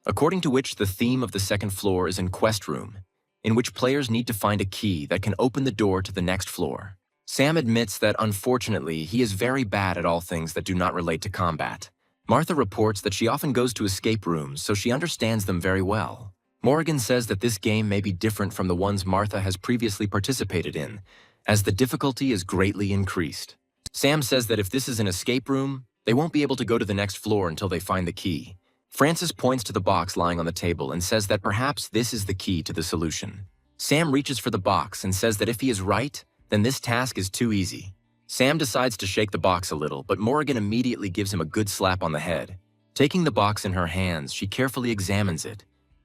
according to which the theme of the second floor is in Quest Room, in which players need to find a key that can open the door to the next floor. Sam admits that, unfortunately, he is very bad at all things that do not relate to combat. Martha reports that she often goes to escape rooms, so she understands them very well. Morrigan says that this game may be different from the ones Martha has previously participated in, as the difficulty is greatly increased. Sam says that if this is an escape room, they won't be able to go to the next floor until they find the key. Francis points to the box lying on the table and says that perhaps this is the key to the solution. Sam reaches for the box and says that if he is right, then this task is too easy. Sam decides to shake the box a little, but Morrigan immediately gives him a good slap on the head. Taking the box in her hands, she carefully examines it,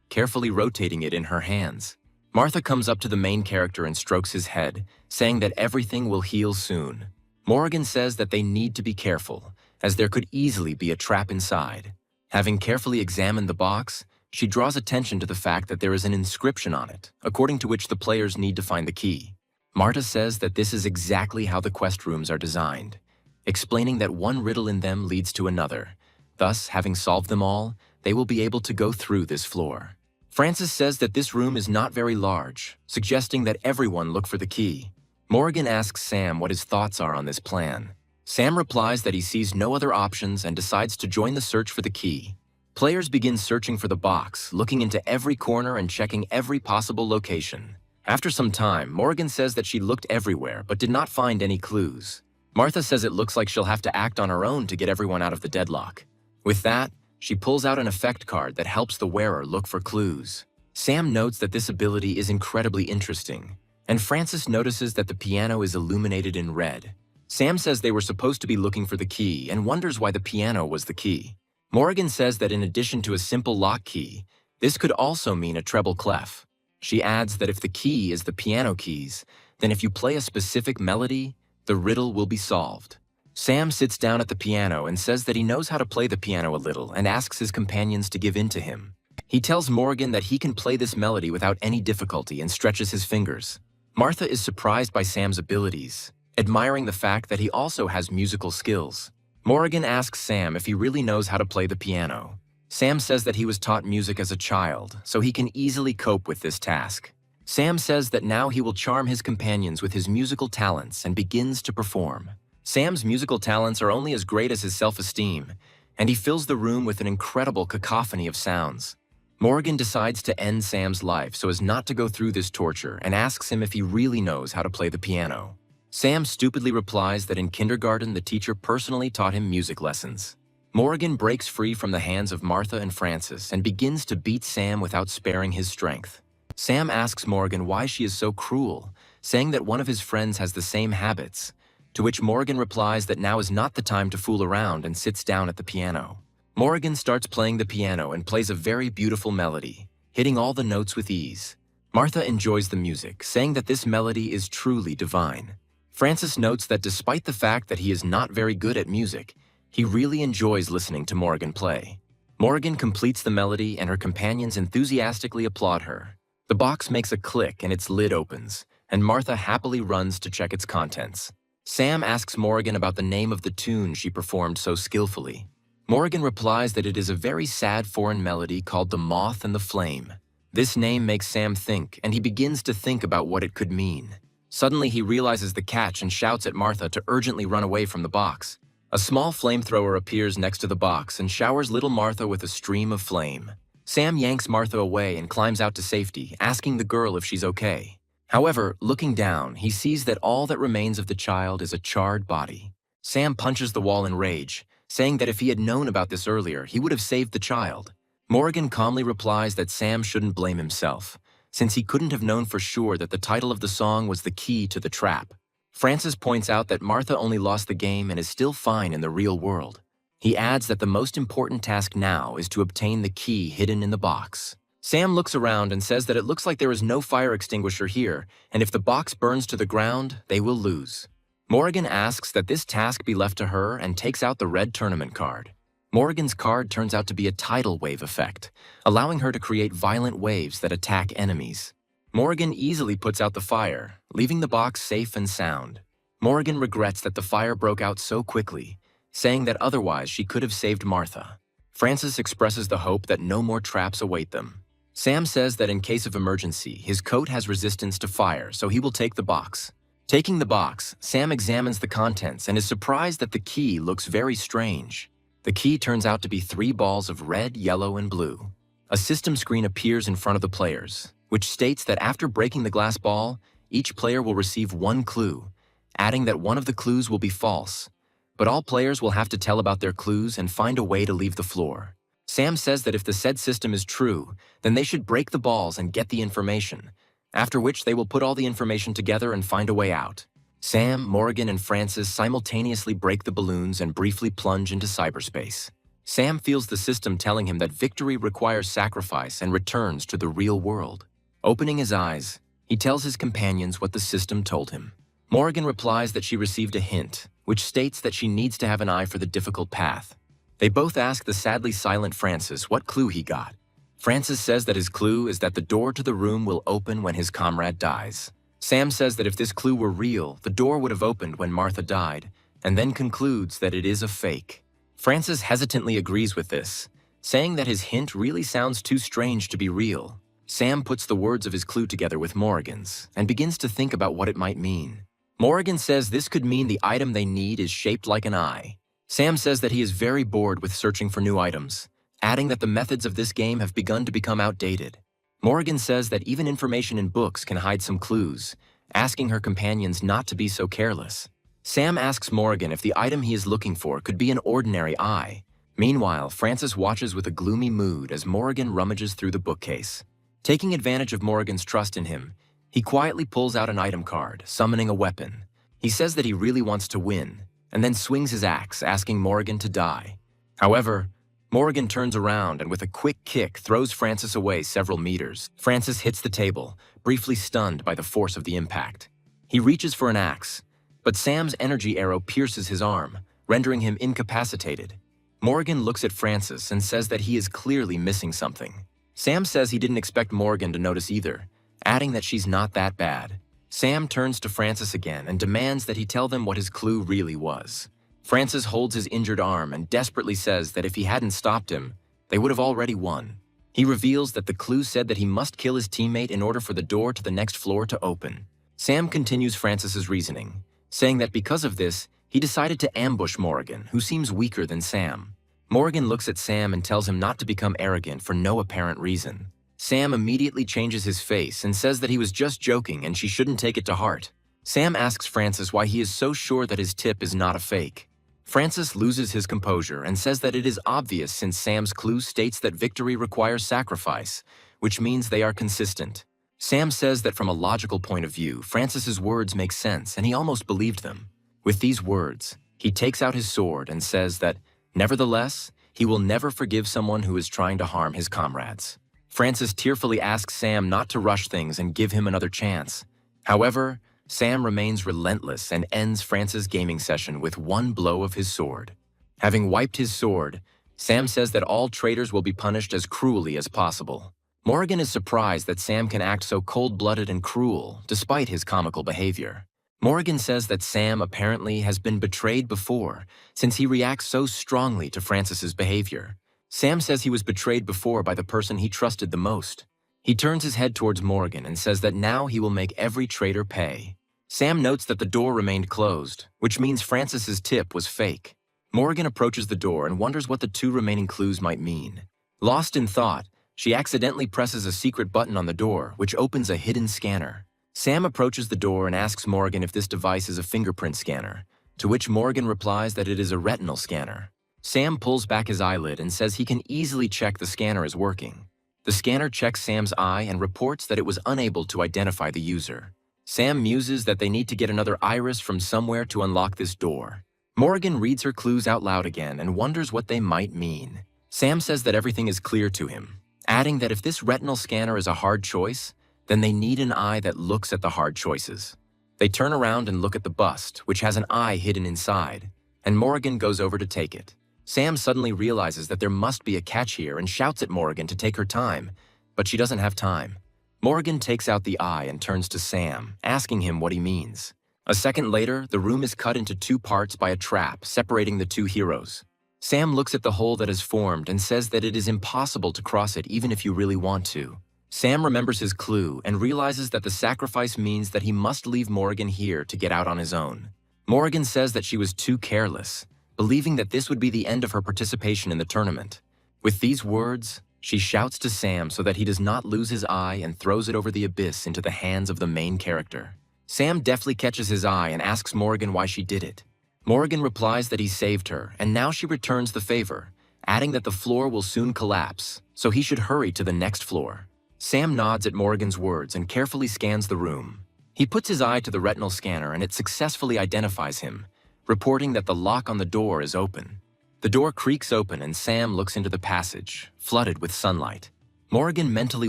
carefully rotating it in her hands. Martha comes up to the main character and strokes his head, saying that everything will heal soon. Morrigan says that they need to be careful, as there could easily be a trap inside. Having carefully examined the box, she draws attention to the fact that there is an inscription on it, according to which the players need to find the key. Marta says that this is exactly how the quest rooms are designed, explaining that one riddle in them leads to another. Thus, having solved them all, they will be able to go through this floor. Francis says that this room is not very large, suggesting that everyone look for the key. Morrigan asks Sam what his thoughts are on this plan. Sam replies that he sees no other options and decides to join the search for the key. Players begin searching for the box, looking into every corner and checking every possible location. After some time, Morrigan says that she looked everywhere but did not find any clues. Martha says it looks like she'll have to act on her own to get everyone out of the deadlock. With that, she pulls out an effect card that helps the wearer look for clues. Sam notes that this ability is incredibly interesting, and Francis notices that the piano is illuminated in red. Sam says they were supposed to be looking for the key and wonders why the piano was the key. Morrigan says that in addition to a simple lock key, this could also mean a treble clef. She adds that if the key is the piano keys, then if you play a specific melody, the riddle will be solved. Sam sits down at the piano and says that he knows how to play the piano a little and asks his companions to give in to him. He tells Morrigan that he can play this melody without any difficulty and stretches his fingers. Martha is surprised by Sam's abilities, admiring the fact that he also has musical skills. Morrigan asks Sam if he really knows how to play the piano. Sam says that he was taught music as a child, so he can easily cope with this task. Sam says that now he will charm his companions with his musical talents and begins to perform. Sam's musical talents are only as great as his self-esteem, and he fills the room with an incredible cacophony of sounds. Morrigan decides to end Sam's life so as not to go through this torture and asks him if he really knows how to play the piano. Sam stupidly replies that in kindergarten the teacher personally taught him music lessons. Morgan breaks free from the hands of Martha and Francis and begins to beat Sam without sparing his strength. Sam asks Morgan why she is so cruel, saying that one of his friends has the same habits, to which Morgan replies that now is not the time to fool around and sits down at the piano. Morgan starts playing the piano and plays a very beautiful melody, hitting all the notes with ease. Martha enjoys the music, saying that this melody is truly divine. Francis notes that despite the fact that he is not very good at music, he really enjoys listening to Morgan play. Morgan completes the melody and her companions enthusiastically applaud her. The box makes a click and its lid opens, and Martha happily runs to check its contents. Sam asks Morgan about the name of the tune she performed so skillfully. Morgan replies that it is a very sad foreign melody called The Moth and the Flame. This name makes Sam think, and he begins to think about what it could mean. Suddenly he realizes the catch and shouts at Martha to urgently run away from the box. A small flamethrower appears next to the box and showers little Martha with a stream of flame. Sam yanks Martha away and climbs out to safety, asking the girl if she's okay. However, looking down, he sees that all that remains of the child is a charred body. Sam punches the wall in rage, saying that if he had known about this earlier, he would have saved the child. Morgan calmly replies that Sam shouldn't blame himself, since he couldn't have known for sure that the title of the song was the key to the trap. Francis points out that Martha only lost the game and is still fine in the real world. He adds that the most important task now is to obtain the key hidden in the box. Sam looks around and says that it looks like there is no fire extinguisher here, and if the box burns to the ground, they will lose. Morgan asks that this task be left to her and takes out the red tournament card. Morgan's card turns out to be a tidal wave effect, allowing her to create violent waves that attack enemies. Morgan easily puts out the fire, leaving the box safe and sound. Morgan regrets that the fire broke out so quickly, saying that otherwise she could have saved Martha. Francis expresses the hope that no more traps await them. Sam says that in case of emergency, his coat has resistance to fire, so he will take the box. Taking the box, Sam examines the contents and is surprised that the key looks very strange. The key turns out to be 3 balls of red, yellow, and blue. A system screen appears in front of the players, which states that after breaking the glass ball, each player will receive 1 clue, adding that one of the clues will be false, but all players will have to tell about their clues and find a way to leave the floor. Sam says that if the said system is true, then they should break the balls and get the information, after which they will put all the information together and find a way out. Sam, Morgan, and Francis simultaneously break the balloons and briefly plunge into cyberspace. Sam feels the system telling him that victory requires sacrifice and returns to the real world. Opening his eyes, he tells his companions what the system told him. Morgan replies that she received a hint, which states that she needs to have an eye for the difficult path. They both ask the sadly silent Francis what clue he got. Francis says that his clue is that the door to the room will open when his comrade dies. Sam says that if this clue were real, the door would have opened when Martha died, and then concludes that it is a fake. Francis hesitantly agrees with this, saying that his hint really sounds too strange to be real. Sam puts the words of his clue together with Morgan's and begins to think about what it might mean. Morgan says this could mean the item they need is shaped like an eye. Sam says that he is very bored with searching for new items, adding that the methods of this game have begun to become outdated. Morgan says that even information in books can hide some clues, asking her companions not to be so careless. Sam asks Morgan if the item he is looking for could be an ordinary eye. Meanwhile, Francis watches with a gloomy mood as Morgan rummages through the bookcase. Taking advantage of Morgan's trust in him, he quietly pulls out an item card, summoning a weapon. He says that he really wants to win, and then swings his axe, asking Morgan to die. However, Morgan turns around and with a quick kick throws Francis away several meters. Francis hits the table, briefly stunned by the force of the impact. He reaches for an axe, but Sam's energy arrow pierces his arm, rendering him incapacitated. Morgan looks at Francis and says that he is clearly missing something. Sam says he didn't expect Morgan to notice either, adding that she's not that bad. Sam turns to Francis again and demands that he tell them what his clue really was. Francis holds his injured arm and desperately says that if he hadn't stopped him, they would have already won. He reveals that the clue said that he must kill his teammate in order for the door to the next floor to open. Sam continues Francis's reasoning, saying that because of this, he decided to ambush Morgan, who seems weaker than Sam. Morgan looks at Sam and tells him not to become arrogant for no apparent reason. Sam immediately changes his face and says that he was just joking and she shouldn't take it to heart. Sam asks Francis why he is so sure that his tip is not a fake. Francis loses his composure and says that it is obvious since Sam's clue states that victory requires sacrifice, which means they are consistent. Sam says that from a logical point of view, Francis's words make sense and he almost believed them. With these words, he takes out his sword and says that, nevertheless, he will never forgive someone who is trying to harm his comrades. Francis tearfully asks Sam not to rush things and give him another chance. However, Sam remains relentless and ends Francis' gaming session with one blow of his sword. Having wiped his sword, Sam says that all traitors will be punished as cruelly as possible. Morgan is surprised that Sam can act so cold-blooded and cruel, despite his comical behavior. Morgan says that Sam apparently has been betrayed before, since he reacts so strongly to Francis's behavior. Sam says he was betrayed before by the person he trusted the most. He turns his head towards Morgan and says that now he will make every traitor pay. Sam notes that the door remained closed, which means Francis's tip was fake. Morgan approaches the door and wonders what the two remaining clues might mean. Lost in thought, she accidentally presses a secret button on the door, which opens a hidden scanner. Sam approaches the door and asks Morgan if this device is a fingerprint scanner, to which Morgan replies that it is a retinal scanner. Sam pulls back his eyelid and says he can easily check the scanner is working. The scanner checks Sam's eye and reports that it was unable to identify the user. Sam muses that they need to get another iris from somewhere to unlock this door. Morgan reads her clues out loud again and wonders what they might mean. Sam says that everything is clear to him, adding that if this retinal scanner is a hard choice, then they need an eye that looks at the hard choices. They turn around and look at the bust, which has an eye hidden inside, and Morgan goes over to take it. Sam suddenly realizes that there must be a catch here and shouts at Morgan to take her time, but she doesn't have time. Morgan takes out the eye and turns to Sam, asking him what he means. A second later, the room is cut into two parts by a trap separating the two heroes. Sam looks at the hole that is formed and says that it is impossible to cross it even if you really want to. Sam remembers his clue and realizes that the sacrifice means that he must leave Morgan here to get out on his own. Morgan says that she was too careless, believing that this would be the end of her participation in the tournament. With these words, she shouts to Sam so that he does not lose his eye and throws it over the abyss into the hands of the main character. Sam deftly catches his eye and asks Morgan why she did it. Morgan replies that he saved her, and now she returns the favor, adding that the floor will soon collapse, so he should hurry to the next floor. Sam nods at Morgan's words and carefully scans the room. He puts his eye to the retinal scanner and it successfully identifies him, reporting that the lock on the door is open. The door creaks open and Sam looks into the passage, flooded with sunlight. Morgan mentally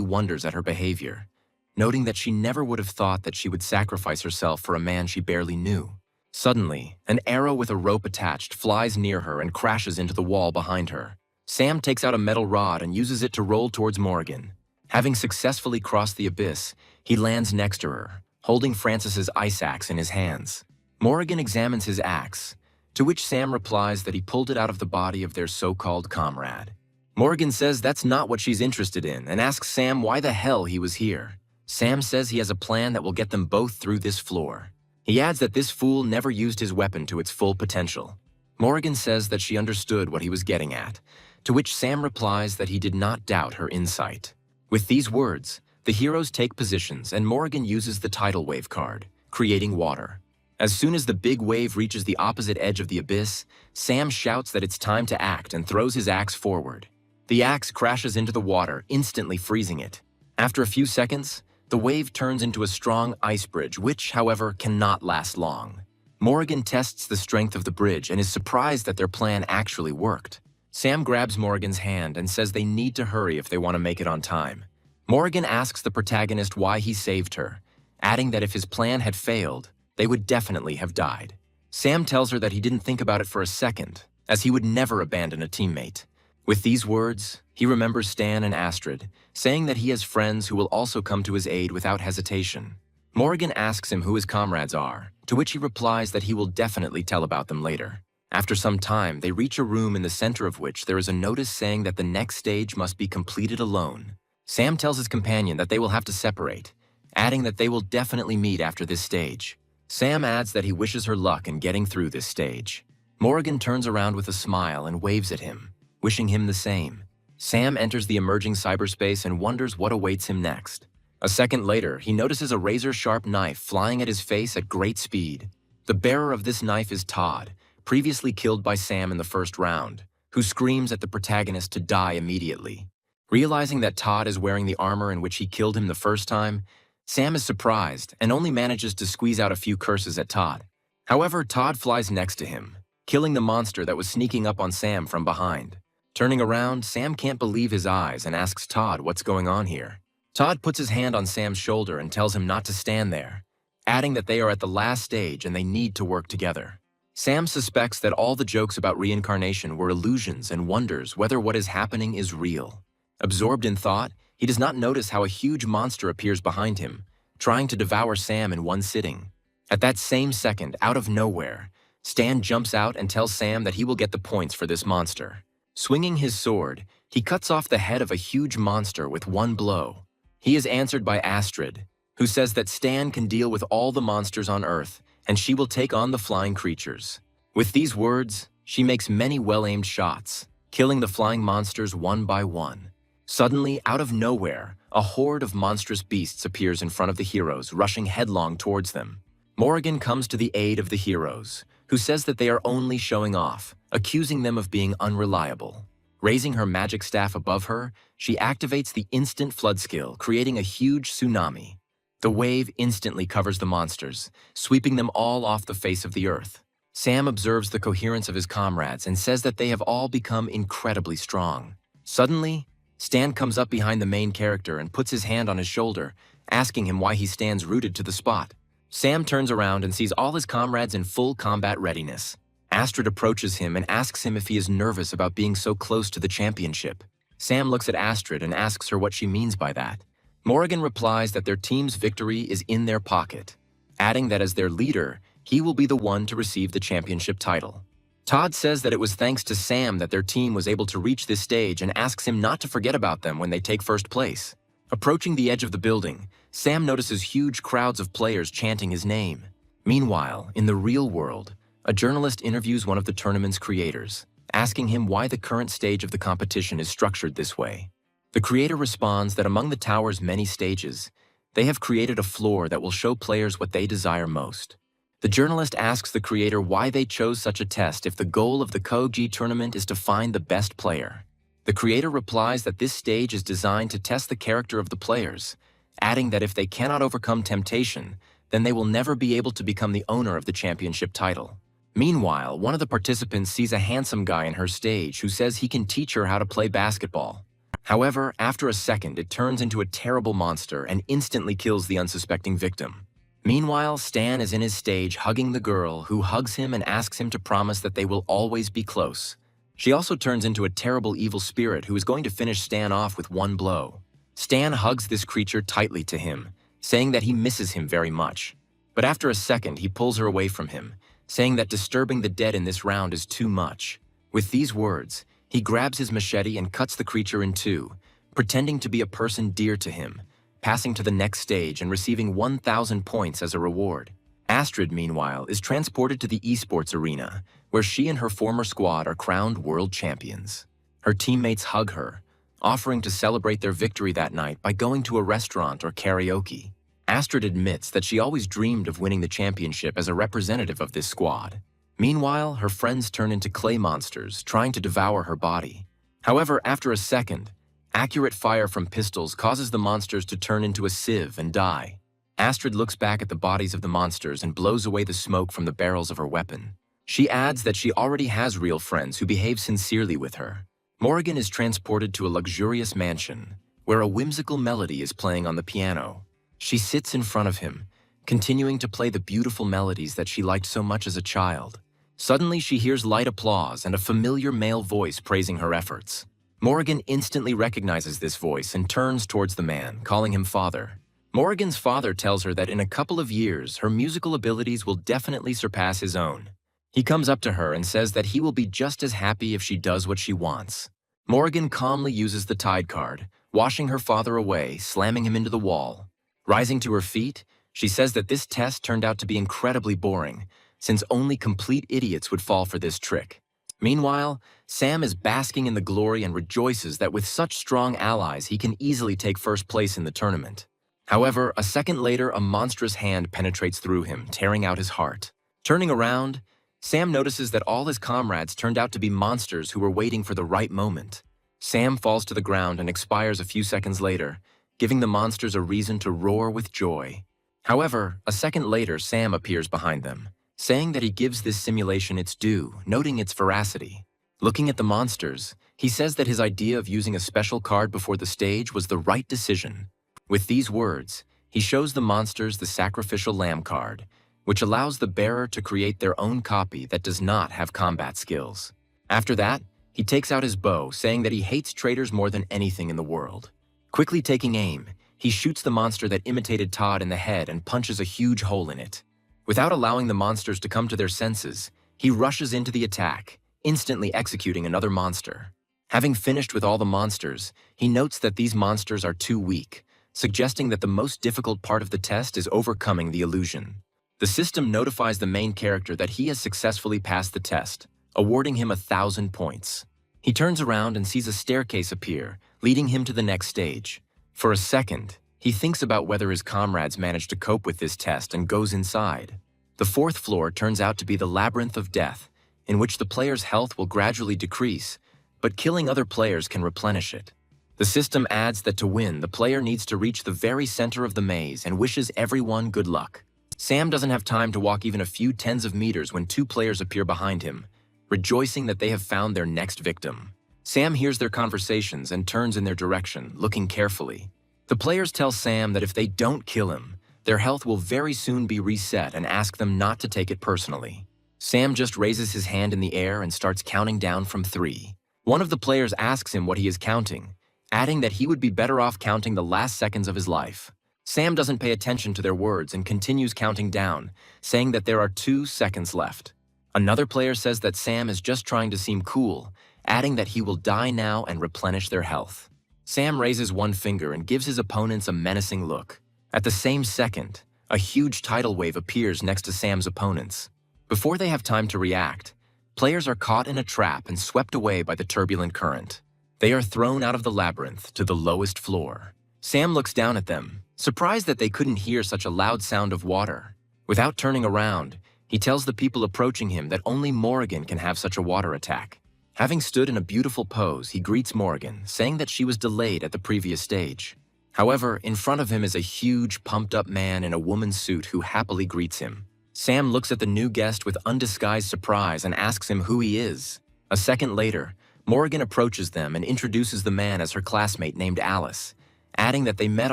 wonders at her behavior, noting that she never would have thought that she would sacrifice herself for a man she barely knew. Suddenly, an arrow with a rope attached flies near her and crashes into the wall behind her. Sam takes out a metal rod and uses it to roll towards Morgan. Having successfully crossed the abyss, he lands next to her, holding Francis's ice axe in his hands. Morgan examines his axe, to which Sam replies that he pulled it out of the body of their so-called comrade. Morgan says that's not what she's interested in and asks Sam why the hell he was here. Sam says he has a plan that will get them both through this floor. He adds that this fool never used his weapon to its full potential. Morgan says that she understood what he was getting at, to which Sam replies that he did not doubt her insight. With these words, the heroes take positions and Morgan uses the tidal wave card, creating water. As soon as the big wave reaches the opposite edge of the abyss, Sam shouts that it's time to act and throws his axe forward. The axe crashes into the water, instantly freezing it. After a few seconds, the wave turns into a strong ice bridge, which, however, cannot last long. Morgan tests the strength of the bridge and is surprised that their plan actually worked. Sam grabs Morgan's hand and says they need to hurry if they want to make it on time. Morgan asks the protagonist why he saved her, adding that if his plan had failed, they would definitely have died. Sam tells her that he didn't think about it for a second, as he would never abandon a teammate. With these words, he remembers Stan and Astrid, saying that he has friends who will also come to his aid without hesitation. Morgan asks him who his comrades are, to which he replies that he will definitely tell about them later. After some time, they reach a room in the center of which there is a notice saying that the next stage must be completed alone. Sam tells his companion that they will have to separate, adding that they will definitely meet after this stage. Sam adds that he wishes her luck in getting through this stage. Morgan turns around with a smile and waves at him, wishing him the same. Sam enters the emerging cyberspace and wonders what awaits him next. A second later, he notices a razor-sharp knife flying at his face at great speed. The bearer of this knife is Todd, previously killed by Sam in the first round, who screams at the protagonist to die immediately. Realizing that Todd is wearing the armor in which he killed him the first time, Sam is surprised and only manages to squeeze out a few curses at Todd. However, Todd flies next to him, killing the monster that was sneaking up on Sam from behind. Turning around, Sam can't believe his eyes and asks Todd what's going on here. Todd puts his hand on Sam's shoulder and tells him not to stand there, adding that they are at the last stage and they need to work together. Sam suspects that all the jokes about reincarnation were illusions and wonders whether what is happening is real. Absorbed in thought, he does not notice how a huge monster appears behind him, trying to devour Sam in one sitting. At that same second, out of nowhere, Stan jumps out and tells Sam that he will get the points for this monster. Swinging his sword, he cuts off the head of a huge monster with one blow. He is answered by Astrid, who says that Stan can deal with all the monsters on Earth and she will take on the flying creatures. With these words, she makes many well-aimed shots, killing the flying monsters one by one. Suddenly, out of nowhere, a horde of monstrous beasts appears in front of the heroes, rushing headlong towards them. Morrigan comes to the aid of the heroes, who says that they are only showing off, accusing them of being unreliable. Raising her magic staff above her, she activates the instant flood skill, creating a huge tsunami. The wave instantly covers the monsters, sweeping them all off the face of the earth. Sam observes the coherence of his comrades and says that they have all become incredibly strong. Suddenly, Stan comes up behind the main character and puts his hand on his shoulder, asking him why he stands rooted to the spot. Sam turns around and sees all his comrades in full combat readiness. Astrid approaches him and asks him if he is nervous about being so close to the championship. Sam looks at Astrid and asks her what she means by that. Morrigan replies that their team's victory is in their pocket, adding that as their leader, he will be the one to receive the championship title. Todd says that it was thanks to Sam that their team was able to reach this stage and asks him not to forget about them when they take first place. Approaching the edge of the building, Sam notices huge crowds of players chanting his name. Meanwhile, in the real world, a journalist interviews one of the tournament's creators, asking him why the current stage of the competition is structured this way. The creator responds that among the tower's many stages, they have created a floor that will show players what they desire most. The journalist asks the creator why they chose such a test if the goal of the Kogi tournament is to find the best player. The creator replies that this stage is designed to test the character of the players, adding that if they cannot overcome temptation, then they will never be able to become the owner of the championship title. Meanwhile, one of the participants sees a handsome guy in her stage who says he can teach her how to play basketball. However, after a second, it turns into a terrible monster and instantly kills the unsuspecting victim. Meanwhile, Stan is in his stage hugging the girl, who hugs him and asks him to promise that they will always be close. She also turns into a terrible evil spirit who is going to finish Stan off with one blow. Stan hugs this creature tightly to him, saying that he misses him very much. But after a second, he pulls her away from him, saying that disturbing the dead in this round is too much. With these words, he grabs his machete and cuts the creature in two, pretending to be a person dear to him, passing to the next stage and receiving 1,000 points as a reward. Astrid, meanwhile, is transported to the esports arena, where she and her former squad are crowned world champions. Her teammates hug her, offering to celebrate their victory that night by going to a restaurant or karaoke. Astrid admits that she always dreamed of winning the championship as a representative of this squad. Meanwhile, her friends turn into clay monsters, trying to devour her body. However, after a second, accurate fire from pistols causes the monsters to turn into a sieve and die. Astrid looks back at the bodies of the monsters and blows away the smoke from the barrels of her weapon. She adds that she already has real friends who behave sincerely with her. Morrigan is transported to a luxurious mansion, where a whimsical melody is playing on the piano. She sits in front of him, continuing to play the beautiful melodies that she liked so much as a child. Suddenly, she hears light applause and a familiar male voice praising her efforts. Morrigan instantly recognizes this voice and turns towards the man, calling him father. Morrigan's father tells her that in a couple of years, her musical abilities will definitely surpass his own. He comes up to her and says that he will be just as happy if she does what she wants. Morrigan calmly uses the tide card, washing her father away, slamming him into the wall. Rising to her feet, she says that this test turned out to be incredibly boring, since only complete idiots would fall for this trick. Meanwhile, Sam is basking in the glory and rejoices that with such strong allies, he can easily take first place in the tournament. However, a second later, a monstrous hand penetrates through him, tearing out his heart. Turning around, Sam notices that all his comrades turned out to be monsters who were waiting for the right moment. Sam falls to the ground and expires a few seconds later, giving the monsters a reason to roar with joy. However, a second later, Sam appears behind them, saying that he gives this simulation its due, noting its veracity. Looking at the monsters, he says that his idea of using a special card before the stage was the right decision. With these words, he shows the monsters the sacrificial lamb card, which allows the bearer to create their own copy that does not have combat skills. After that, he takes out his bow, saying that he hates traitors more than anything in the world. Quickly taking aim, he shoots the monster that imitated Todd in the head and punches a huge hole in it. Without allowing the monsters to come to their senses, he rushes into the attack, instantly executing another monster. Having finished with all the monsters, he notes that these monsters are too weak, suggesting that the most difficult part of the test is overcoming the illusion. The system notifies the main character that he has successfully passed the test, awarding him 1,000 points. He turns around and sees a staircase appear, leading him to the next stage. For a second, he thinks about whether his comrades managed to cope with this test and goes inside. The fourth floor turns out to be the Labyrinth of Death, in which the player's health will gradually decrease, but killing other players can replenish it. The system adds that to win, the player needs to reach the very center of the maze and wishes everyone good luck. Sam doesn't have time to walk even a few tens of meters when two players appear behind him, rejoicing that they have found their next victim. Sam hears their conversations and turns in their direction, looking carefully. The players tell Sam that if they don't kill him, their health will very soon be reset and ask them not to take it personally. Sam just raises his hand in the air and starts counting down from 3. One of the players asks him what he is counting, adding that he would be better off counting the last seconds of his life. Sam doesn't pay attention to their words and continues counting down, saying that there are 2 seconds left. Another player says that Sam is just trying to seem cool, adding that he will die now and replenish their health. Sam raises one finger and gives his opponents a menacing look. At the same second, a huge tidal wave appears next to Sam's opponents. Before they have time to react, players are caught in a trap and swept away by the turbulent current. They are thrown out of the labyrinth to the lowest floor. Sam looks down at them, surprised that they couldn't hear such a loud sound of water. Without turning around, he tells the people approaching him that only Morrigan can have such a water attack. Having stood in a beautiful pose, he greets Morrigan, saying that she was delayed at the previous stage. However, in front of him is a huge, pumped-up man in a woman's suit who happily greets him. Sam looks at the new guest with undisguised surprise and asks him who he is. A second later, Morrigan approaches them and introduces the man as her classmate named Alice, adding that they met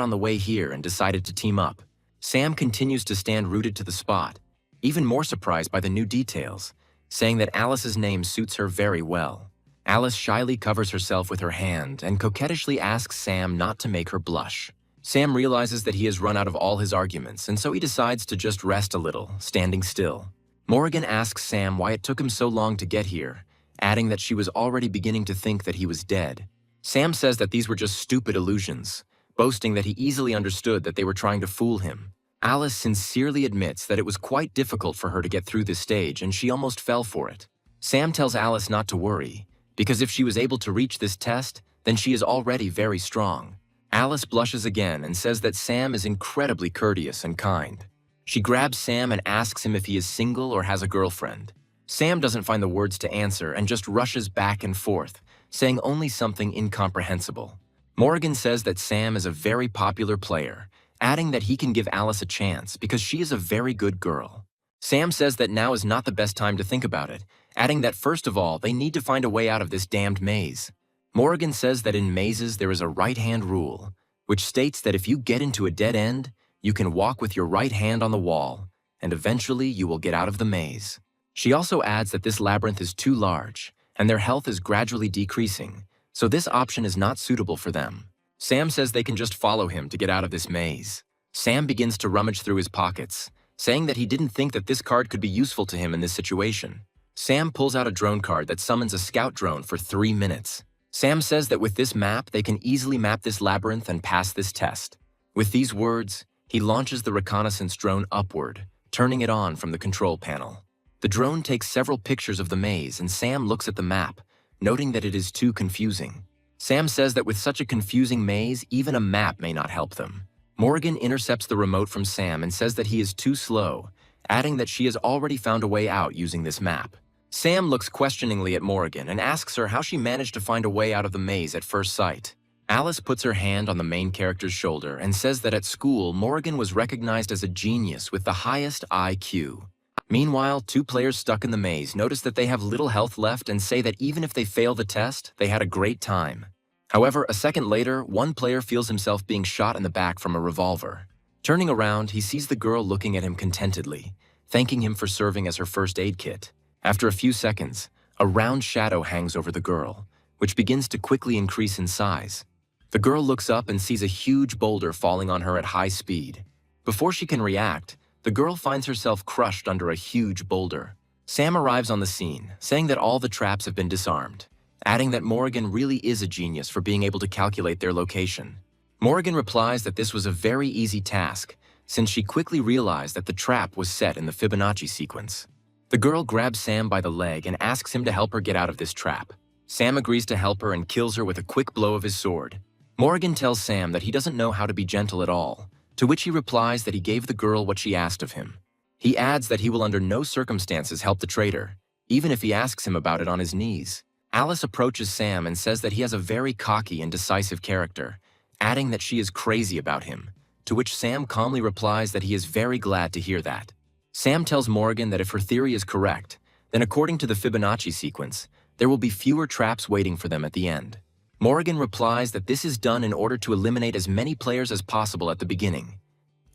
on the way here and decided to team up. Sam continues to stand rooted to the spot, even more surprised by the new details, saying that Alice's name suits her very well. Alice shyly covers herself with her hand and coquettishly asks Sam not to make her blush. Sam realizes that he has run out of all his arguments, and so he decides to just rest a little, standing still. Morrigan asks Sam why it took him so long to get here, adding that she was already beginning to think that he was dead. Sam says that these were just stupid illusions, boasting that he easily understood that they were trying to fool him. Alice sincerely admits that it was quite difficult for her to get through this stage and she almost fell for it. Sam tells Alice not to worry, because if she was able to reach this test, then she is already very strong. Alice blushes again and says that Sam is incredibly courteous and kind. She grabs Sam and asks him if he is single or has a girlfriend. Sam doesn't find the words to answer and just rushes back and forth, saying only something incomprehensible. Morrigan says that Sam is a very popular player, adding that he can give Alice a chance because she is a very good girl. Sam says that now is not the best time to think about it, adding that first of all, they need to find a way out of this damned maze. Morrigan says that in mazes there is a right-hand rule, which states that if you get into a dead end, you can walk with your right hand on the wall, and eventually you will get out of the maze. She also adds that this labyrinth is too large, and their health is gradually decreasing, so this option is not suitable for them. Sam says they can just follow him to get out of this maze. Sam begins to rummage through his pockets, saying that he didn't think that this card could be useful to him in this situation. Sam pulls out a drone card that summons a scout drone for 3 minutes. Sam says that with this map, they can easily map this labyrinth and pass this test. With these words, he launches the reconnaissance drone upward, turning it on from the control panel. The drone takes several pictures of the maze, and Sam looks at the map, noting that it is too confusing. Sam says that with such a confusing maze, even a map may not help them. Morrigan intercepts the remote from Sam and says that he is too slow, adding that she has already found a way out using this map. Sam looks questioningly at Morrigan and asks her how she managed to find a way out of the maze at first sight. Alice puts her hand on the main character's shoulder and says that at school, Morrigan was recognized as a genius with the highest IQ. Meanwhile, two players stuck in the maze notice that they have little health left and say that even if they fail the test, they had a great time. However, a second later, one player feels himself being shot in the back from a revolver. Turning around, he sees the girl looking at him contentedly, thanking him for serving as her first aid kit. After a few seconds, a round shadow hangs over the girl, which begins to quickly increase in size. The girl looks up and sees a huge boulder falling on her at high speed. Before she can react, the girl finds herself crushed under a huge boulder. Sam arrives on the scene, saying that all the traps have been disarmed, adding that Morrigan really is a genius for being able to calculate their location. Morrigan replies that this was a very easy task, since she quickly realized that the trap was set in the Fibonacci sequence. The girl grabs Sam by the leg and asks him to help her get out of this trap. Sam agrees to help her and kills her with a quick blow of his sword. Morrigan tells Sam that he doesn't know how to be gentle at all, to which he replies that he gave the girl what she asked of him. He adds that he will under no circumstances help the traitor, even if he asks him about it on his knees. Alice approaches Sam and says that he has a very cocky and decisive character, adding that she is crazy about him, to which Sam calmly replies that he is very glad to hear that. Sam tells Morrigan that if her theory is correct, then according to the Fibonacci sequence, there will be fewer traps waiting for them at the end. Morrigan replies that this is done in order to eliminate as many players as possible at the beginning,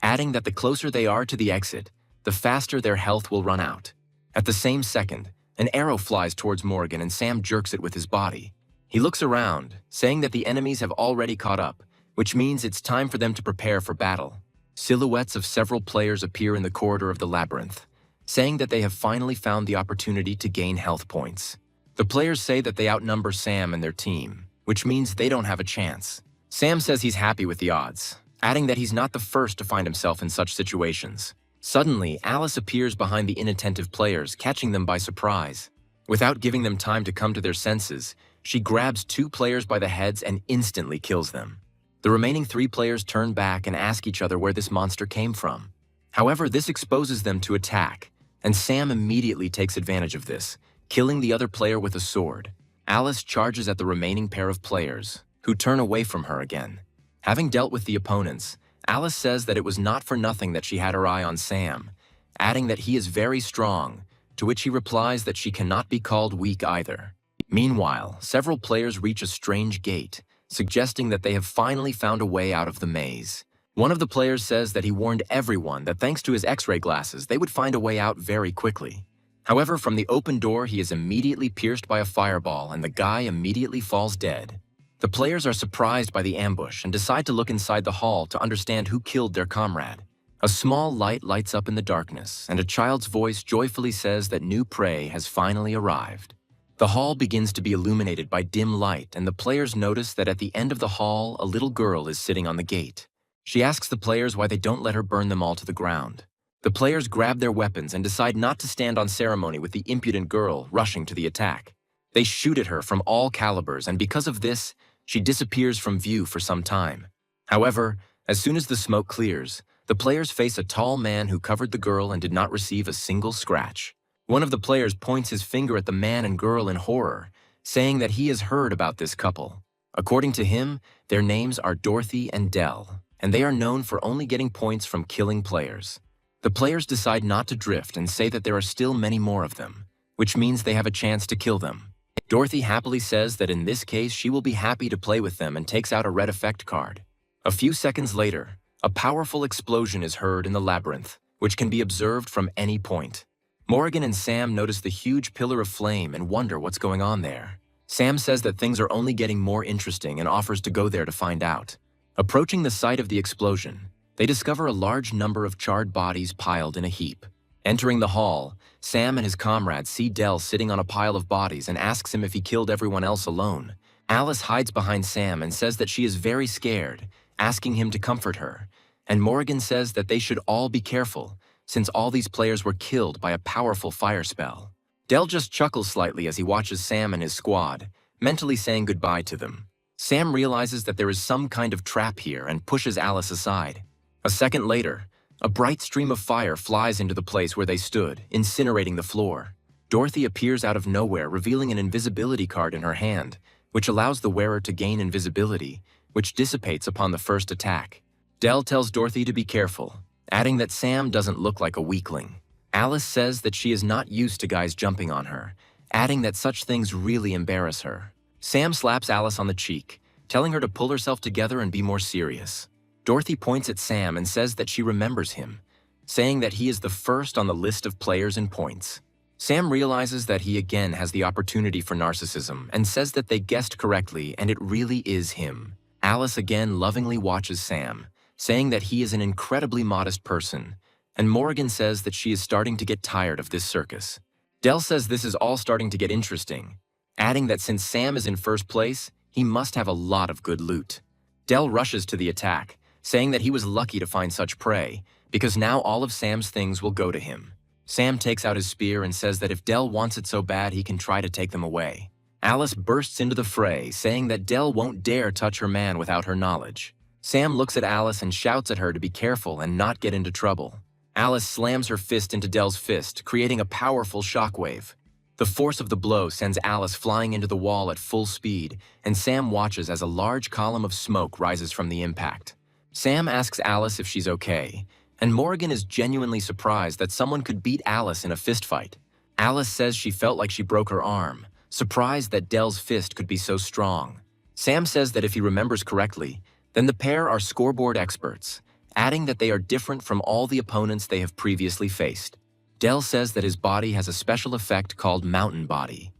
adding that the closer they are to the exit, the faster their health will run out. At the same second, an arrow flies towards Morrigan and Sam jerks it with his body. He looks around, saying that the enemies have already caught up, which means it's time for them to prepare for battle. Silhouettes of several players appear in the corridor of the labyrinth, saying that they have finally found the opportunity to gain health points. The players say that they outnumber Sam and their team, which means they don't have a chance. Sam says he's happy with the odds, adding that he's not the first to find himself in such situations. Suddenly, Alice appears behind the inattentive players, catching them by surprise. Without giving them time to come to their senses, she grabs two players by the heads and instantly kills them. The remaining three players turn back and ask each other where this monster came from. However, this exposes them to attack, and Sam immediately takes advantage of this, killing the other player with a sword. Alice charges at the remaining pair of players, who turn away from her again. Having dealt with the opponents, Alice says that it was not for nothing that she had her eye on Sam, adding that he is very strong, to which he replies that she cannot be called weak either. Meanwhile, several players reach a strange gate, suggesting that they have finally found a way out of the maze. One of the players says that he warned everyone that thanks to his X-ray glasses, they would find a way out very quickly. However, from the open door, he is immediately pierced by a fireball and the guy immediately falls dead. The players are surprised by the ambush and decide to look inside the hall to understand who killed their comrade. A small light lights up in the darkness, and a child's voice joyfully says that new prey has finally arrived. The hall begins to be illuminated by dim light, and the players notice that at the end of the hall, a little girl is sitting on the gate. She asks the players why they don't let her burn them all to the ground. The players grab their weapons and decide not to stand on ceremony with the impudent girl rushing to the attack. They shoot at her from all calibers, and because of this, she disappears from view for some time. However, as soon as the smoke clears, the players face a tall man who covered the girl and did not receive a single scratch. One of the players points his finger at the man and girl in horror, saying that he has heard about this couple. According to him, their names are Dorothy and Dell, and they are known for only getting points from killing players. The players decide not to drift and say that there are still many more of them, which means they have a chance to kill them. Dorothy happily says that in this case she will be happy to play with them and takes out a red effect card. A few seconds later, a powerful explosion is heard in the labyrinth, which can be observed from any point. Morrigan and Sam notice the huge pillar of flame and wonder what's going on there. Sam says that things are only getting more interesting and offers to go there to find out. Approaching the site of the explosion, they discover a large number of charred bodies piled in a heap. Entering the hall, Sam and his comrades see Dell sitting on a pile of bodies and asks him if he killed everyone else alone. Alice hides behind Sam and says that she is very scared, asking him to comfort her. And Morrigan says that they should all be careful, since all these players were killed by a powerful fire spell. Dell just chuckles slightly as he watches Sam and his squad, mentally saying goodbye to them. Sam realizes that there is some kind of trap here and pushes Alice aside. A second later, A bright stream of fire flies into the place where they stood, incinerating the floor. Dorothy appears out of nowhere, revealing an invisibility card in her hand, which allows the wearer to gain invisibility, which dissipates upon the first attack. Dell tells Dorothy to be careful, adding that Sam doesn't look like a weakling. Alice says that she is not used to guys jumping on her, adding that such things really embarrass her. Sam slaps Alice on the cheek, telling her to pull herself together and be more serious. Dorothy points at Sam and says that she remembers him, saying that he is the first on the list of players in points. Sam realizes that he again has the opportunity for narcissism and says that they guessed correctly and it really is him. Alice again lovingly watches Sam, saying that he is an incredibly modest person, and Morrigan says that she is starting to get tired of this circus. Dell says this is all starting to get interesting, adding that since Sam is in first place, he must have a lot of good loot. Dell rushes to the attack, saying that he was lucky to find such prey, because now all of Sam's things will go to him. Sam takes out his spear and says that if Dell wants it so bad, he can try to take them away. Alice bursts into the fray, saying that Dell won't dare touch her man without her knowledge. Sam looks at Alice and shouts at her to be careful and not get into trouble. Alice slams her fist into Dell's fist, creating a powerful shockwave. The force of the blow sends Alice flying into the wall at full speed, and Sam watches as a large column of smoke rises from the impact. Sam asks Alice if she's okay, and Morrigan is genuinely surprised that someone could beat Alice in a fistfight. Alice says she felt like she broke her arm, surprised that Dell's fist could be so strong. Sam says that if he remembers correctly, then the pair are scoreboard experts, adding that they are different from all the opponents they have previously faced. Dell says that his body has a special effect called Mountain Body,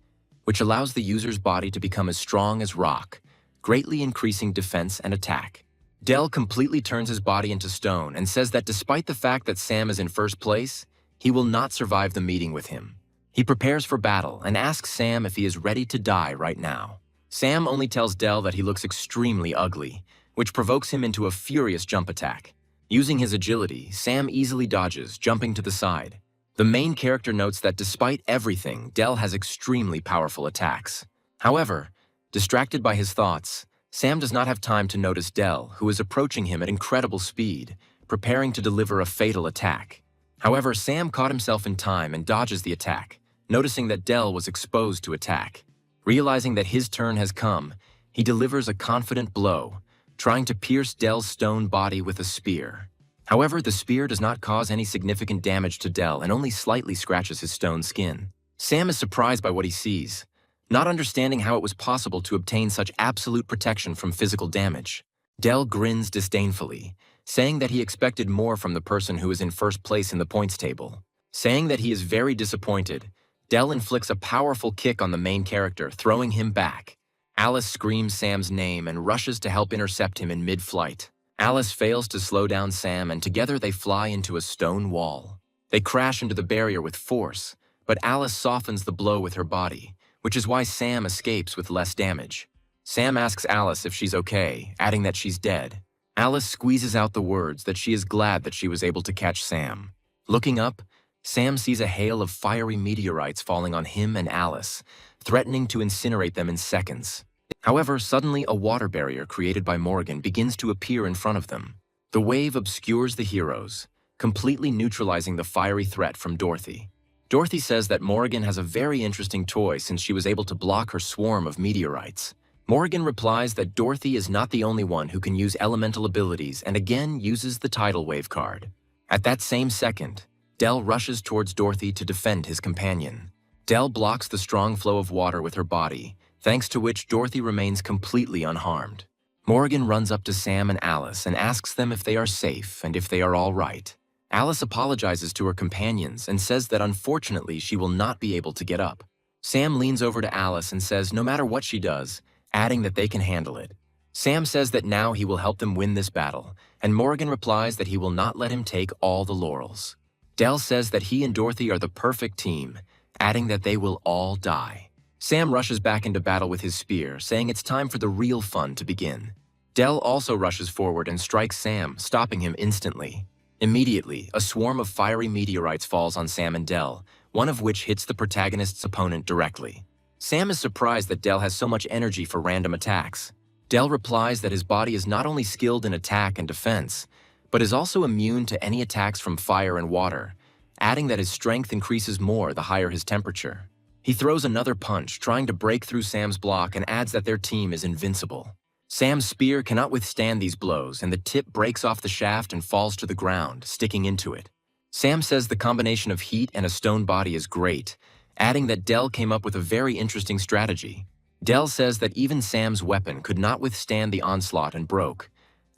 which allows the user's body to become as strong as rock, greatly increasing defense and attack. Dell completely turns his body into stone and says that despite the fact that Sam is in first place, he will not survive the meeting with him. He prepares for battle and asks Sam if he is ready to die right now. Sam only tells Dell that he looks extremely ugly, which provokes him into a furious jump attack. Using his agility, Sam easily dodges, jumping to the side. The main character notes that despite everything, Dell has extremely powerful attacks. However, distracted by his thoughts, Sam does not have time to notice Dell, who is approaching him at incredible speed, preparing to deliver a fatal attack. However, Sam caught himself in time and dodges the attack, noticing that Dell was exposed to attack. Realizing that his turn has come, he delivers a confident blow, trying to pierce Dell's stone body with a spear. However, the spear does not cause any significant damage to Dell and only slightly scratches his stone skin. Sam is surprised by what he sees, not understanding how it was possible to obtain such absolute protection from physical damage. Dell grins disdainfully, saying that he expected more from the person who is in first place in the points table. Saying that he is very disappointed, Dell inflicts a powerful kick on the main character, throwing him back. Alice screams Sam's name and rushes to help intercept him in mid-flight. Alice fails to slow down Sam, and together they fly into a stone wall. They crash into the barrier with force, but Alice softens the blow with her body, which is why Sam escapes with less damage. Sam asks Alice if she's okay, adding that she's dead. Alice squeezes out the words that she is glad that she was able to catch Sam. Looking up, Sam sees a hail of fiery meteorites falling on him and Alice, threatening to incinerate them in seconds. However, suddenly a water barrier created by Morrigan begins to appear in front of them. The wave obscures the heroes, completely neutralizing the fiery threat from Dorothy. Dorothy says that Morrigan has a very interesting toy since she was able to block her swarm of meteorites. Morrigan replies that Dorothy is not the only one who can use elemental abilities and again uses the tidal wave card. At that same second, Dell rushes towards Dorothy to defend his companion. Dell blocks the strong flow of water with her body, thanks to which Dorothy remains completely unharmed. Morrigan runs up to Sam and Alice and asks them if they are safe and if they are all right. Alice apologizes to her companions and says that unfortunately she will not be able to get up. Sam leans over to Alice and says no matter what she does, adding that they can handle it. Sam says that now he will help them win this battle, and Morrigan replies that he will not let him take all the laurels. Dell says that he and Dorothy are the perfect team, adding that they will all die. Sam rushes back into battle with his spear, saying it's time for the real fun to begin. Dell also rushes forward and strikes Sam, stopping him instantly. Immediately, a swarm of fiery meteorites falls on Sam and Dell, one of which hits the protagonist's opponent directly. Sam is surprised that Dell has so much energy for random attacks. Dell replies that his body is not only skilled in attack and defense, but is also immune to any attacks from fire and water, adding that his strength increases more the higher his temperature. He throws another punch, trying to break through Sam's block, and adds that their team is invincible. Sam's spear cannot withstand these blows, and the tip breaks off the shaft and falls to the ground, sticking into it. Sam says the combination of heat and a stone body is great, adding that Dell came up with a very interesting strategy. Dell says that even Sam's weapon could not withstand the onslaught and broke,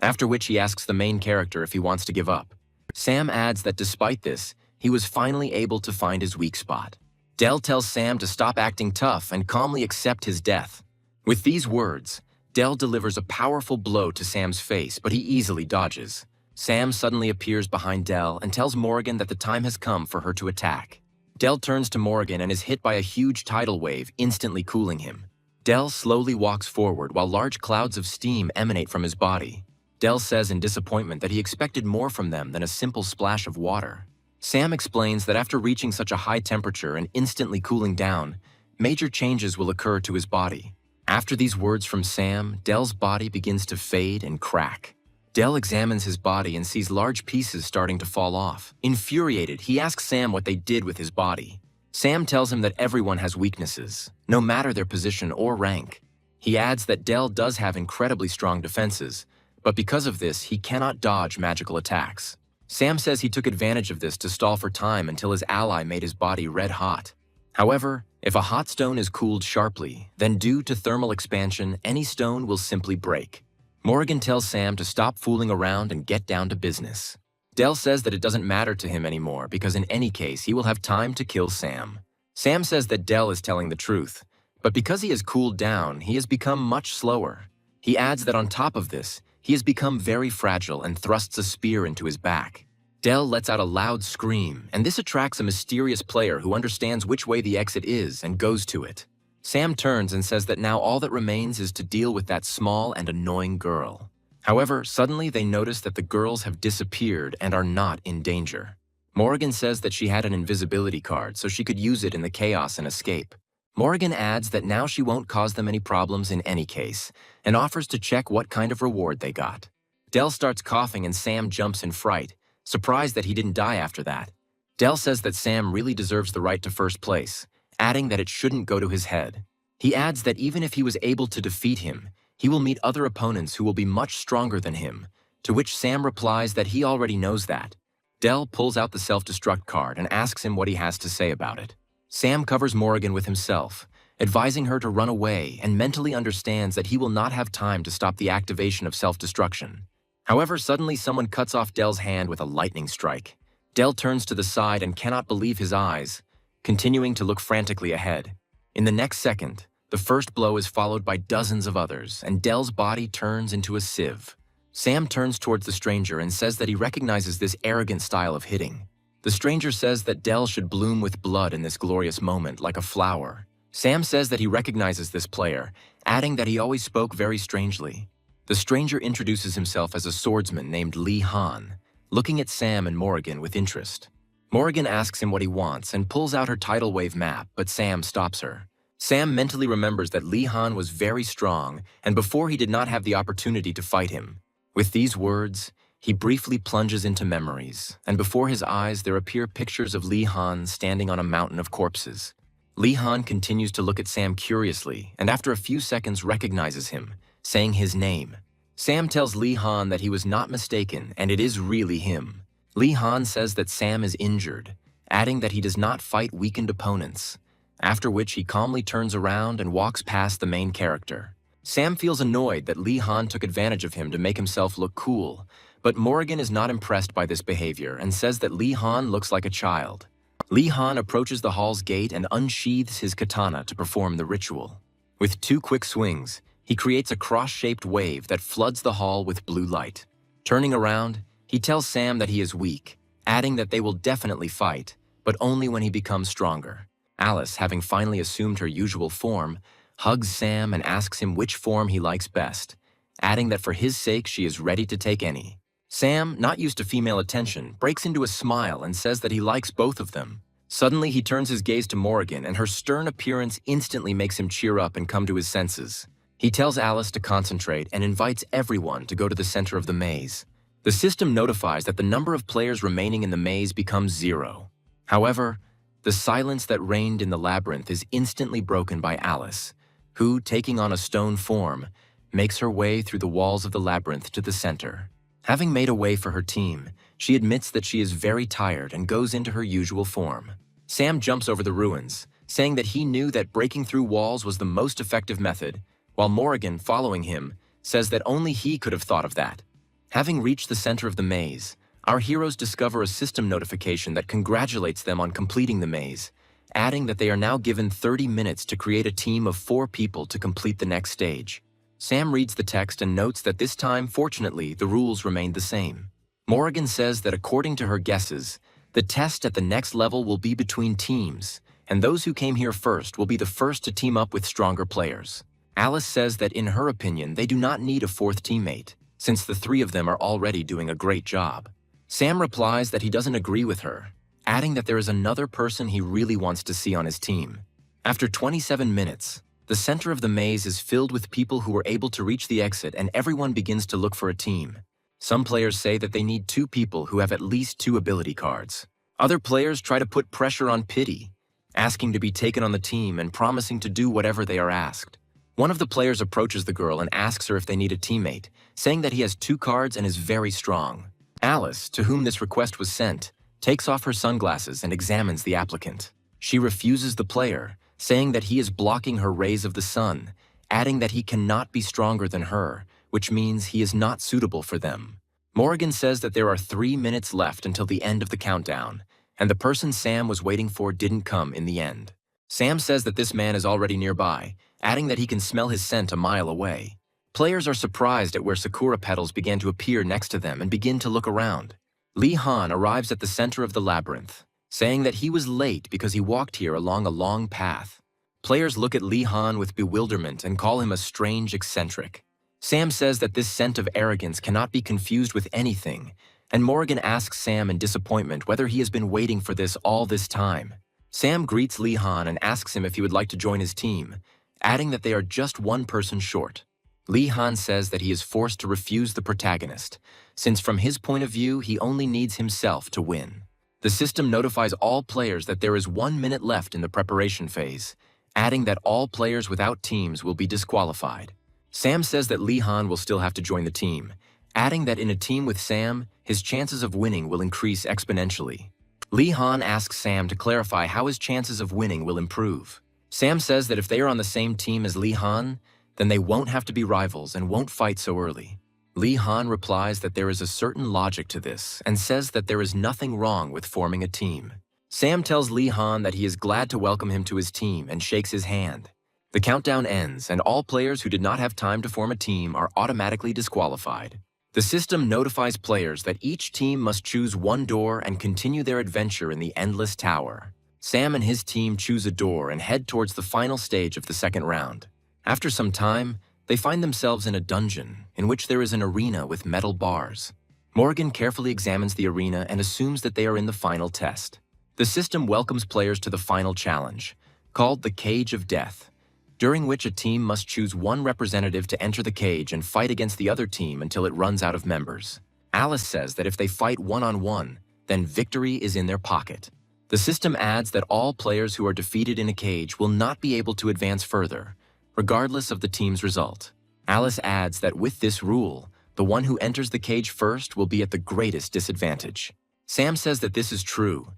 after which he asks the main character if he wants to give up. Sam adds that despite this, he was finally able to find his weak spot. Dell tells Sam to stop acting tough and calmly accept his death. With these words, Dell delivers a powerful blow to Sam's face, but he easily dodges. Sam suddenly appears behind Dell and tells Morrigan that the time has come for her to attack. Dell turns to Morrigan and is hit by a huge tidal wave, instantly cooling him. Dell slowly walks forward while large clouds of steam emanate from his body. Dell says in disappointment that he expected more from them than a simple splash of water. Sam explains that after reaching such a high temperature and instantly cooling down, major changes will occur to his body. After these words from Sam, Dell's body begins to fade and crack. Dell examines his body and sees large pieces starting to fall off. Infuriated, he asks Sam what they did with his body. Sam tells him that everyone has weaknesses, no matter their position or rank. He adds that Dell does have incredibly strong defenses, but because of this, he cannot dodge magical attacks. Sam says he took advantage of this to stall for time until his ally made his body red hot. However, if a hot stone is cooled sharply, then due to thermal expansion, any stone will simply break. Morrigan tells Sam to stop fooling around and get down to business. Dell says that it doesn't matter to him anymore because in any case, he will have time to kill Sam. Sam says that Dell is telling the truth, but because he has cooled down, he has become much slower. He adds that on top of this, he has become very fragile and thrusts a spear into his back. Dell lets out a loud scream, and this attracts a mysterious player who understands which way the exit is and goes to it. Sam turns and says that now all that remains is to deal with that small and annoying girl. However, suddenly they notice that the girls have disappeared and are not in danger. Morrigan says that she had an invisibility card so she could use it in the chaos and escape. Morrigan adds that now she won't cause them any problems in any case, and offers to check what kind of reward they got. Dell starts coughing and Sam jumps in fright, surprised that he didn't die after that. Dell says that Sam really deserves the right to first place, adding that it shouldn't go to his head. He adds that even if he was able to defeat him, he will meet other opponents who will be much stronger than him, to which Sam replies that he already knows that. Dell pulls out the self-destruct card and asks him what he has to say about it. Sam covers Morrigan with himself, advising her to run away and mentally understands that he will not have time to stop the activation of self-destruction. However, suddenly someone cuts off Dell's hand with a lightning strike. Dell turns to the side and cannot believe his eyes, continuing to look frantically ahead. In the next second, the first blow is followed by dozens of others, and Dell's body turns into a sieve. Sam turns towards the stranger and says that he recognizes this arrogant style of hitting. The stranger says that Dell should bloom with blood in this glorious moment like a flower. Sam says that he recognizes this player, adding that he always spoke very strangely. The stranger introduces himself as a swordsman named Lee Han, looking at Sam and Morrigan with interest. Morrigan asks him what he wants and pulls out her tidal wave map, but Sam stops her. Sam mentally remembers that Lee Han was very strong, and before he did not have the opportunity to fight him. With these words, he briefly plunges into memories, and before his eyes there appear pictures of Lee Han standing on a mountain of corpses. Lee Han continues to look at Sam curiously, and after a few seconds recognizes him, saying his name. Sam tells Lee Han that he was not mistaken, and it is really him. Lee Han says that Sam is injured, adding that he does not fight weakened opponents, after which he calmly turns around and walks past the main character. Sam feels annoyed that Lee Han took advantage of him to make himself look cool, but Morrigan is not impressed by this behavior and says that Lee Han looks like a child. Lee Han approaches the hall's gate and unsheathes his katana to perform the ritual. With 2 quick swings, he creates a cross-shaped wave that floods the hall with blue light. Turning around, he tells Sam that he is weak, adding that they will definitely fight, but only when he becomes stronger. Alice, having finally assumed her usual form, hugs Sam and asks him which form he likes best, adding that for his sake she is ready to take any. Sam, not used to female attention, breaks into a smile and says that he likes both of them. Suddenly, he turns his gaze to Morrigan, and her stern appearance instantly makes him cheer up and come to his senses. He tells Alice to concentrate and invites everyone to go to the center of the maze. The system notifies that the number of players remaining in the maze becomes 0. However, the silence that reigned in the labyrinth is instantly broken by Alice, who, taking on a stone form, makes her way through the walls of the labyrinth to the center. Having made a way for her team, she admits that she is very tired and goes into her usual form. Sam jumps over the ruins, saying that he knew that breaking through walls was the most effective method, while Morrigan, following him, says that only he could have thought of that. Having reached the center of the maze, our heroes discover a system notification that congratulates them on completing the maze, adding that they are now given 30 minutes to create a team of 4 people to complete the next stage. Sam reads the text and notes that this time, fortunately, the rules remained the same. Morrigan says that according to her guesses, the test at the next level will be between teams, and those who came here first will be the first to team up with stronger players. Alice says that in her opinion, they do not need a 4th teammate, since the 3 of them are already doing a great job. Sam replies that he doesn't agree with her, adding that there is another person he really wants to see on his team. After 27 minutes, the center of the maze is filled with people who are able to reach the exit, and everyone begins to look for a team. Some players say that they need 2 people who have at least 2 ability cards. Other players try to put pressure on Pity, asking to be taken on the team and promising to do whatever they are asked. One of the players approaches the girl and asks her if they need a teammate, saying that he has 2 cards and is very strong. Alice, to whom this request was sent, takes off her sunglasses and examines the applicant. She refuses the player, saying that he is blocking her rays of the sun, adding that he cannot be stronger than her, which means he is not suitable for them. Morrigan says that there are 3 minutes left until the end of the countdown, and the person Sam was waiting for didn't come in the end. Sam says that this man is already nearby, adding that he can smell his scent a mile away. Players are surprised at where sakura petals began to appear next to them and begin to look around. Lee Han arrives at the center of the labyrinth, saying that he was late because he walked here along a long path. Players look at Lee Han with bewilderment and call him a strange eccentric. Sam says that this scent of arrogance cannot be confused with anything, and Morrigan asks Sam in disappointment whether he has been waiting for this all this time. Sam greets Lee Han and asks him if he would like to join his team, adding that they are just 1 person short. Lee Han says that he is forced to refuse the protagonist, since from his point of view, he only needs himself to win. The system notifies all players that there is 1 minute left in the preparation phase, adding that all players without teams will be disqualified. Sam says that Lee Han will still have to join the team, adding that in a team with Sam, his chances of winning will increase exponentially. Lee Han asks Sam to clarify how his chances of winning will improve. Sam says that if they are on the same team as Lee Han, then they won't have to be rivals and won't fight so early. Lee Han replies that there is a certain logic to this and says that there is nothing wrong with forming a team. Sam tells Lee Han that he is glad to welcome him to his team and shakes his hand. The countdown ends, and all players who did not have time to form a team are automatically disqualified. The system notifies players that each team must choose 1 door and continue their adventure in the Endless Tower. Sam and his team choose a door and head towards the final stage of the 2nd round. After some time, they find themselves in a dungeon in which there is an arena with metal bars. Morrigan carefully examines the arena and assumes that they are in the final test. The system welcomes players to the final challenge, called the Cage of Death, during which a team must choose 1 representative to enter the cage and fight against the other team until it runs out of members. Alice says that if they fight one-on-one, then victory is in their pocket. The system adds that all players who are defeated in a cage will not be able to advance further, regardless of the team's result. Alice adds that with this rule, the one who enters the cage first will be at the greatest disadvantage. Sam says that this is true,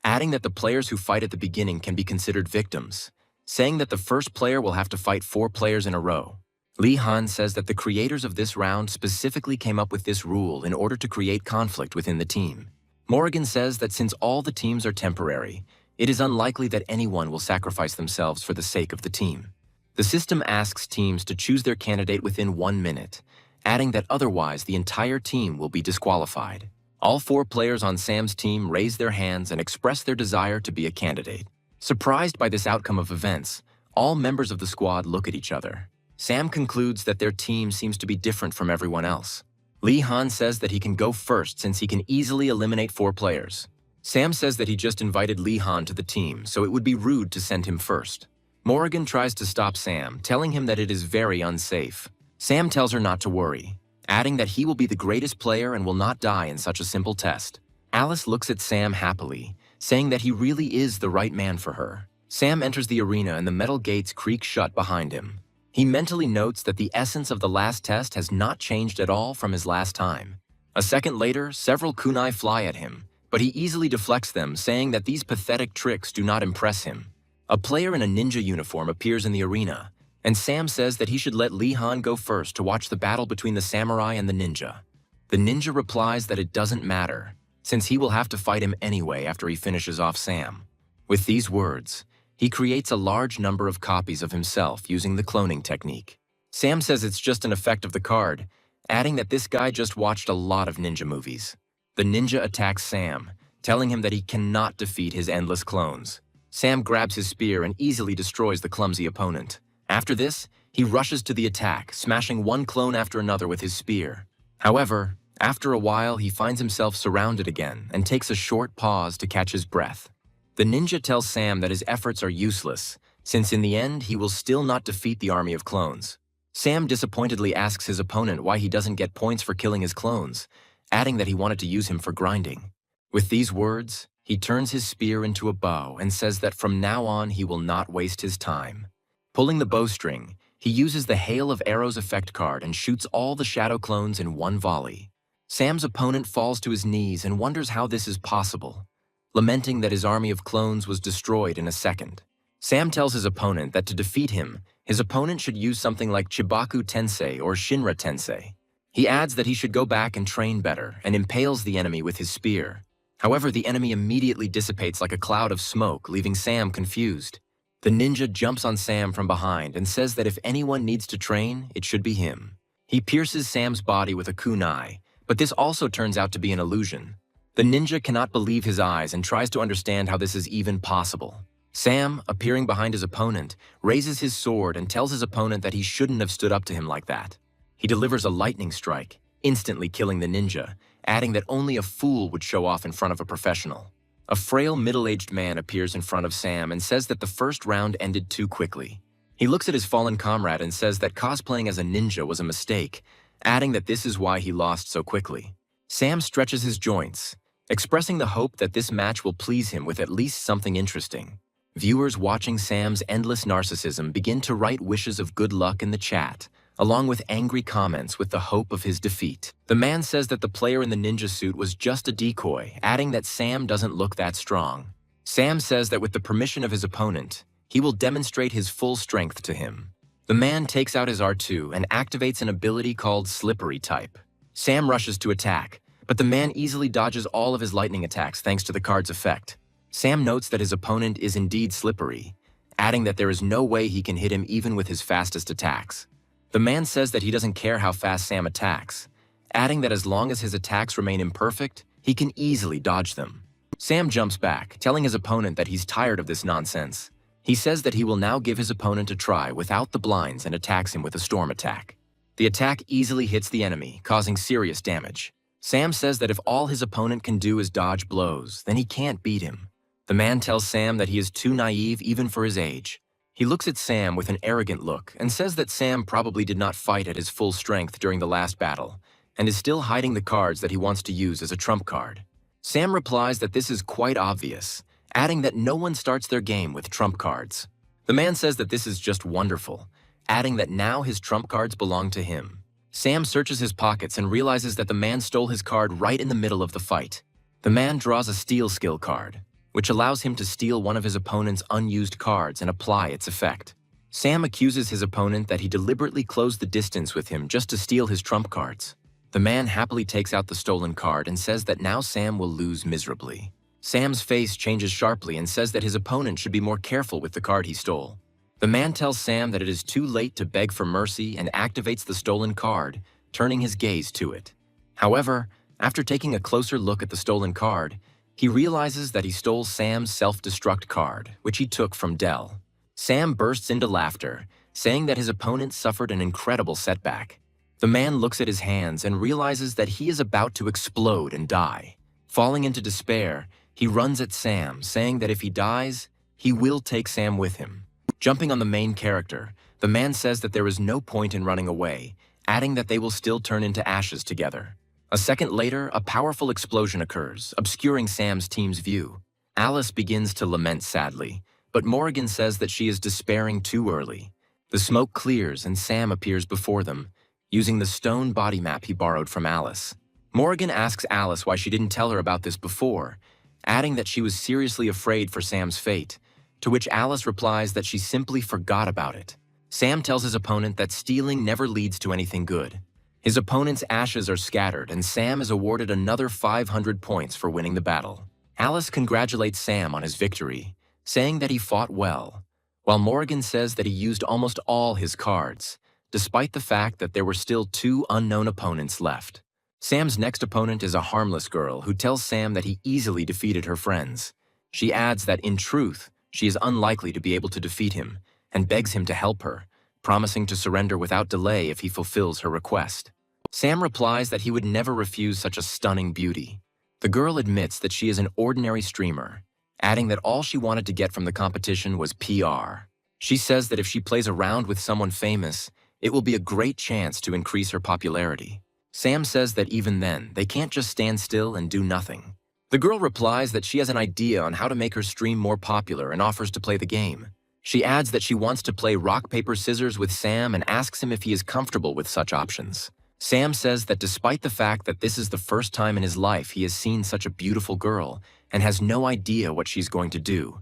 adding that the players who fight at the beginning can be considered victims, saying that the first player will have to fight 4 players in a row. Lee Han says that the creators of this round specifically came up with this rule in order to create conflict within the team. Morrigan says that since all the teams are temporary, it is unlikely that anyone will sacrifice themselves for the sake of the team. The system asks teams to choose their candidate within 1 minute, adding that otherwise the entire team will be disqualified. All 4 players on Sam's team raise their hands and express their desire to be a candidate. Surprised by this outcome of events, all members of the squad look at each other. Sam concludes that their team seems to be different from everyone else. Lee Han says that he can go first since he can easily eliminate 4 players. Sam says that he just invited Lee Han to the team, so it would be rude to send him first. Morrigan tries to stop Sam, telling him that it is very unsafe. Sam tells her not to worry, adding that he will be the greatest player and will not die in such a simple test. Alice looks at Sam happily, saying that he really is the right man for her. Sam enters the arena and the metal gates creak shut behind him. He mentally notes that the essence of the last test has not changed at all from his last time. A second later, several kunai fly at him, but he easily deflects them, saying that these pathetic tricks do not impress him. A player in a ninja uniform appears in the arena, and Sam says that he should let Lee Han go first to watch the battle between the samurai and the ninja. The ninja replies that it doesn't matter, since he will have to fight him anyway after he finishes off Sam. With these words, he creates a large number of copies of himself using the cloning technique. Sam says it's just an effect of the card, adding that this guy just watched a lot of ninja movies. The ninja attacks Sam, telling him that he cannot defeat his endless clones. Sam grabs his spear and easily destroys the clumsy opponent. After this, he rushes to the attack, smashing one clone after another with his spear. However, after a while, he finds himself surrounded again and takes a short pause to catch his breath. The ninja tells Sam that his efforts are useless, since in the end he will still not defeat the army of clones. Sam disappointedly asks his opponent why he doesn't get points for killing his clones, adding that he wanted to use him for grinding. With these words, he turns his spear into a bow and says that from now on he will not waste his time. Pulling the bowstring, he uses the Hail of Arrows effect card and shoots all the shadow clones in one volley. Sam's opponent falls to his knees and wonders how this is possible, lamenting that his army of clones was destroyed in a second. Sam tells his opponent that to defeat him, his opponent should use something like Chibaku Tensei or Shinra Tensei. He adds that he should go back and train better and impales the enemy with his spear. However, the enemy immediately dissipates like a cloud of smoke, leaving Sam confused. The ninja jumps on Sam from behind and says that if anyone needs to train, it should be him. He pierces Sam's body with a kunai, but this also turns out to be an illusion. The ninja cannot believe his eyes and tries to understand how this is even possible. Sam, appearing behind his opponent, raises his sword and tells his opponent that he shouldn't have stood up to him like that. He delivers a lightning strike, instantly killing the ninja, adding that only a fool would show off in front of a professional. A frail middle-aged man appears in front of Sam and says that the first round ended too quickly. He looks at his fallen comrade and says that cosplaying as a ninja was a mistake, adding that this is why he lost so quickly. Sam stretches his joints, expressing the hope that this match will please him with at least something interesting. Viewers watching Sam's endless narcissism begin to write wishes of good luck in the chat, along with angry comments with the hope of his defeat. The man says that the player in the ninja suit was just a decoy, adding that Sam doesn't look that strong. Sam says that with the permission of his opponent, he will demonstrate his full strength to him. The man takes out his R2 and activates an ability called Slippery Type. Sam rushes to attack, but the man easily dodges all of his lightning attacks thanks to the card's effect. Sam notes that his opponent is indeed slippery, adding that there is no way he can hit him even with his fastest attacks. The man says that he doesn't care how fast Sam attacks, adding that as long as his attacks remain imperfect, he can easily dodge them. Sam jumps back, telling his opponent that he's tired of this nonsense. He says that he will now give his opponent a try without the blinds and attacks him with a storm attack. The attack easily hits the enemy, causing serious damage. Sam says that if all his opponent can do is dodge blows, then he can't beat him. The man tells Sam that he is too naive even for his age. He looks at Sam with an arrogant look and says that Sam probably did not fight at his full strength during the last battle and is still hiding the cards that he wants to use as a trump card. Sam replies that this is quite obvious, adding that no one starts their game with trump cards. The man says that this is just wonderful, adding that now his trump cards belong to him. Sam searches his pockets and realizes that the man stole his card right in the middle of the fight. The man draws a steal skill card, which allows him to steal one of his opponent's unused cards and apply its effect. Sam accuses his opponent that he deliberately closed the distance with him just to steal his trump cards. The man happily takes out the stolen card and says that now Sam will lose miserably. Sam's face changes sharply and says that his opponent should be more careful with the card he stole. The man tells Sam that it is too late to beg for mercy and activates the stolen card, turning his gaze to it. However, after taking a closer look at the stolen card, he realizes that he stole Sam's self-destruct card, which he took from Dell. Sam bursts into laughter, saying that his opponent suffered an incredible setback. The man looks at his hands and realizes that he is about to explode and die. Falling into despair, he runs at Sam, saying that if he dies, he will take Sam with him. Jumping on the main character, the man says that there is no point in running away, adding that they will still turn into ashes together. A second later, a powerful explosion occurs, obscuring Sam's team's view. Alice begins to lament sadly, but Morrigan says that she is despairing too early. The smoke clears and Sam appears before them, using the stone body map he borrowed from Alice. Morrigan asks Alice why she didn't tell her about this before, adding that she was seriously afraid for Sam's fate, to which Alice replies that she simply forgot about it. Sam tells his opponent that stealing never leads to anything good. His opponent's ashes are scattered, and Sam is awarded another 500 points for winning the battle. Alice congratulates Sam on his victory, saying that he fought well, while Morrigan says that he used almost all his cards, despite the fact that there were still 2 unknown opponents left. Sam's next opponent is a harmless girl who tells Sam that he easily defeated her friends. She adds that, in truth, she is unlikely to be able to defeat him, and begs him to help her, promising to surrender without delay if he fulfills her request. Sam replies that he would never refuse such a stunning beauty. The girl admits that she is an ordinary streamer, adding that all she wanted to get from the competition was PR. She says that if she plays a round with someone famous, it will be a great chance to increase her popularity. Sam says that even then, they can't just stand still and do nothing. The girl replies that she has an idea on how to make her stream more popular and offers to play the game. She adds that she wants to play rock, paper, scissors with Sam and asks him if he is comfortable with such options. Sam says that despite the fact that this is the first time in his life he has seen such a beautiful girl and has no idea what she's going to do,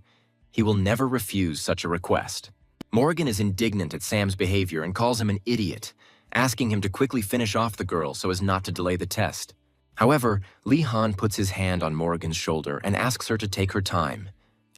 he will never refuse such a request. Morrigan is indignant at Sam's behavior and calls him an idiot, asking him to quickly finish off the girl so as not to delay the test. However, Lee Han puts his hand on Morrigan's shoulder and asks her to take her time,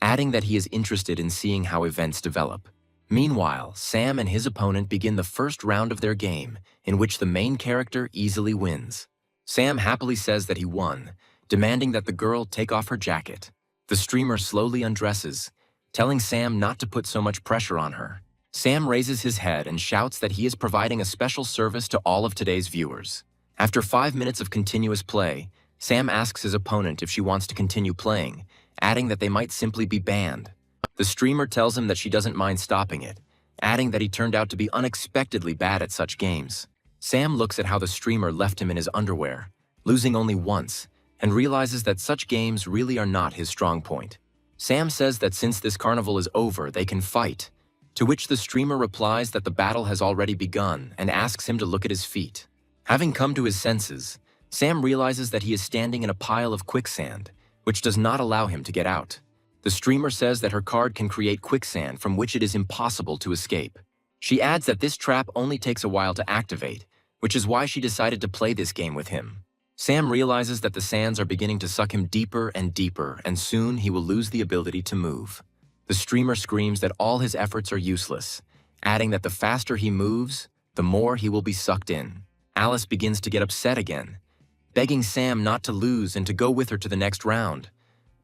adding that he is interested in seeing how events develop. Meanwhile, Sam and his opponent begin the first round of their game, in which the main character easily wins. Sam happily says that he won, demanding that the girl take off her jacket. The streamer slowly undresses, telling Sam not to put so much pressure on her. Sam raises his head and shouts that he is providing a special service to all of today's viewers. After 5 minutes of continuous play, Sam asks his opponent if she wants to continue playing, adding that they might simply be banned. The streamer tells him that she doesn't mind stopping it, adding that he turned out to be unexpectedly bad at such games. Sam looks at how the streamer left him in his underwear, losing only once, and realizes that such games really are not his strong point. Sam says that since this carnival is over, they can fight, to which the streamer replies that the battle has already begun and asks him to look at his feet. Having come to his senses, Sam realizes that he is standing in a pile of quicksand, which does not allow him to get out. The streamer says that her card can create quicksand from which it is impossible to escape. She adds that this trap only takes a while to activate, which is why she decided to play this game with him. Sam realizes that the sands are beginning to suck him deeper and deeper, and soon he will lose the ability to move. The streamer screams that all his efforts are useless, adding that the faster he moves, the more he will be sucked in. Alice begins to get upset again, begging Sam not to lose and to go with her to the next round.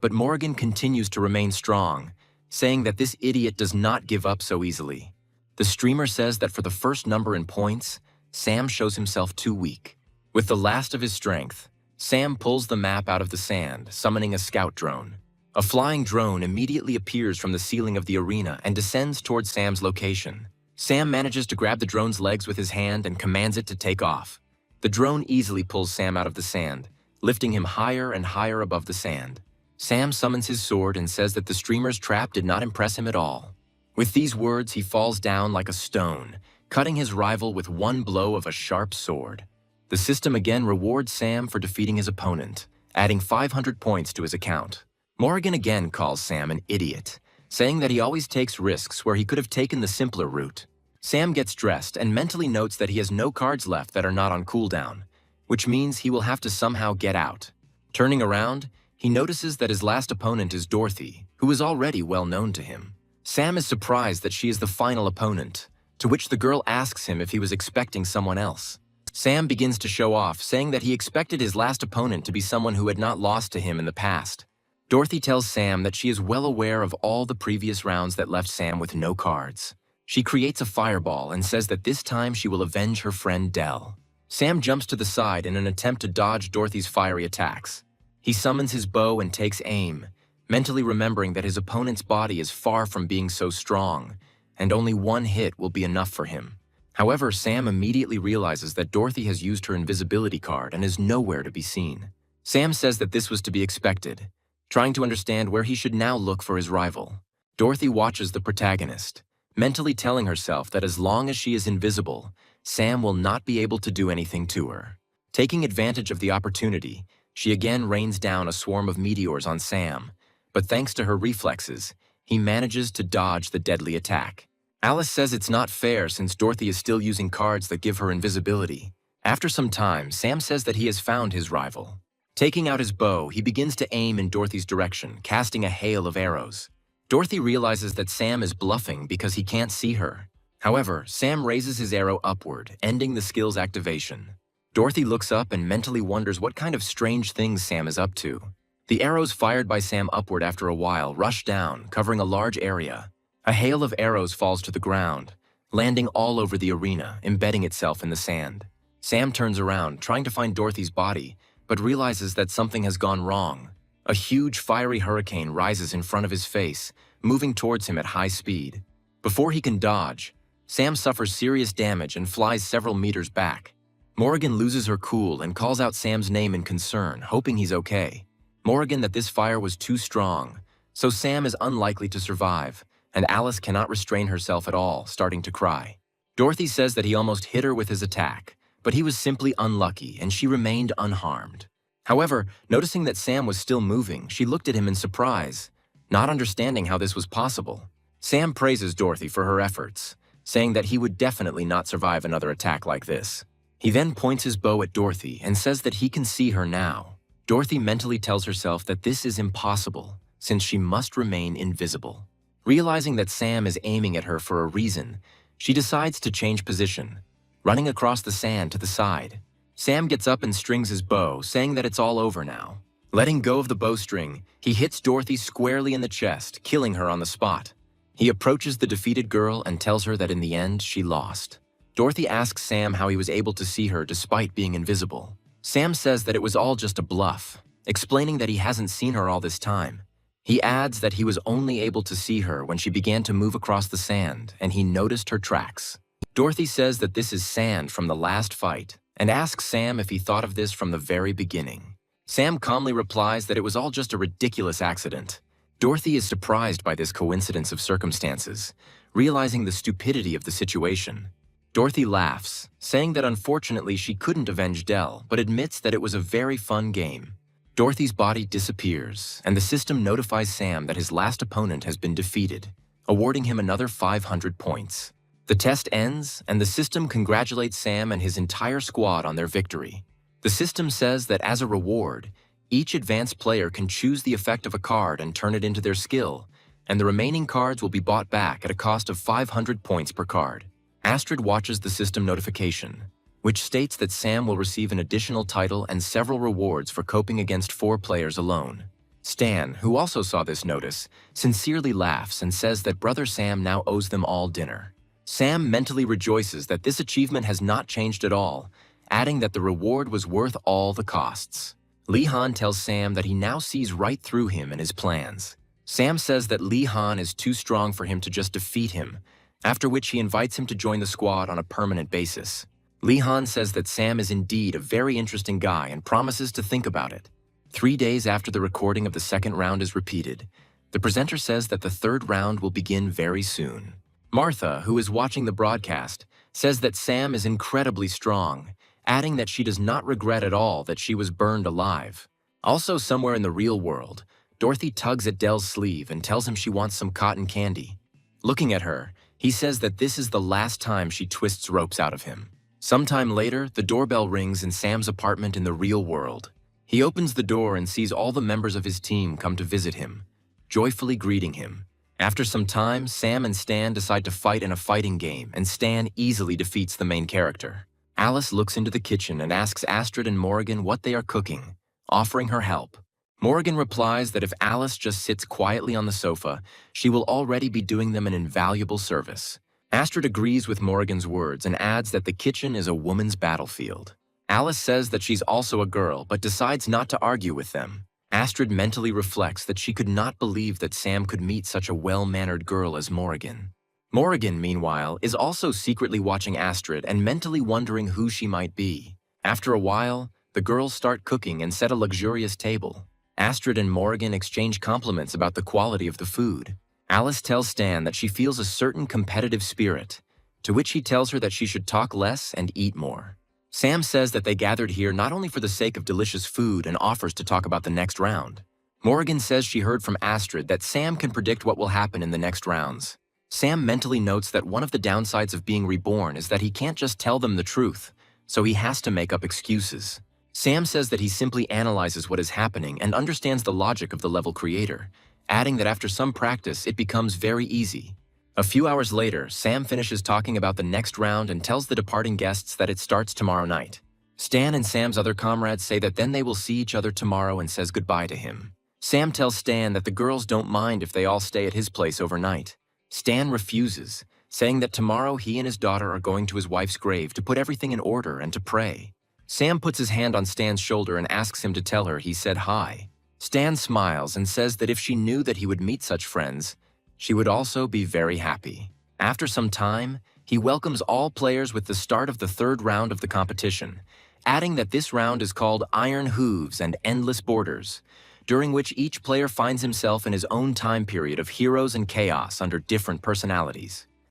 But Morrigan continues to remain strong, saying that this idiot does not give up so easily. The streamer says that for the first number in points, Sam shows himself too weak. With the last of his strength, Sam pulls the map out of the sand, summoning a scout drone. A flying drone immediately appears from the ceiling of the arena and descends towards Sam's location. Sam manages to grab the drone's legs with his hand and commands it to take off. The drone easily pulls Sam out of the sand, lifting him higher and higher above the sand. Sam summons his sword and says that the streamer's trap did not impress him at all. With these words, he falls down like a stone, cutting his rival with one blow of a sharp sword. The system again rewards Sam for defeating his opponent, adding 500 points to his account. Morrigan again calls Sam an idiot, saying that he always takes risks where he could have taken the simpler route. Sam gets dressed and mentally notes that he has no cards left that are not on cooldown, which means he will have to somehow get out. Turning around, he notices that his last opponent is Dorothy, who is already well known to him. Sam is surprised that she is the final opponent, to which the girl asks him if he was expecting someone else. Sam begins to show off, saying that he expected his last opponent to be someone who had not lost to him in the past. Dorothy tells Sam that she is well aware of all the previous rounds that left Sam with no cards. She creates a fireball and says that this time she will avenge her friend Dell. Sam jumps to the side in an attempt to dodge Dorothy's fiery attacks. He summons his bow and takes aim, mentally remembering that his opponent's body is far from being so strong, and only one hit will be enough for him. However, Sam immediately realizes that Dorothy has used her invisibility card and is nowhere to be seen. Sam says that this was to be expected, trying to understand where he should now look for his rival. Dorothy watches the protagonist, mentally telling herself that as long as she is invisible, Sam will not be able to do anything to her. Taking advantage of the opportunity, she again rains down a swarm of meteors on Sam, but thanks to her reflexes, he manages to dodge the deadly attack. Alice says it's not fair since Dorothy is still using cards that give her invisibility. After some time, Sam says that he has found his rival. Taking out his bow, he begins to aim in Dorothy's direction, casting a hail of arrows. Dorothy realizes that Sam is bluffing because he can't see her. However, Sam raises his arrow upward, ending the skill's activation. Dorothy looks up and mentally wonders what kind of strange things Sam is up to. The arrows fired by Sam upward after a while rush down, covering a large area. A hail of arrows falls to the ground, landing all over the arena, embedding itself in the sand. Sam turns around, trying to find Dorothy's body, but realizes that something has gone wrong. A huge fiery hurricane rises in front of his face, moving towards him at high speed. Before he can dodge, Sam suffers serious damage and flies several meters back. Morrigan loses her cool and calls out Sam's name in concern, hoping he's okay. Morrigan that this fire was too strong, so Sam is unlikely to survive, and Alice cannot restrain herself at all, starting to cry. Dorothy says that he almost hit her with his attack, but he was simply unlucky and she remained unharmed. However, noticing that Sam was still moving, she looked at him in surprise, not understanding how this was possible. Sam praises Dorothy for her efforts, saying that he would definitely not survive another attack like this. He then points his bow at Dorothy and says that he can see her now. Dorothy mentally tells herself that this is impossible, since she must remain invisible. Realizing that Sam is aiming at her for a reason, she decides to change position, running across the sand to the side. Sam gets up and strings his bow, saying that it's all over now. Letting go of the bowstring, he hits Dorothy squarely in the chest, killing her on the spot. He approaches the defeated girl and tells her that in the end, she lost. Dorothy asks Sam how he was able to see her despite being invisible. Sam says that it was all just a bluff, explaining that he hasn't seen her all this time. He adds that he was only able to see her when she began to move across the sand and he noticed her tracks. Dorothy says that this is sand from the last fight and asks Sam if he thought of this from the very beginning. Sam calmly replies that it was all just a ridiculous accident. Dorothy is surprised by this coincidence of circumstances, realizing the stupidity of the situation. Dorothy laughs, saying that unfortunately she couldn't avenge Dell, but admits that it was a very fun game. Dorothy's body disappears, and the system notifies Sam that his last opponent has been defeated, awarding him another 500 points. The test ends, and the system congratulates Sam and his entire squad on their victory. The system says that as a reward, each advanced player can choose the effect of a card and turn it into their skill, and the remaining cards will be bought back at a cost of 500 points per card. Astrid watches the system notification, which states that Sam will receive an additional title and several rewards for coping against 4 players alone. Stan, who also saw this notice, sincerely laughs and says that Brother Sam now owes them all dinner. Sam mentally rejoices that this achievement has not changed at all, adding that the reward was worth all the costs. Lee Han tells Sam that he now sees right through him and his plans. Sam says that Lee Han is too strong for him to just defeat him, after which he invites him to join the squad on a permanent basis. Lee Han says that Sam is indeed a very interesting guy and promises to think about it. 3 days after the recording of the second round is repeated, the presenter says that the third round will begin very soon. Martha, who is watching the broadcast, says that Sam is incredibly strong, adding that she does not regret at all that she was burned alive. Also somewhere in the real world, Dorothy tugs at Dell's sleeve and tells him she wants some cotton candy. Looking at her, he says that this is the last time she twists ropes out of him. Sometime later, the doorbell rings in Sam's apartment in the real world. He opens the door and sees all the members of his team come to visit him, joyfully greeting him. After some time, Sam and Stan decide to fight in a fighting game, and Stan easily defeats the main character. Alice looks into the kitchen and asks Astrid and Morrigan what they are cooking, offering her help. Morrigan replies that if Alice just sits quietly on the sofa, she will already be doing them an invaluable service. Astrid agrees with Morrigan's words and adds that the kitchen is a woman's battlefield. Alice says that she's also a girl, but decides not to argue with them. Astrid mentally reflects that she could not believe that Sam could meet such a well-mannered girl as Morrigan. Morrigan, meanwhile, is also secretly watching Astrid and mentally wondering who she might be. After a while, the girls start cooking and set a luxurious table. Astrid and Morrigan exchange compliments about the quality of the food. Alice tells Stan that she feels a certain competitive spirit, to which he tells her that she should talk less and eat more. Sam says that they gathered here not only for the sake of delicious food and offers to talk about the next round. Morrigan says she heard from Astrid that Sam can predict what will happen in the next rounds. Sam mentally notes that one of the downsides of being reborn is that he can't just tell them the truth, so he has to make up excuses. Sam says that he simply analyzes what is happening and understands the logic of the level creator, adding that after some practice, it becomes very easy. A few hours later, Sam finishes talking about the next round and tells the departing guests that it starts tomorrow night. Stan and Sam's other comrades say that then they will see each other tomorrow and says goodbye to him. Sam tells Stan that the girls don't mind if they all stay at his place overnight. Stan refuses, saying that tomorrow he and his daughter are going to his wife's grave to put everything in order and to pray. Sam puts his hand on Stan's shoulder and asks him to tell her he said hi. Stan smiles and says that if she knew that he would meet such friends, she would also be very happy. After some time, he welcomes all players with the start of the third round of the competition, adding that this round is called Iron Hooves and Endless Borders, during which each player finds himself in his own time period of heroes and chaos under different personalities.